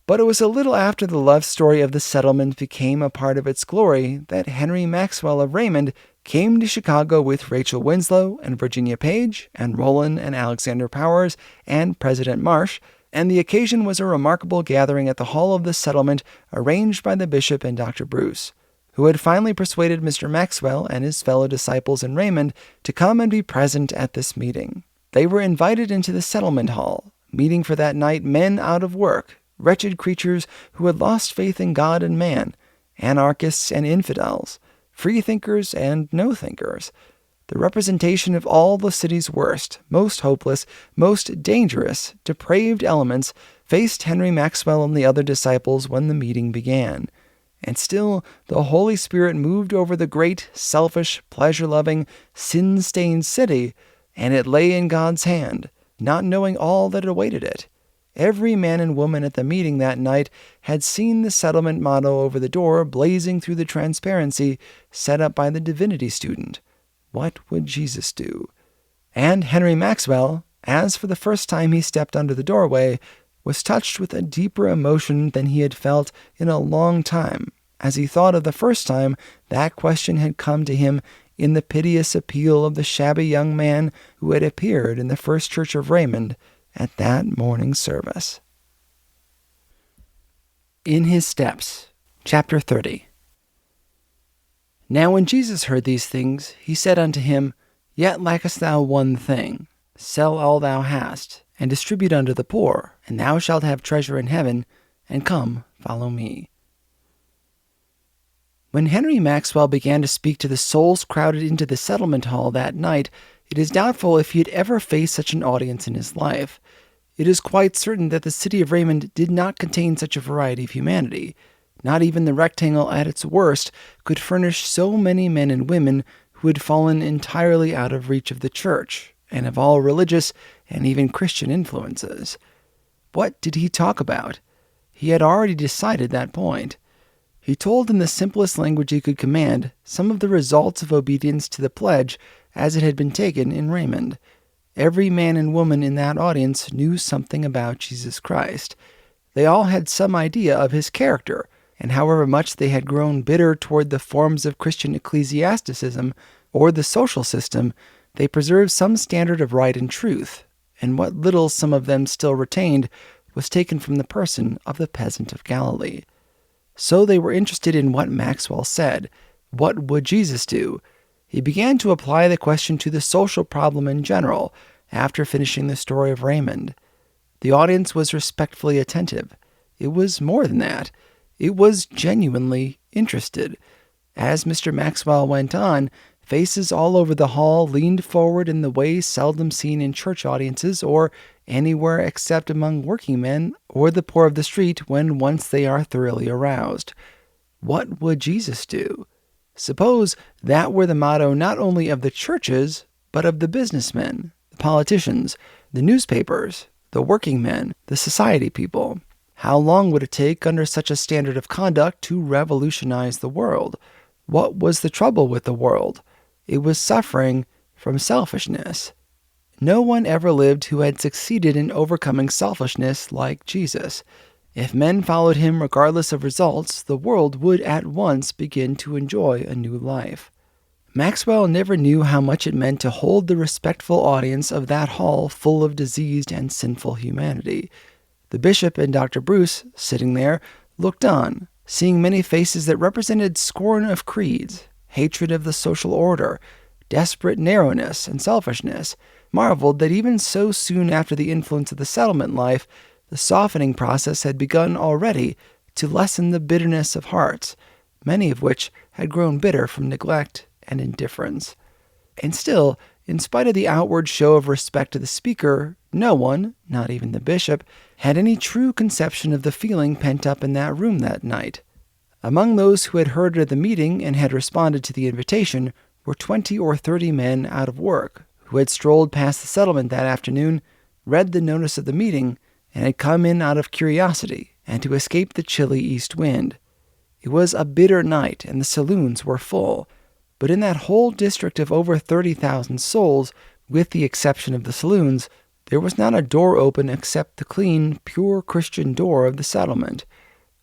But it was a little after the love story of the settlement became a part of its glory that Henry Maxwell of Raymond came to Chicago with Rachel Winslow and Virginia Page and Roland and Alexander Powers and President Marsh, and the occasion was a remarkable gathering at the hall of the settlement arranged by the bishop and Dr. Bruce, who had finally persuaded Mr. Maxwell and his fellow disciples in Raymond to come and be present at this meeting. They were invited into the settlement hall, meeting for that night men out of work, wretched creatures who had lost faith in God and man, anarchists and infidels, freethinkers and no-thinkers. The representation of all the city's worst, most hopeless, most dangerous, depraved elements faced Henry Maxwell and the other disciples when the meeting began. And still, the Holy Spirit moved over the great, selfish, pleasure-loving, sin-stained city, and it lay in God's hand, not knowing all that awaited it. Every man and woman at the meeting that night had seen the settlement motto over the door blazing through the transparency set up by the divinity student. What would Jesus do? And Henry Maxwell, as for the first time he stepped under the doorway, was touched with a deeper emotion than he had felt in a long time, as he thought of the first time that question had come to him in the piteous appeal of the shabby young man who had appeared in the First Church of Raymond at that morning service. In His Steps, Chapter 30. Now when Jesus heard these things, he said unto him, Yet lackest thou one thing. Sell all thou hast, and distribute unto the poor, and thou shalt have treasure in heaven, and come, follow me. When Henry Maxwell began to speak to the souls crowded into the settlement hall that night, it is doubtful if he had ever faced such an audience in his life. It is quite certain that the city of Raymond did not contain such a variety of humanity. Not even the rectangle at its worst could furnish so many men and women who had fallen entirely out of reach of the church, and of all religious and even Christian influences. What did he talk about? He had already decided that point. He told in the simplest language he could command some of the results of obedience to the pledge as it had been taken in Raymond. Every man and woman in that audience knew something about Jesus Christ. They all had some idea of his character, and however much they had grown bitter toward the forms of Christian ecclesiasticism or the social system, they preserved some standard of right and truth, and what little some of them still retained was taken from the person of the peasant of Galilee. So they were interested in what Maxwell said. What would Jesus do? He began to apply the question to the social problem in general, after finishing the story of Raymond. The audience was respectfully attentive. It was more than that. It was genuinely interested. As Mr. Maxwell went on, faces all over the hall leaned forward in the way seldom seen in church audiences or anywhere except among working men or the poor of the street when once they are thoroughly aroused. What would Jesus do? Suppose that were the motto not only of the churches, but of the businessmen, the politicians, the newspapers, the working men, the society people. How long would it take under such a standard of conduct to revolutionize the world? What was the trouble with the world? It was suffering from selfishness. No one ever lived who had succeeded in overcoming selfishness like Jesus. If men followed him regardless of results, the world would at once begin to enjoy a new life. Maxwell never knew how much it meant to hold the respectful audience of that hall full of diseased and sinful humanity. The bishop and Dr. Bruce, sitting there, looked on, seeing many faces that represented scorn of creeds, hatred of the social order, desperate narrowness and selfishness, marveled that even so soon after the influence of the settlement life, The softening process had begun already to lessen the bitterness of hearts, many of which had grown bitter from neglect and indifference. And still, in spite of the outward show of respect to the speaker, no one, not even the bishop, had any true conception of the feeling pent up in that room that night. Among those who had heard of the meeting and had responded to the invitation were 20 or 30 men out of work, who had strolled past the settlement that afternoon, read the notice of the meeting, and had come in out of curiosity and to escape the chilly east wind. It was a bitter night, and the saloons were full, but in that whole district of over 30,000 souls, with the exception of the saloons, there was not a door open except the clean, pure Christian door of the settlement.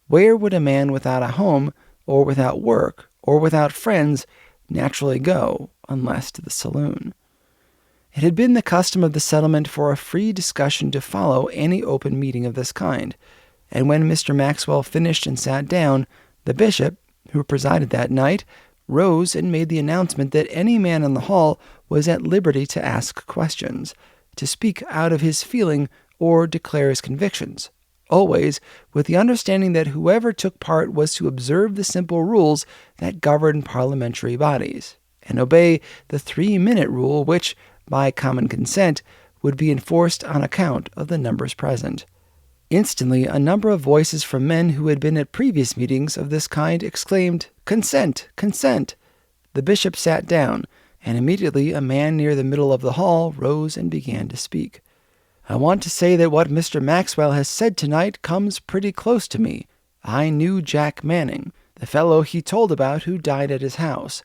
Where would a man without a home, or without work, or without friends, naturally go, unless to the saloon? It had been the custom of the settlement for a free discussion to follow any open meeting of this kind, and when Mr. Maxwell finished and sat down, the bishop, who presided that night, rose and made the announcement that any man in the hall was at liberty to ask questions, to speak out of his feeling or declare his convictions, always with the understanding that whoever took part was to observe the simple rules that govern parliamentary bodies, and obey the 3-minute rule which, by common consent, would be enforced on account of the numbers present. Instantly, a number of voices from men who had been at previous meetings of this kind exclaimed, "Consent! Consent!" The bishop sat down, and immediately a man near the middle of the hall rose and began to speak. "I want to say that what Mr. Maxwell has said tonight comes pretty close to me. I knew Jack Manning, the fellow he told about who died at his house.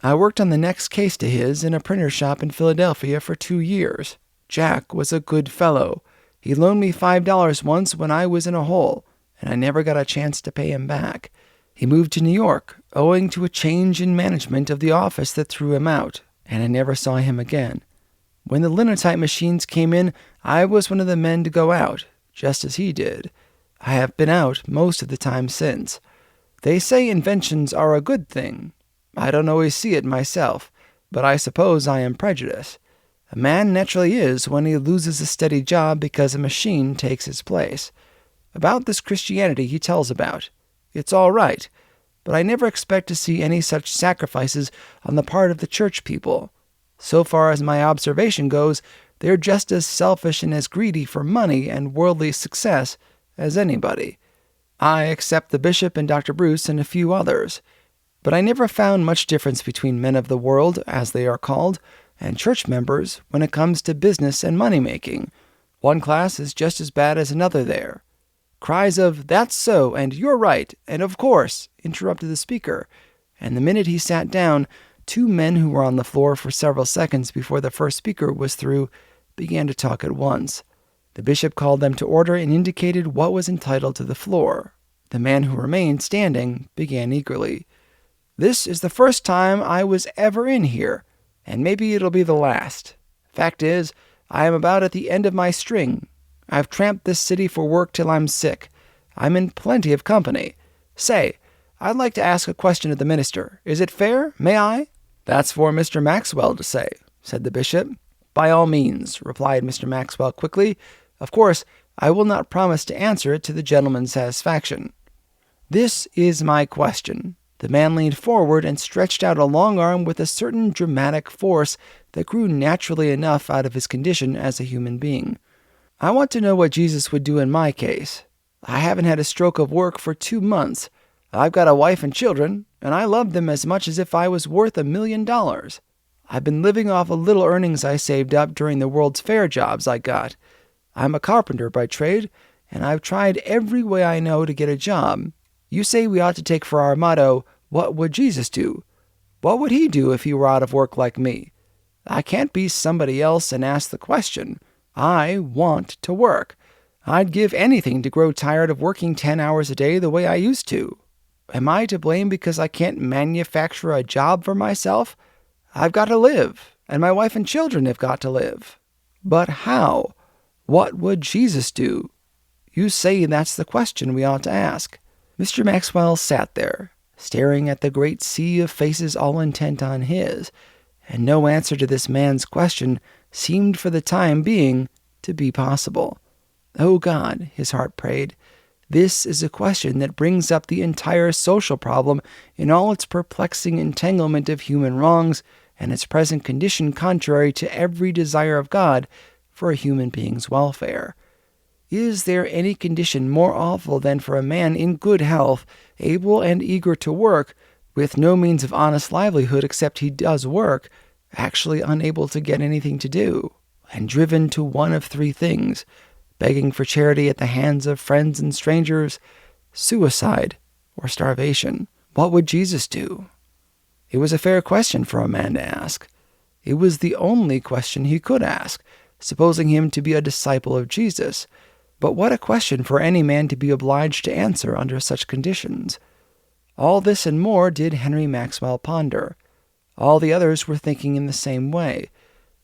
I worked on the next case to his in a printer's shop in Philadelphia for 2 years. Jack was a good fellow. He loaned me $5 once when I was in a hole, and I never got a chance to pay him back. He moved to New York, owing to a change in management of the office that threw him out, and I never saw him again. When the linotype machines came in, I was one of the men to go out, just as he did. I have been out most of the time since. They say inventions are a good thing. I don't always see it myself, but I suppose I am prejudiced. A man naturally is when he loses a steady job because a machine takes his place. About this Christianity he tells about. It's all right, but I never expect to see any such sacrifices on the part of the church people. So far as my observation goes, they're just as selfish and as greedy for money and worldly success as anybody. I except the bishop and Dr. Bruce and a few others. But I never found much difference between men of the world, as they are called, and church members when it comes to business and money-making. One class is just as bad as another there. Cries of, "That's so," and "You're right," and "Of course," interrupted the speaker, and the minute he sat down, 2 men who were on the floor for several seconds before the first speaker was through began to talk at once. The bishop called them to order and indicated what was entitled to the floor. The man who remained standing began eagerly. "This is the first time I was ever in here, and maybe it'll be the last. Fact is, I am about at the end of my string. I've tramped this city for work till I'm sick. I'm in plenty of company. Say, I'd like to ask a question of the minister. Is it fair? May I?" "That's for Mr. Maxwell to say," said the bishop. "By all means," replied Mr. Maxwell quickly. "Of course, I will not promise to answer it to the gentleman's satisfaction. This is my question." The man leaned forward and stretched out a long arm with a certain dramatic force that grew naturally enough out of his condition as a human being. "I want to know what Jesus would do in my case. I haven't had a stroke of work for 2 months. I've got a wife and children, and I love them as much as if I was worth $1 million. I've been living off a little earnings I saved up during the World's Fair jobs I got. I'm a carpenter by trade, and I've tried every way I know to get a job. You say we ought to take for our motto, 'What would Jesus do?' What would he do if he were out of work like me? I can't be somebody else and ask the question. I want to work. I'd give anything to grow tired of working 10 hours a day the way I used to. Am I to blame because I can't manufacture a job for myself? I've got to live, and my wife and children have got to live. But how? What would Jesus do? You say that's the question we ought to ask." Mr. Maxwell sat there, staring at the great sea of faces all intent on his, and no answer to this man's question seemed for the time being to be possible. "Oh God," his heart prayed, "this is a question that brings up the entire social problem in all its perplexing entanglement of human wrongs and its present condition contrary to every desire of God for a human being's welfare. Is there any condition more awful than for a man in good health, able and eager to work, with no means of honest livelihood except he does work, actually unable to get anything to do, and driven to one of three things, begging for charity at the hands of friends and strangers, suicide, or starvation? What would Jesus do?" It was a fair question for a man to ask. It was the only question he could ask, supposing him to be a disciple of Jesus. But what a question for any man to be obliged to answer under such conditions! All this and more did Henry Maxwell ponder. All the others were thinking in the same way.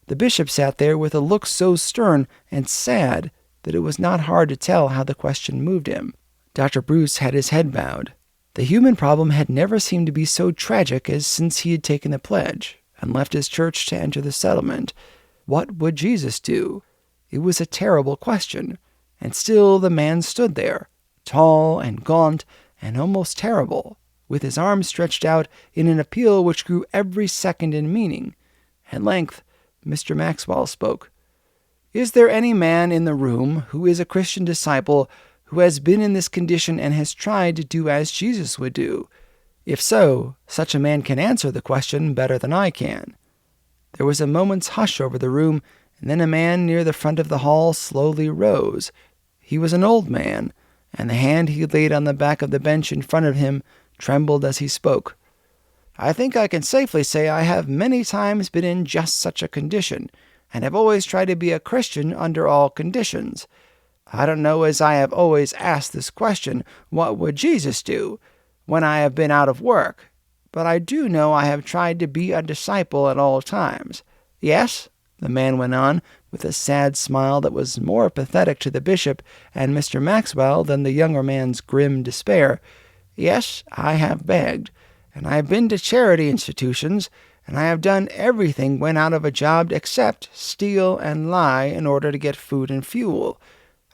The bishop sat there with a look so stern and sad that it was not hard to tell how the question moved him. Dr. Bruce had his head bowed. The human problem had never seemed to be so tragic as since he had taken the pledge and left his church to enter the settlement. What would Jesus do? It was a terrible question, and still the man stood there, tall and gaunt and almost terrible, with his arms stretched out in an appeal which grew every second in meaning. At length, Mr. Maxwell spoke. "Is there any man in the room who is a Christian disciple who has been in this condition and has tried to do as Jesus would do? If so, such a man can answer the question better than I can." There was a moment's hush over the room, and then a man near the front of the hall slowly rose. He was an old man, and the hand he laid on the back of the bench in front of him trembled as he spoke. "I think I can safely say I have many times been in just such a condition, and have always tried to be a Christian under all conditions. I don't know as I have always asked this question, what would Jesus do, when I have been out of work, but I do know I have tried to be a disciple at all times. Yes," the man went on, with a sad smile that was more pathetic to the bishop and Mr. Maxwell than the younger man's grim despair, "yes, I have begged, and I have been to charity institutions, and I have done everything when out of a job except steal and lie in order to get food and fuel.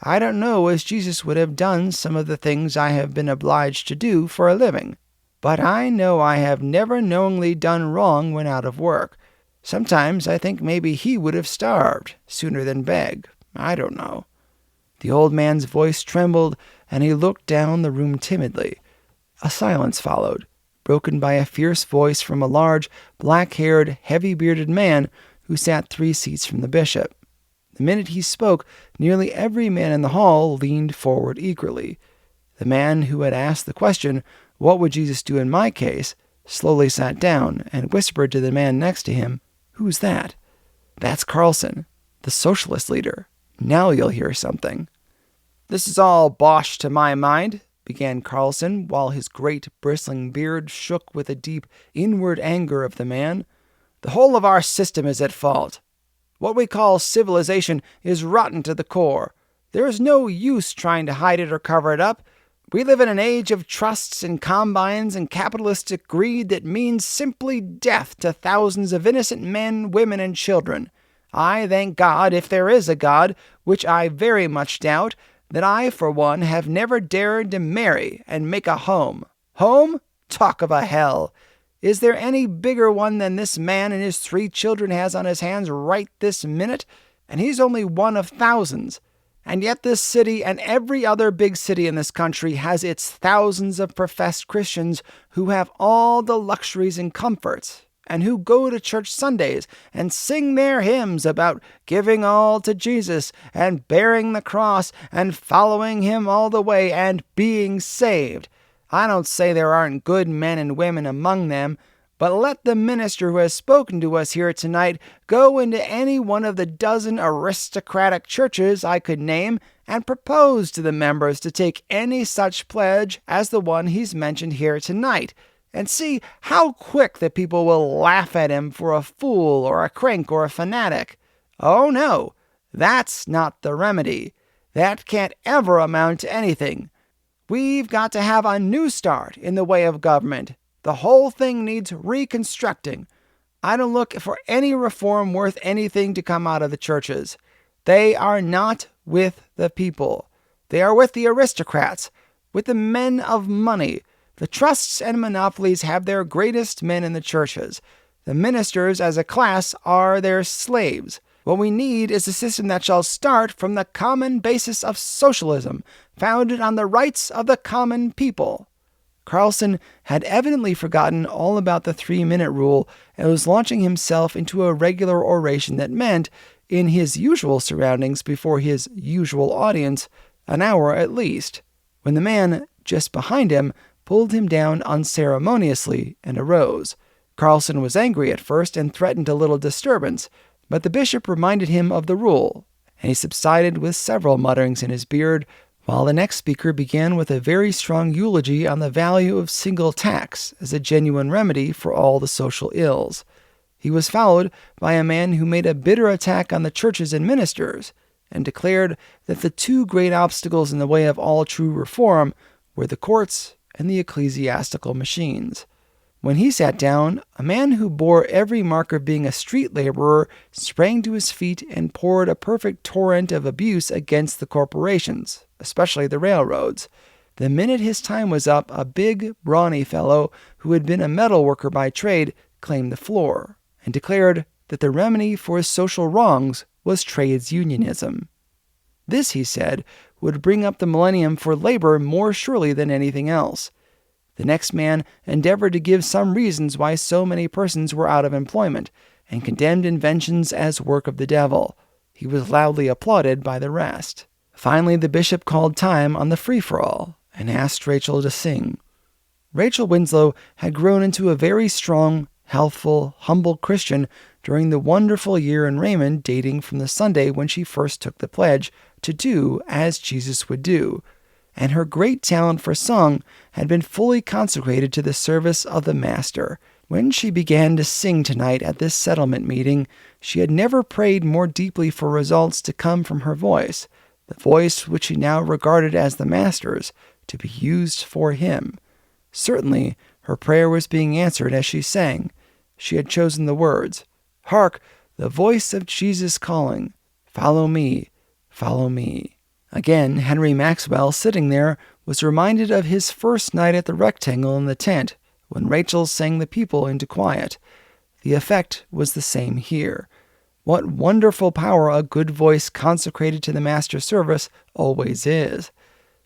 I don't know as Jesus would have done some of the things I have been obliged to do for a living, but I know I have never knowingly done wrong when out of work. Sometimes I think maybe he would have starved sooner than beg. I don't know." The old man's voice trembled, and he looked down the room timidly. A silence followed, broken by a fierce voice from a large, black-haired, heavy-bearded man who sat 3 seats from the bishop. The minute he spoke, nearly every man in the hall leaned forward eagerly. The man who had asked the question, "What would Jesus do in my case?" slowly sat down and whispered to the man next to him, "Who's that?" "That's Carlson, the socialist leader. Now you'll hear something." "This is all bosh to my mind," began Carlson, while his great bristling beard shook with a deep inward anger of the man. "The whole of our system is at fault. What we call civilization is rotten to the core. There is no use trying to hide it or cover it up. We live in an age of trusts and combines and capitalistic greed that means simply death to thousands of innocent men, women, and children. I thank God, if there is a God, which I very much doubt, that I, for one, have never dared to marry and make a home. Home? Talk of a hell! Is there any bigger one than this man and his 3 children has on his hands right this minute? And he's only one of thousands. And yet this city and every other big city in this country has its thousands of professed Christians who have all the luxuries and comforts, and who go to church Sundays and sing their hymns about giving all to Jesus and bearing the cross and following him all the way and being saved. I don't say there aren't good men and women among them, but let the minister who has spoken to us here tonight go into any one of the dozen aristocratic churches I could name and propose to the members to take any such pledge as the one he's mentioned here tonight, and see how quick the people will laugh at him for a fool or a crank or a fanatic. Oh no, that's not the remedy. That can't ever amount to anything. We've got to have a new start in the way of government. The whole thing needs reconstructing. I don't look for any reform worth anything to come out of the churches. They are not with the people. They are with the aristocrats, with the men of money. The trusts and monopolies have their greatest men in the churches. The ministers as a class are their slaves. What we need is a system that shall start from the common basis of socialism, founded on the rights of the common people. Carlson had evidently forgotten all about the 3-minute rule and was launching himself into a regular oration that meant, in his usual surroundings before his usual audience, an hour at least, when the man just behind him pulled him down unceremoniously and arose. Carlson was angry at first and threatened a little disturbance, but the bishop reminded him of the rule, and he subsided with several mutterings in his beard, while the next speaker began with a very strong eulogy on the value of single tax as a genuine remedy for all the social ills. He was followed by a man who made a bitter attack on the churches and ministers, and declared that the 2 great obstacles in the way of all true reform were the courts and the ecclesiastical machines. When he sat down, a man who bore every mark of being a street laborer sprang to his feet and poured a perfect torrent of abuse against the corporations, especially the railroads. The minute his time was up, a big, brawny fellow who had been a metal worker by trade claimed the floor and declared that the remedy for his social wrongs was trades unionism. This, he said, would bring up the millennium for labor more surely than anything else. The next man endeavored to give some reasons why so many persons were out of employment, and condemned inventions as work of the devil. He was loudly applauded by the rest. Finally, the bishop called time on the free-for-all, and asked Rachel to sing. Rachel Winslow had grown into a very strong, healthful, humble Christian during the wonderful year in Raymond dating from the Sunday when she first took the pledge to do as Jesus would do, and her great talent for song had been fully consecrated to the service of the Master. When she began to sing tonight at this settlement meeting, she had never prayed more deeply for results to come from her voice, the voice which she now regarded as the Master's, to be used for him. Certainly, her prayer was being answered as she sang. She had chosen the words, "Hark, the voice of Jesus calling, follow me, follow me." Again, Henry Maxwell, sitting there, was reminded of his first night at the rectangle in the tent, when Rachel sang the people into quiet. The effect was the same here. What wonderful power a good voice consecrated to the Master's service always is.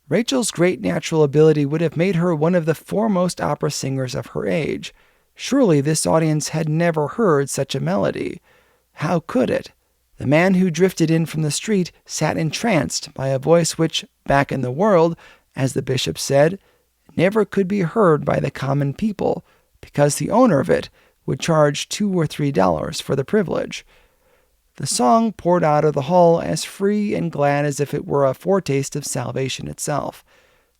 Rachel's great natural ability would have made her one of the foremost opera singers of her age. Surely this audience had never heard such a melody. How could it? The man who drifted in from the street sat entranced by a voice which, back in the world, as the bishop said, never could be heard by the common people, because the owner of it would charge $2 or $3 for the privilege. The song poured out of the hall as free and glad as if it were a foretaste of salvation itself.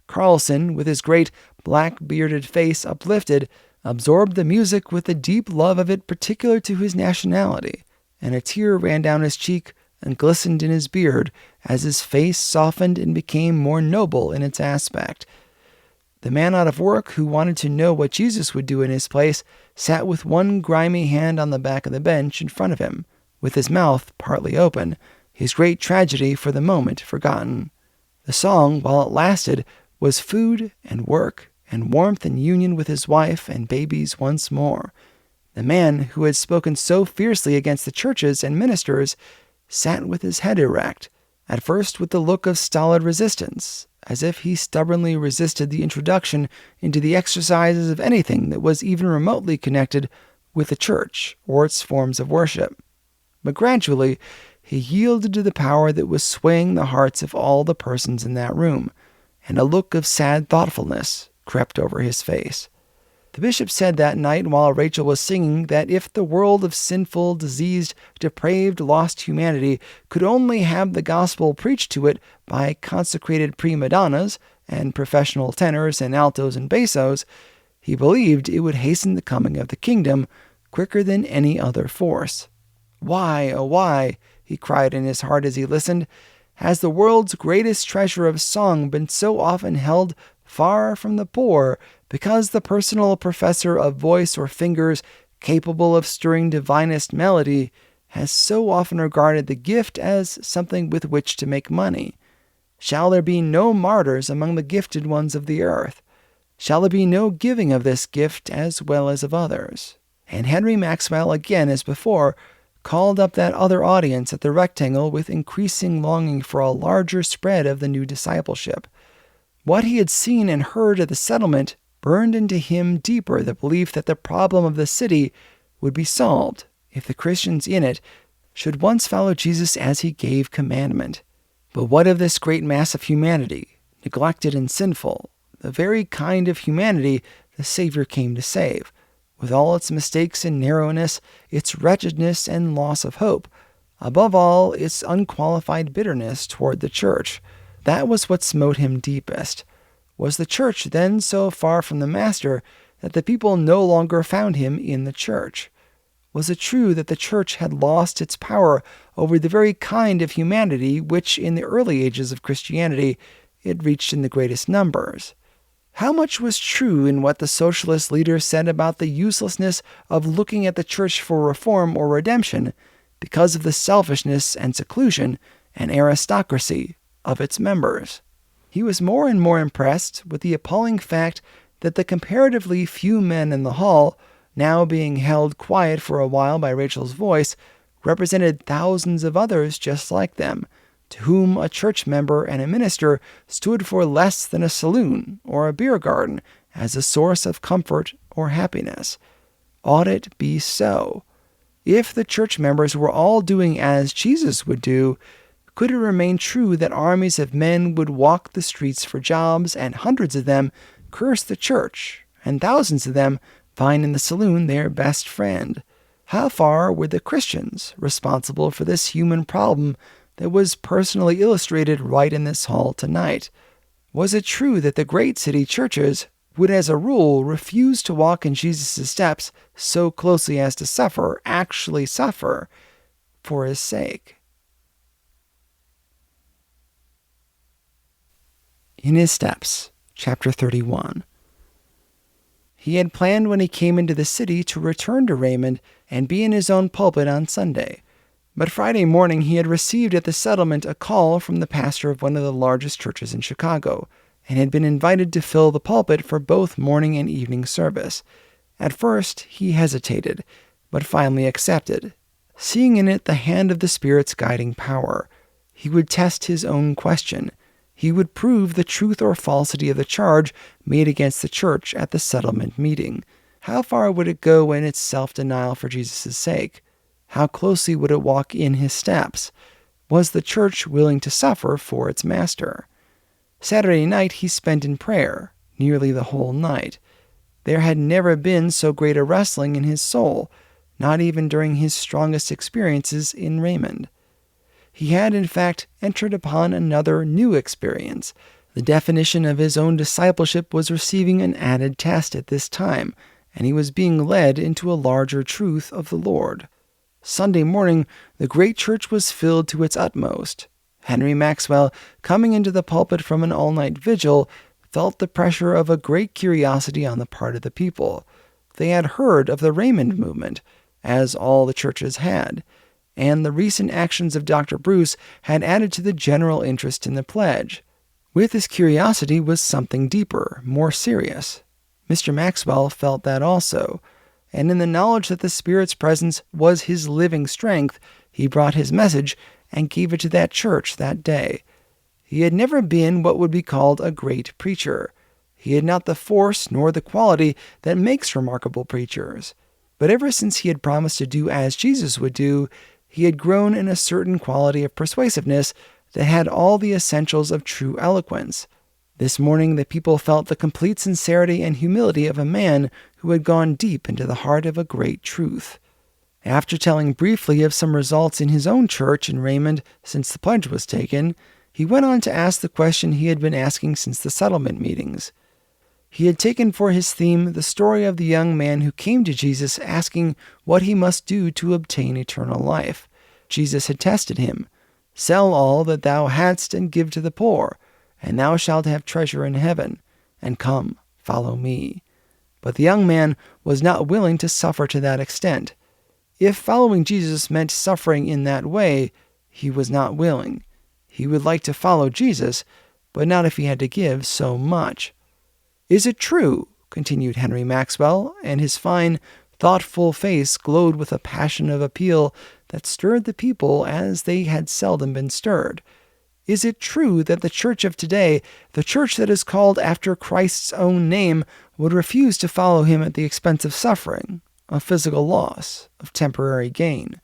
Carlson, with his great black-bearded face uplifted, absorbed the music with the deep love of it particular to his nationality, and a tear ran down his cheek and glistened in his beard as his face softened and became more noble in its aspect. The man out of work, who wanted to know what Jesus would do in his place, sat with one grimy hand on the back of the bench in front of him, with his mouth partly open, his great tragedy for the moment forgotten. The song, while it lasted, was food and work and warmth and union with his wife and babies once more. The man who had spoken so fiercely against the churches and ministers sat with his head erect, at first with the look of stolid resistance, as if he stubbornly resisted the introduction into the exercises of anything that was even remotely connected with the church or its forms of worship. But gradually he yielded to the power that was swaying the hearts of all the persons in that room, and a look of sad thoughtfulness crept over his face. The bishop said that night while Rachel was singing that if the world of sinful, diseased, depraved, lost humanity could only have the gospel preached to it by consecrated prima donnas and professional tenors and altos and bassos, he believed it would hasten the coming of the kingdom quicker than any other force. "Why, oh why," he cried in his heart as he listened, "has the world's greatest treasure of song been so often held far from the poor, because the personal professor of voice or fingers capable of stirring divinest melody has so often regarded the gift as something with which to make money. Shall there be no martyrs among the gifted ones of the earth? Shall there be no giving of this gift as well as of others? And Henry Maxwell, again as before, called up that other audience at the rectangle with increasing longing for a larger spread of the new discipleship. What he had seen and heard at the settlement burned into him deeper the belief that the problem of the city would be solved if the Christians in it should once follow Jesus as he gave commandment. But what of this great mass of humanity, neglected and sinful, the very kind of humanity the Savior came to save, with all its mistakes and narrowness, its wretchedness and loss of hope, above all, its unqualified bitterness toward the church? That was what smote him deepest. Was the church then so far from the Master that the people no longer found him in the church? Was it true that the church had lost its power over the very kind of humanity which, in the early ages of Christianity, it reached in the greatest numbers? How much was true in what the socialist leaders said about the uselessness of looking at the church for reform or redemption because of the selfishness and seclusion and aristocracy of its members? He was more and more impressed with the appalling fact that the comparatively few men in the hall, now being held quiet for a while by Rachel's voice, represented thousands of others just like them, to whom a church member and a minister stood for less than a saloon or a beer garden as a source of comfort or happiness. Ought it be so? If the church members were all doing as Jesus would do, could it remain true that armies of men would walk the streets for jobs, and hundreds of them curse the church, and thousands of them find in the saloon their best friend? How far were the Christians responsible for this human problem that was personally illustrated right in this hall tonight? Was it true that the great city churches would as a rule refuse to walk in Jesus' steps so closely as to suffer, actually suffer, for his sake? In his steps, chapter 31. He had planned when he came into the city to return to Raymond and be in his own pulpit on Sunday. But Friday morning he had received at the settlement a call from the pastor of one of the largest churches in Chicago, and had been invited to fill the pulpit for both morning and evening service. At first he hesitated, but finally accepted, seeing in it the hand of the Spirit's guiding power. He would test his own question. He would prove the truth or falsity of the charge made against the church at the settlement meeting. How far would it go in its self-denial for Jesus' sake? How closely would it walk in his steps? Was the church willing to suffer for its master? Saturday night he spent in prayer, nearly the whole night. There had never been so great a wrestling in his soul, not even during his strongest experiences in Raymond. He had, in fact, entered upon another new experience. The definition of his own discipleship was receiving an added test at this time, and he was being led into a larger truth of the Lord. Sunday morning, the great church was filled to its utmost. Henry Maxwell, coming into the pulpit from an all-night vigil, felt the pressure of a great curiosity on the part of the people. They had heard of the Raymond movement, as all the churches had, and the recent actions of Dr. Bruce had added to the general interest in the pledge. With this curiosity was something deeper, more serious. Mr. Maxwell felt that also, and in the knowledge that the Spirit's presence was his living strength, he brought his message and gave it to that church that day. He had never been what would be called a great preacher. He had not the force nor the quality that makes remarkable preachers. But ever since he had promised to do as Jesus would do, he had grown in a certain quality of persuasiveness that had all the essentials of true eloquence. This morning the people felt the complete sincerity and humility of a man who had gone deep into the heart of a great truth. After telling briefly of some results in his own church in Raymond since the pledge was taken, he went on to ask the question he had been asking since the settlement meetings. He had taken for his theme the story of the young man who came to Jesus asking what he must do to obtain eternal life. Jesus had tested him. "Sell all that thou hadst and give to the poor, and thou shalt have treasure in heaven, and come, follow me." But the young man was not willing to suffer to that extent. If following Jesus meant suffering in that way, he was not willing. He would like to follow Jesus, but not if he had to give so much. Is it true, continued Henry Maxwell, and his fine, thoughtful face glowed with a passion of appeal that stirred the people as they had seldom been stirred. Is it true that the church of today, the church that is called after Christ's own name, would refuse to follow him at the expense of suffering, of physical loss, of temporary gain?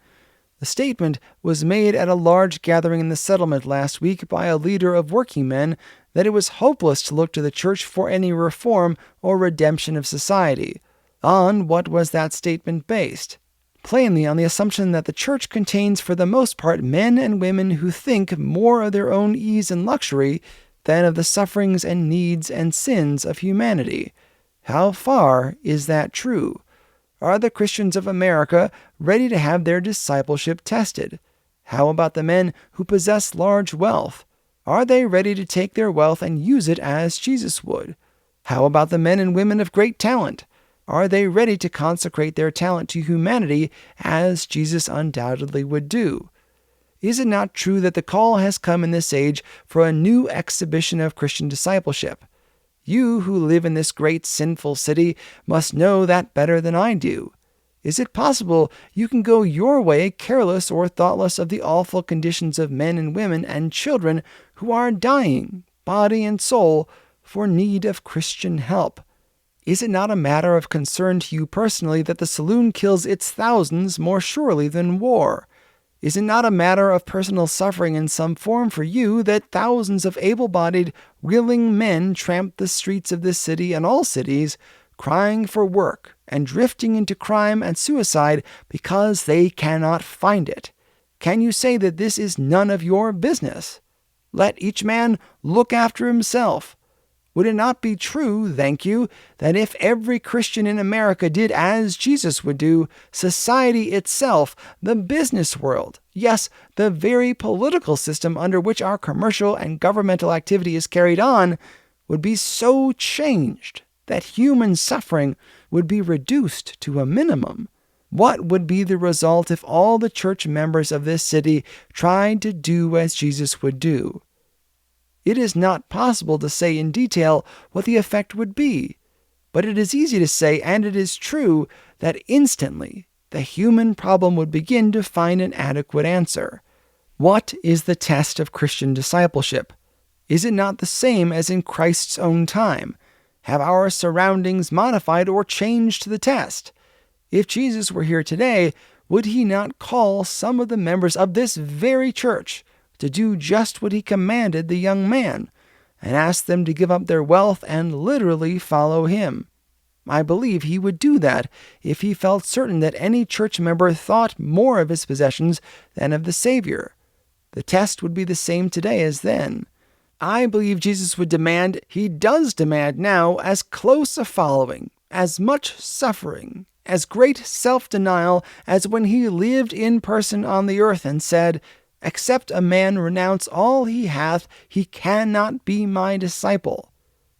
The statement was made at a large gathering in the settlement last week by a leader of working men that it was hopeless to look to the church for any reform or redemption of society. On what was that statement based? Plainly on the assumption that the church contains for the most part men and women who think more of their own ease and luxury than of the sufferings and needs and sins of humanity. How far is that true? Are the Christians of America ready to have their discipleship tested? How about the men who possess large wealth? Are they ready to take their wealth and use it as Jesus would? How about the men and women of great talent? Are they ready to consecrate their talent to humanity as Jesus undoubtedly would do? Is it not true that the call has come in this age for a new exhibition of Christian discipleship? You who live in this great sinful city must know that better than I do. Is it possible you can go your way careless or thoughtless of the awful conditions of men and women and children who are dying, body and soul, for need of Christian help? Is it not a matter of concern to you personally that the saloon kills its thousands more surely than war? Is it not a matter of personal suffering in some form for you that thousands of able-bodied, willing men tramp the streets of this city and all cities, crying for work and drifting into crime and suicide because they cannot find it? Can you say that this is none of your business? Let each man look after himself. Would it not be true, thank you, that if every Christian in America did as Jesus would do, society itself, the business world, yes, the very political system under which our commercial and governmental activity is carried on, would be so changed that human suffering would be reduced to a minimum? What would be the result if all the church members of this city tried to do as Jesus would do? It is not possible to say in detail what the effect would be, but it is easy to say, and it is true, that instantly the human problem would begin to find an adequate answer. What is the test of Christian discipleship? Is it not the same as in Christ's own time? Have our surroundings modified or changed the test? If Jesus were here today, would he not call some of the members of this very church to do just what he commanded the young man, and ask them to give up their wealth and literally follow him? I believe he would do that if he felt certain that any church member thought more of his possessions than of the Savior. The test would be the same today as then. I believe Jesus would demand, he does demand now, as close a following, as much suffering, as great self-denial as when he lived in person on the earth and said, "Except a man renounce all he hath, he cannot be my disciple."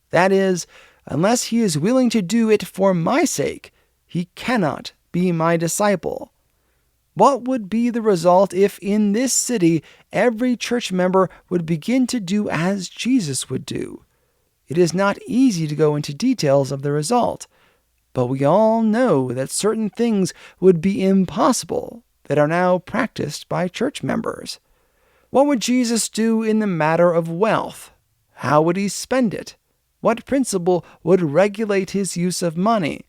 That is, unless he is willing to do it for my sake, he cannot be my disciple. What would be the result if in this city every church member would begin to do as Jesus would do? It is not easy to go into details of the result, but we all know that certain things would be impossible that are now practiced by church members. What would Jesus do in the matter of wealth? How would he spend it? What principle would regulate his use of money?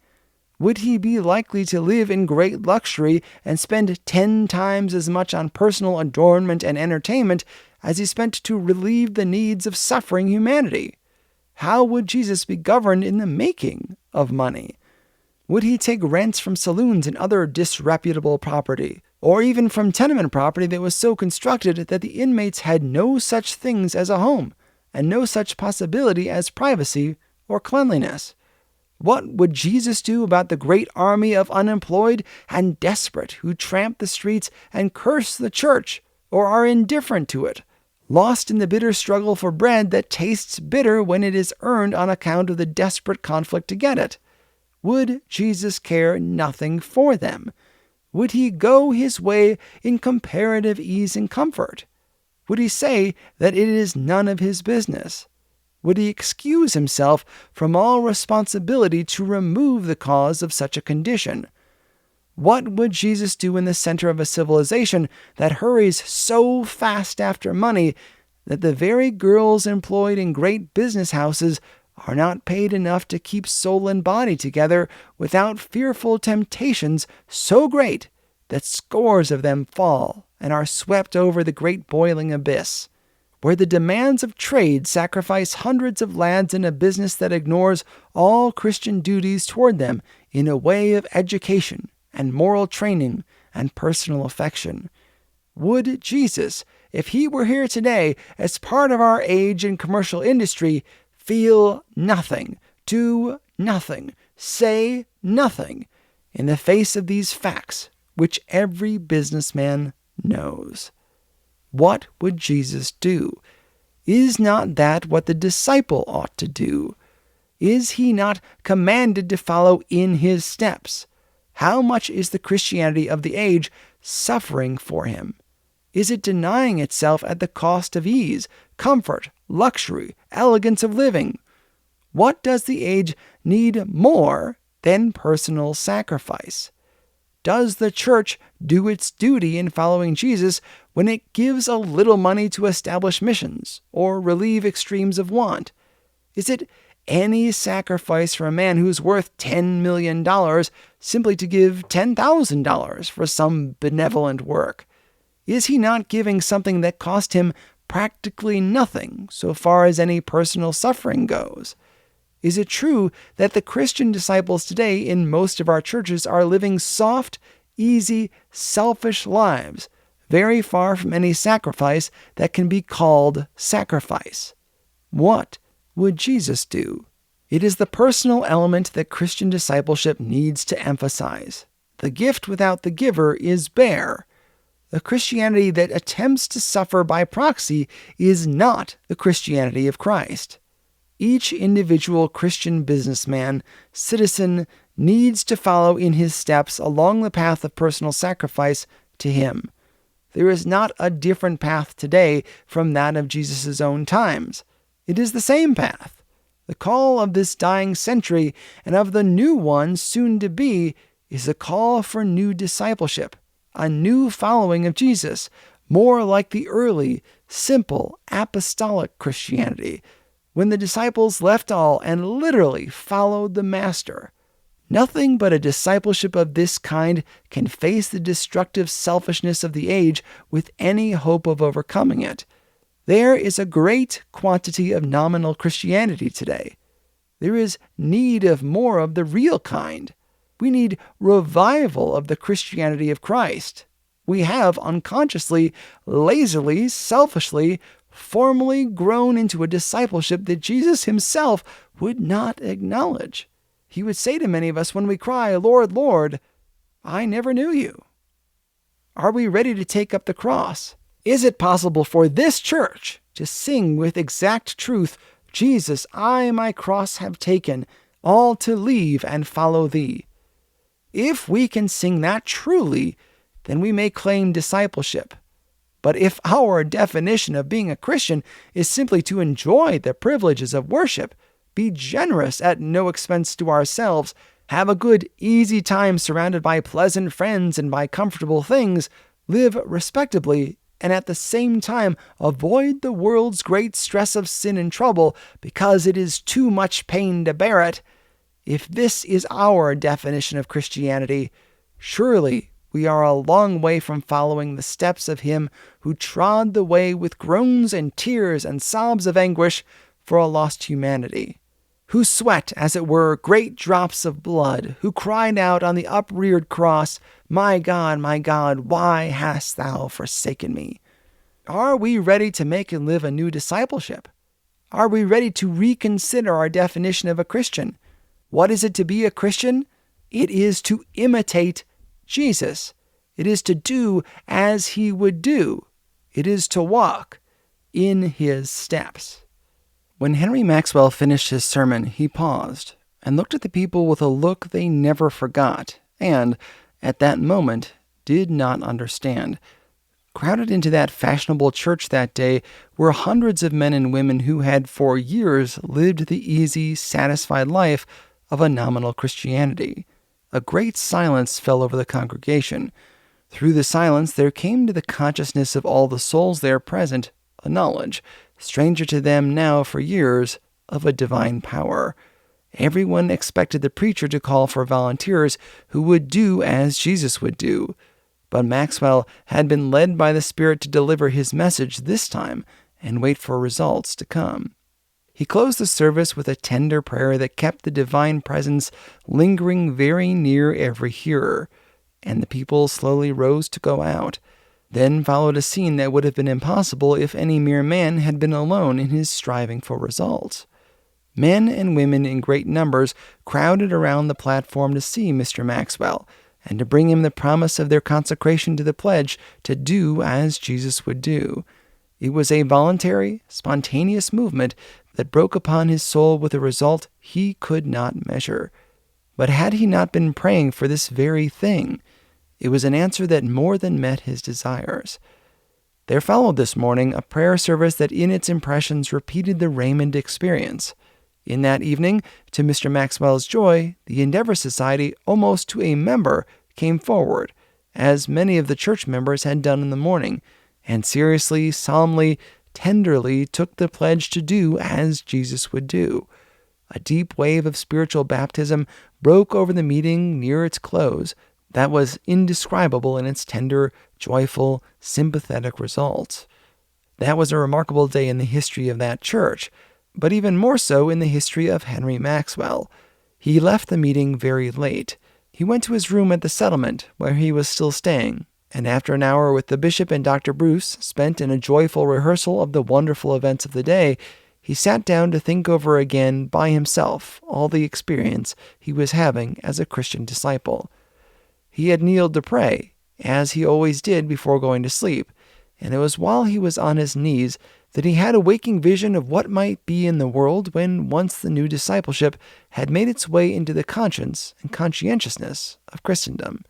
Would he be likely to live in great luxury and spend 10 times as much on personal adornment and entertainment as he spent to relieve the needs of suffering humanity? How would Jesus be governed in the making of money? Would he take rents from saloons and other disreputable property, or even from tenement property that was so constructed that the inmates had no such things as a home, and no such possibility as privacy or cleanliness? What would Jesus do about the great army of unemployed and desperate who tramp the streets and curse the church, or are indifferent to it, lost in the bitter struggle for bread that tastes bitter when it is earned on account of the desperate conflict to get it? Would Jesus care nothing for them? Would he go his way in comparative ease and comfort? Would he say that it is none of his business? Would he excuse himself from all responsibility to remove the cause of such a condition? What would Jesus do in the center of a civilization that hurries so fast after money that the very girls employed in great business houses are not paid enough to keep soul and body together without fearful temptations so great that scores of them fall and are swept over the great boiling abyss, where the demands of trade sacrifice hundreds of lads in a business that ignores all Christian duties toward them in a way of education and moral training and personal affection? Would Jesus, if he were here today as part of our age in commercial industry, feel nothing, do nothing, say nothing in the face of these facts which every businessman knows? What would Jesus do? Is not that what the disciple ought to do? Is he not commanded to follow in his steps? How much is the Christianity of the age suffering for him? Is it denying itself at the cost of ease, comfort, luxury, elegance of living? What does the age need more than personal sacrifice? Does the church do its duty in following Jesus when it gives a little money to establish missions or relieve extremes of want? Is it any sacrifice for a man who's worth $10 million simply to give $10,000 for some benevolent work? Is he not giving something that cost him practically nothing so far as any personal suffering goes? Is it true that the Christian disciples today in most of our churches are living soft, easy, selfish lives, very far from any sacrifice that can be called sacrifice? What would Jesus do? It is the personal element that Christian discipleship needs to emphasize. The gift without the giver is bare. The Christianity that attempts to suffer by proxy is not the Christianity of Christ. Each individual Christian businessman, citizen, needs to follow in his steps along the path of personal sacrifice to him. There is not a different path today from that of Jesus' own times. It is the same path. The call of this dying century and of the new one soon to be is a call for new discipleship, a new following of Jesus, more like the early, simple, apostolic Christianity, when the disciples left all and literally followed the Master. Nothing but a discipleship of this kind can face the destructive selfishness of the age with any hope of overcoming it. There is a great quantity of nominal Christianity today. There is need of more of the real kind. We need revival of the Christianity of Christ. We have unconsciously, lazily, selfishly, formally grown into a discipleship that Jesus himself would not acknowledge. He would say to many of us when we cry, "Lord, Lord, I never knew you." Are we ready to take up the cross? Is it possible for this church to sing with exact truth, "Jesus, I my cross have taken, all to leave and follow thee"? If we can sing that truly, then we may claim discipleship. But if our definition of being a Christian is simply to enjoy the privileges of worship, be generous at no expense to ourselves, have a good, easy time surrounded by pleasant friends and by comfortable things, live respectably, and at the same time avoid the world's great stress of sin and trouble because it is too much pain to bear it, if this is our definition of Christianity, surely we are a long way from following the steps of him who trod the way with groans and tears and sobs of anguish for a lost humanity, who sweat, as it were, great drops of blood, who cried out on the upreared cross, my God, why hast thou forsaken me?" Are we ready to make and live a new discipleship? Are we ready to reconsider our definition of a Christian? What is it to be a Christian? It is to imitate Jesus. It is to do as he would do. It is to walk in his steps. When Henry Maxwell finished his sermon, he paused and looked at the people with a look they never forgot, and, at that moment, did not understand. Crowded into that fashionable church that day were hundreds of men and women who had for years lived the easy, satisfied life of a nominal Christianity. A great silence fell over the congregation. Through the silence there came to the consciousness of all the souls there present a knowledge, stranger to them now for years, of a divine power. Everyone expected the preacher to call for volunteers who would do as Jesus would do. But Maxwell had been led by the Spirit to deliver his message this time and wait for results to come. He closed the service with a tender prayer that kept the divine presence lingering very near every hearer, and the people slowly rose to go out. Then followed a scene that would have been impossible if any mere man had been alone in his striving for results. Men and women in great numbers crowded around the platform to see Mr. Maxwell, and to bring him the promise of their consecration to the pledge to do as Jesus would do. It was a voluntary, spontaneous movement that broke upon his soul with a result he could not measure. But had he not been praying for this very thing? It was an answer that more than met his desires. There followed this morning a prayer service that in its impressions repeated the Raymond experience. In that evening, to Mr. Maxwell's joy, the Endeavor Society, almost to a member, came forward, as many of the church members had done in the morning, and seriously, solemnly, tenderly took the pledge to do as Jesus would do. A deep wave of spiritual baptism broke over the meeting near its close that was indescribable in its tender, joyful, sympathetic results. That was a remarkable day in the history of that church, but even more so in the history of Henry Maxwell. He left the meeting very late. He went to his room at the settlement, where he was still staying, and after an hour with the bishop and Dr. Bruce, spent in a joyful rehearsal of the wonderful events of the day, he sat down to think over again by himself all the experience he was having as a Christian disciple. He had kneeled to pray, as he always did before going to sleep, and it was while he was on his knees that he had a waking vision of what might be in the world when once the new discipleship had made its way into the conscience and conscientiousness of Christendom.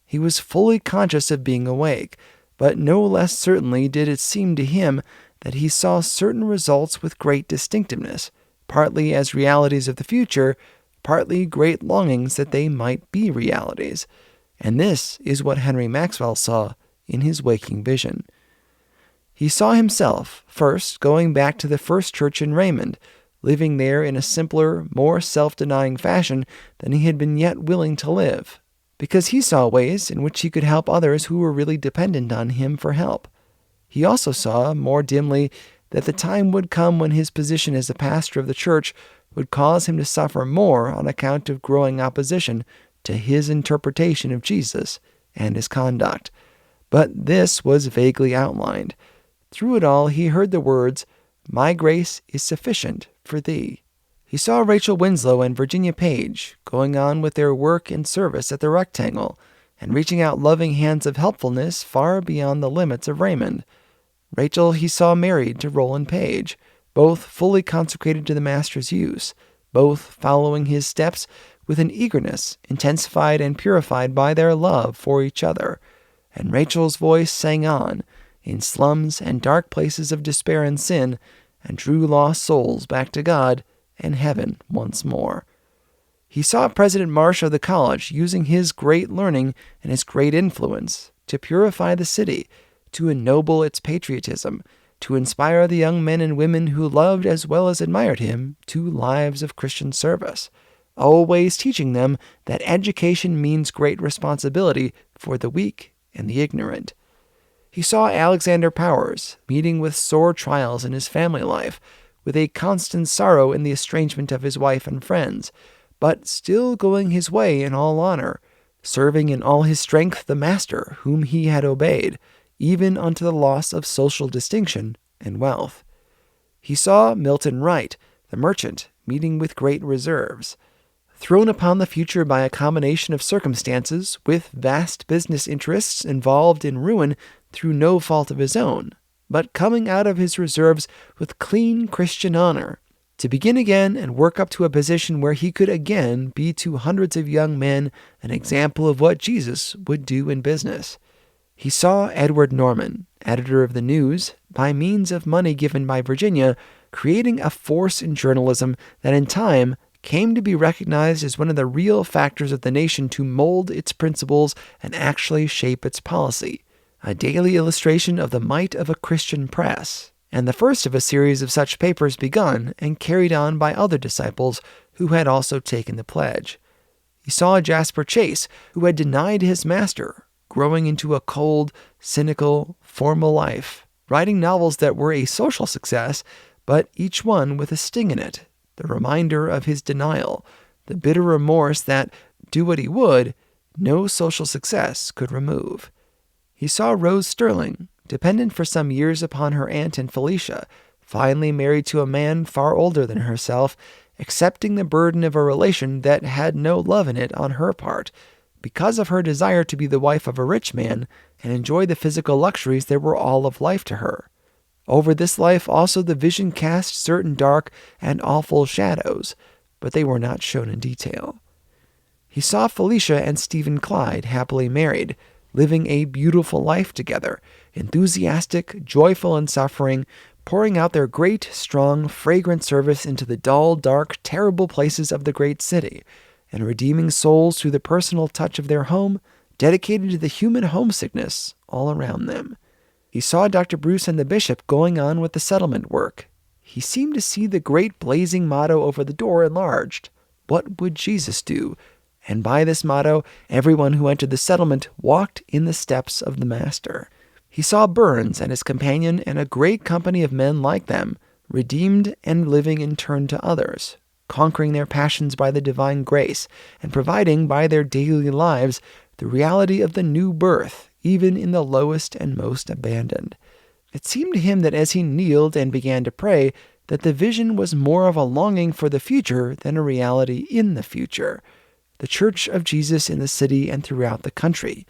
He was fully conscious of being awake, but no less certainly did it seem to him that he saw certain results with great distinctiveness, partly as realities of the future, partly great longings that they might be realities. And this is what Henry Maxwell saw in his waking vision. He saw himself, first, going back to the first church in Raymond, living there in a simpler, more self-denying fashion than he had been yet willing to live, because he saw ways in which he could help others who were really dependent on him for help. He also saw, more dimly, that the time would come when his position as a pastor of the church would cause him to suffer more on account of growing opposition to his interpretation of Jesus and his conduct. But this was vaguely outlined. Through it all, he heard the words, "My grace is sufficient for thee." He saw Rachel Winslow and Virginia Page going on with their work and service at the Rectangle, and reaching out loving hands of helpfulness far beyond the limits of Raymond. Rachel he saw married to Roland Page, both fully consecrated to the Master's use, both following his steps with an eagerness intensified and purified by their love for each other. And Rachel's voice sang on, in slums and dark places of despair and sin, and drew lost souls back to God and heaven once more. He saw President Marsh of the college using his great learning and his great influence to purify the city, to ennoble its patriotism, to inspire the young men and women who loved as well as admired him to lives of Christian service, always teaching them that education means great responsibility for the weak and the ignorant. He saw Alexander Powers meeting with sore trials in his family life, with a constant sorrow in the estrangement of his wife and friends, but still going his way in all honor, serving in all his strength the Master whom he had obeyed, even unto the loss of social distinction and wealth. He saw Milton Wright, the merchant, meeting with great reserves. Thrown upon the future by a combination of circumstances, with vast business interests involved in ruin through no fault of his own, but coming out of his reserves with clean Christian honor, to begin again and work up to a position where he could again be to hundreds of young men an example of what Jesus would do in business. He saw Edward Norman, editor of the News, by means of money given by Virginia, creating a force in journalism that in time came to be recognized as one of the real factors of the nation to mold its principles and actually shape its policy, a daily illustration of the might of a Christian press, and the first of a series of such papers begun and carried on by other disciples who had also taken the pledge. He saw Jasper Chase, who had denied his master, growing into a cold, cynical, formal life, writing novels that were a social success, but each one with a sting in it, the reminder of his denial, the bitter remorse that, do what he would, no social success could remove. He saw Rose Sterling, dependent for some years upon her aunt and Felicia, finally married to a man far older than herself, accepting the burden of a relation that had no love in it on her part, because of her desire to be the wife of a rich man and enjoy the physical luxuries that were all of life to her. Over this life also the vision cast certain dark and awful shadows, but they were not shown in detail. He saw Felicia and Stephen Clyde happily married, living a beautiful life together, enthusiastic, joyful in suffering, pouring out their great, strong, fragrant service into the dull, dark, terrible places of the great city, and redeeming souls through the personal touch of their home, dedicated to the human homesickness all around them. He saw Dr. Bruce and the bishop going on with the settlement work. He seemed to see the great blazing motto over the door enlarged, "What would Jesus do?" And by this motto, everyone who entered the settlement walked in the steps of the Master. He saw Burns and his companion and a great company of men like them, redeemed and living in turn to others, conquering their passions by the divine grace, and providing by their daily lives the reality of the new birth, even in the lowest and most abandoned. It seemed to him that as he kneeled and began to pray, that the vision was more of a longing for the future than a reality in the future. The Church of Jesus in the city and throughout the country.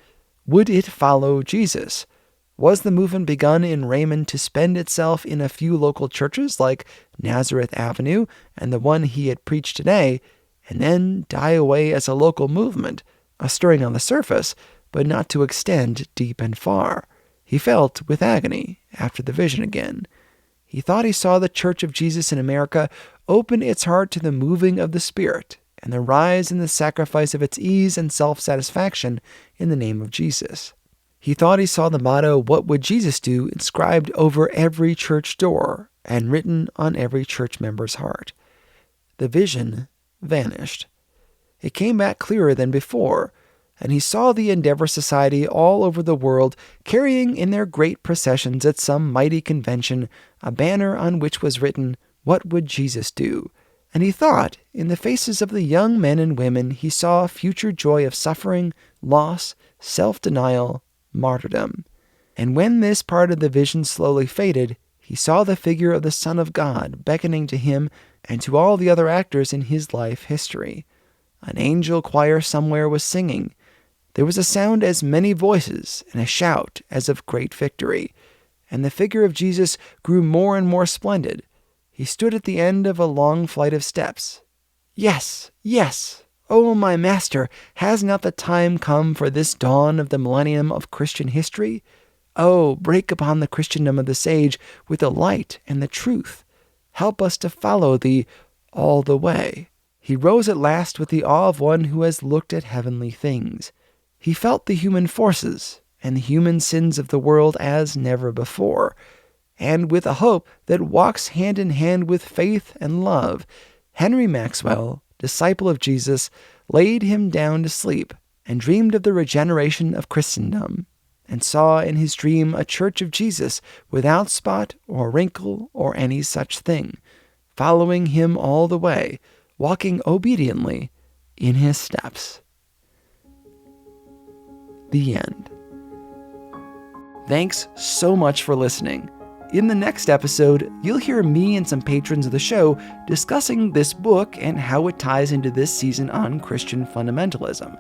Would it follow Jesus? Was the movement begun in Raymond to spend itself in a few local churches like Nazareth Avenue and the one he had preached today, and then die away as a local movement, a stirring on the surface, but not to extend deep and far? He felt with agony after the vision again. He thought he saw the Church of Jesus in America open its heart to the moving of the Spirit and the rise in the sacrifice of its ease and self-satisfaction in the name of Jesus. He thought he saw the motto, "What would Jesus do?" inscribed over every church door and written on every church member's heart. The vision vanished. It came back clearer than before, and he saw the Endeavor Society all over the world carrying in their great processions at some mighty convention a banner on which was written, "What would Jesus do?" And he thought, in the faces of the young men and women, he saw a future joy of suffering, loss, self-denial, martyrdom. And when this part of the vision slowly faded, he saw the figure of the Son of God beckoning to him and to all the other actors in his life history. An angel choir somewhere was singing. There was a sound as many voices and a shout as of great victory. And the figure of Jesus grew more and more splendid. He stood at the end of a long flight of steps. Yes, yes, O my Master, has not the time come for this dawn of the millennium of Christian history? Oh, break upon the Christendom of this age with the light and the truth. Help us to follow thee all the way. He rose at last with the awe of one who has looked at heavenly things. He felt the human forces and the human sins of the world as never before, and with a hope that walks hand in hand with faith and love, Henry Maxwell, disciple of Jesus, laid him down to sleep and dreamed of the regeneration of Christendom, and saw in his dream a Church of Jesus without spot or wrinkle or any such thing, following him all the way, walking obediently in his steps. The end. Thanks so much for listening. In the next episode, you'll hear me and some patrons of the show discussing this book and how it ties into this season on Christian fundamentalism.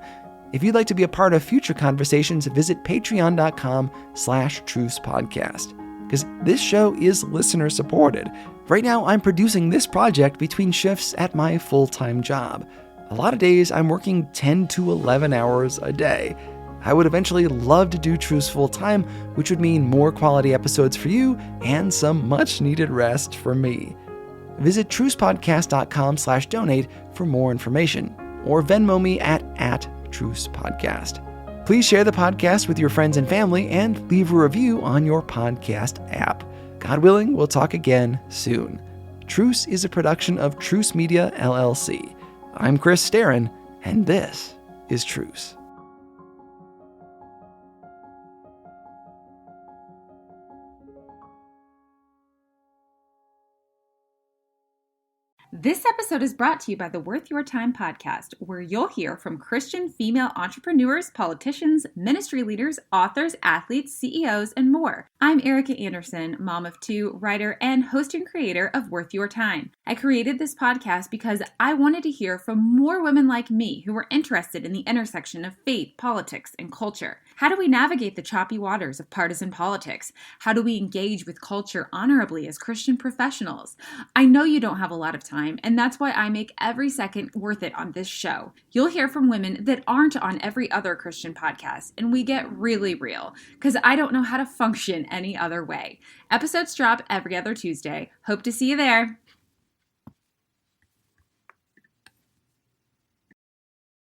If you'd like to be a part of future conversations, visit patreon.com/trucepodcast. because this show is listener supported. Right now, I'm producing this project between shifts at my full-time job. A lot of days, I'm working 10 to 11 hours a day. I would eventually love to do Truce full-time, which would mean more quality episodes for you and some much-needed rest for me. Visit trucepodcast.com/donate for more information, or Venmo me at @trucepodcast. Please share the podcast with your friends and family and leave a review on your podcast app. God willing, we'll talk again soon. Truce is a production of Truce Media, LLC. I'm Chris Staron, and this is Truce. This episode is brought to you by the Worth Your Time podcast, where you'll hear from Christian female entrepreneurs, politicians, ministry leaders, authors, athletes, CEOs, and more. I'm Erica Anderson, mom of two, writer, and host and creator of Worth Your Time. I created this podcast because I wanted to hear from more women like me who were interested in the intersection of faith, politics, and culture. How do we navigate the choppy waters of partisan politics? How do we engage with culture honorably as Christian professionals? I know you don't have a lot of time, and that's why I make every second worth it on this show. You'll hear from women that aren't on every other Christian podcast, and we get really real, because I don't know how to function any other way. Episodes drop every other Tuesday. Hope to see you there.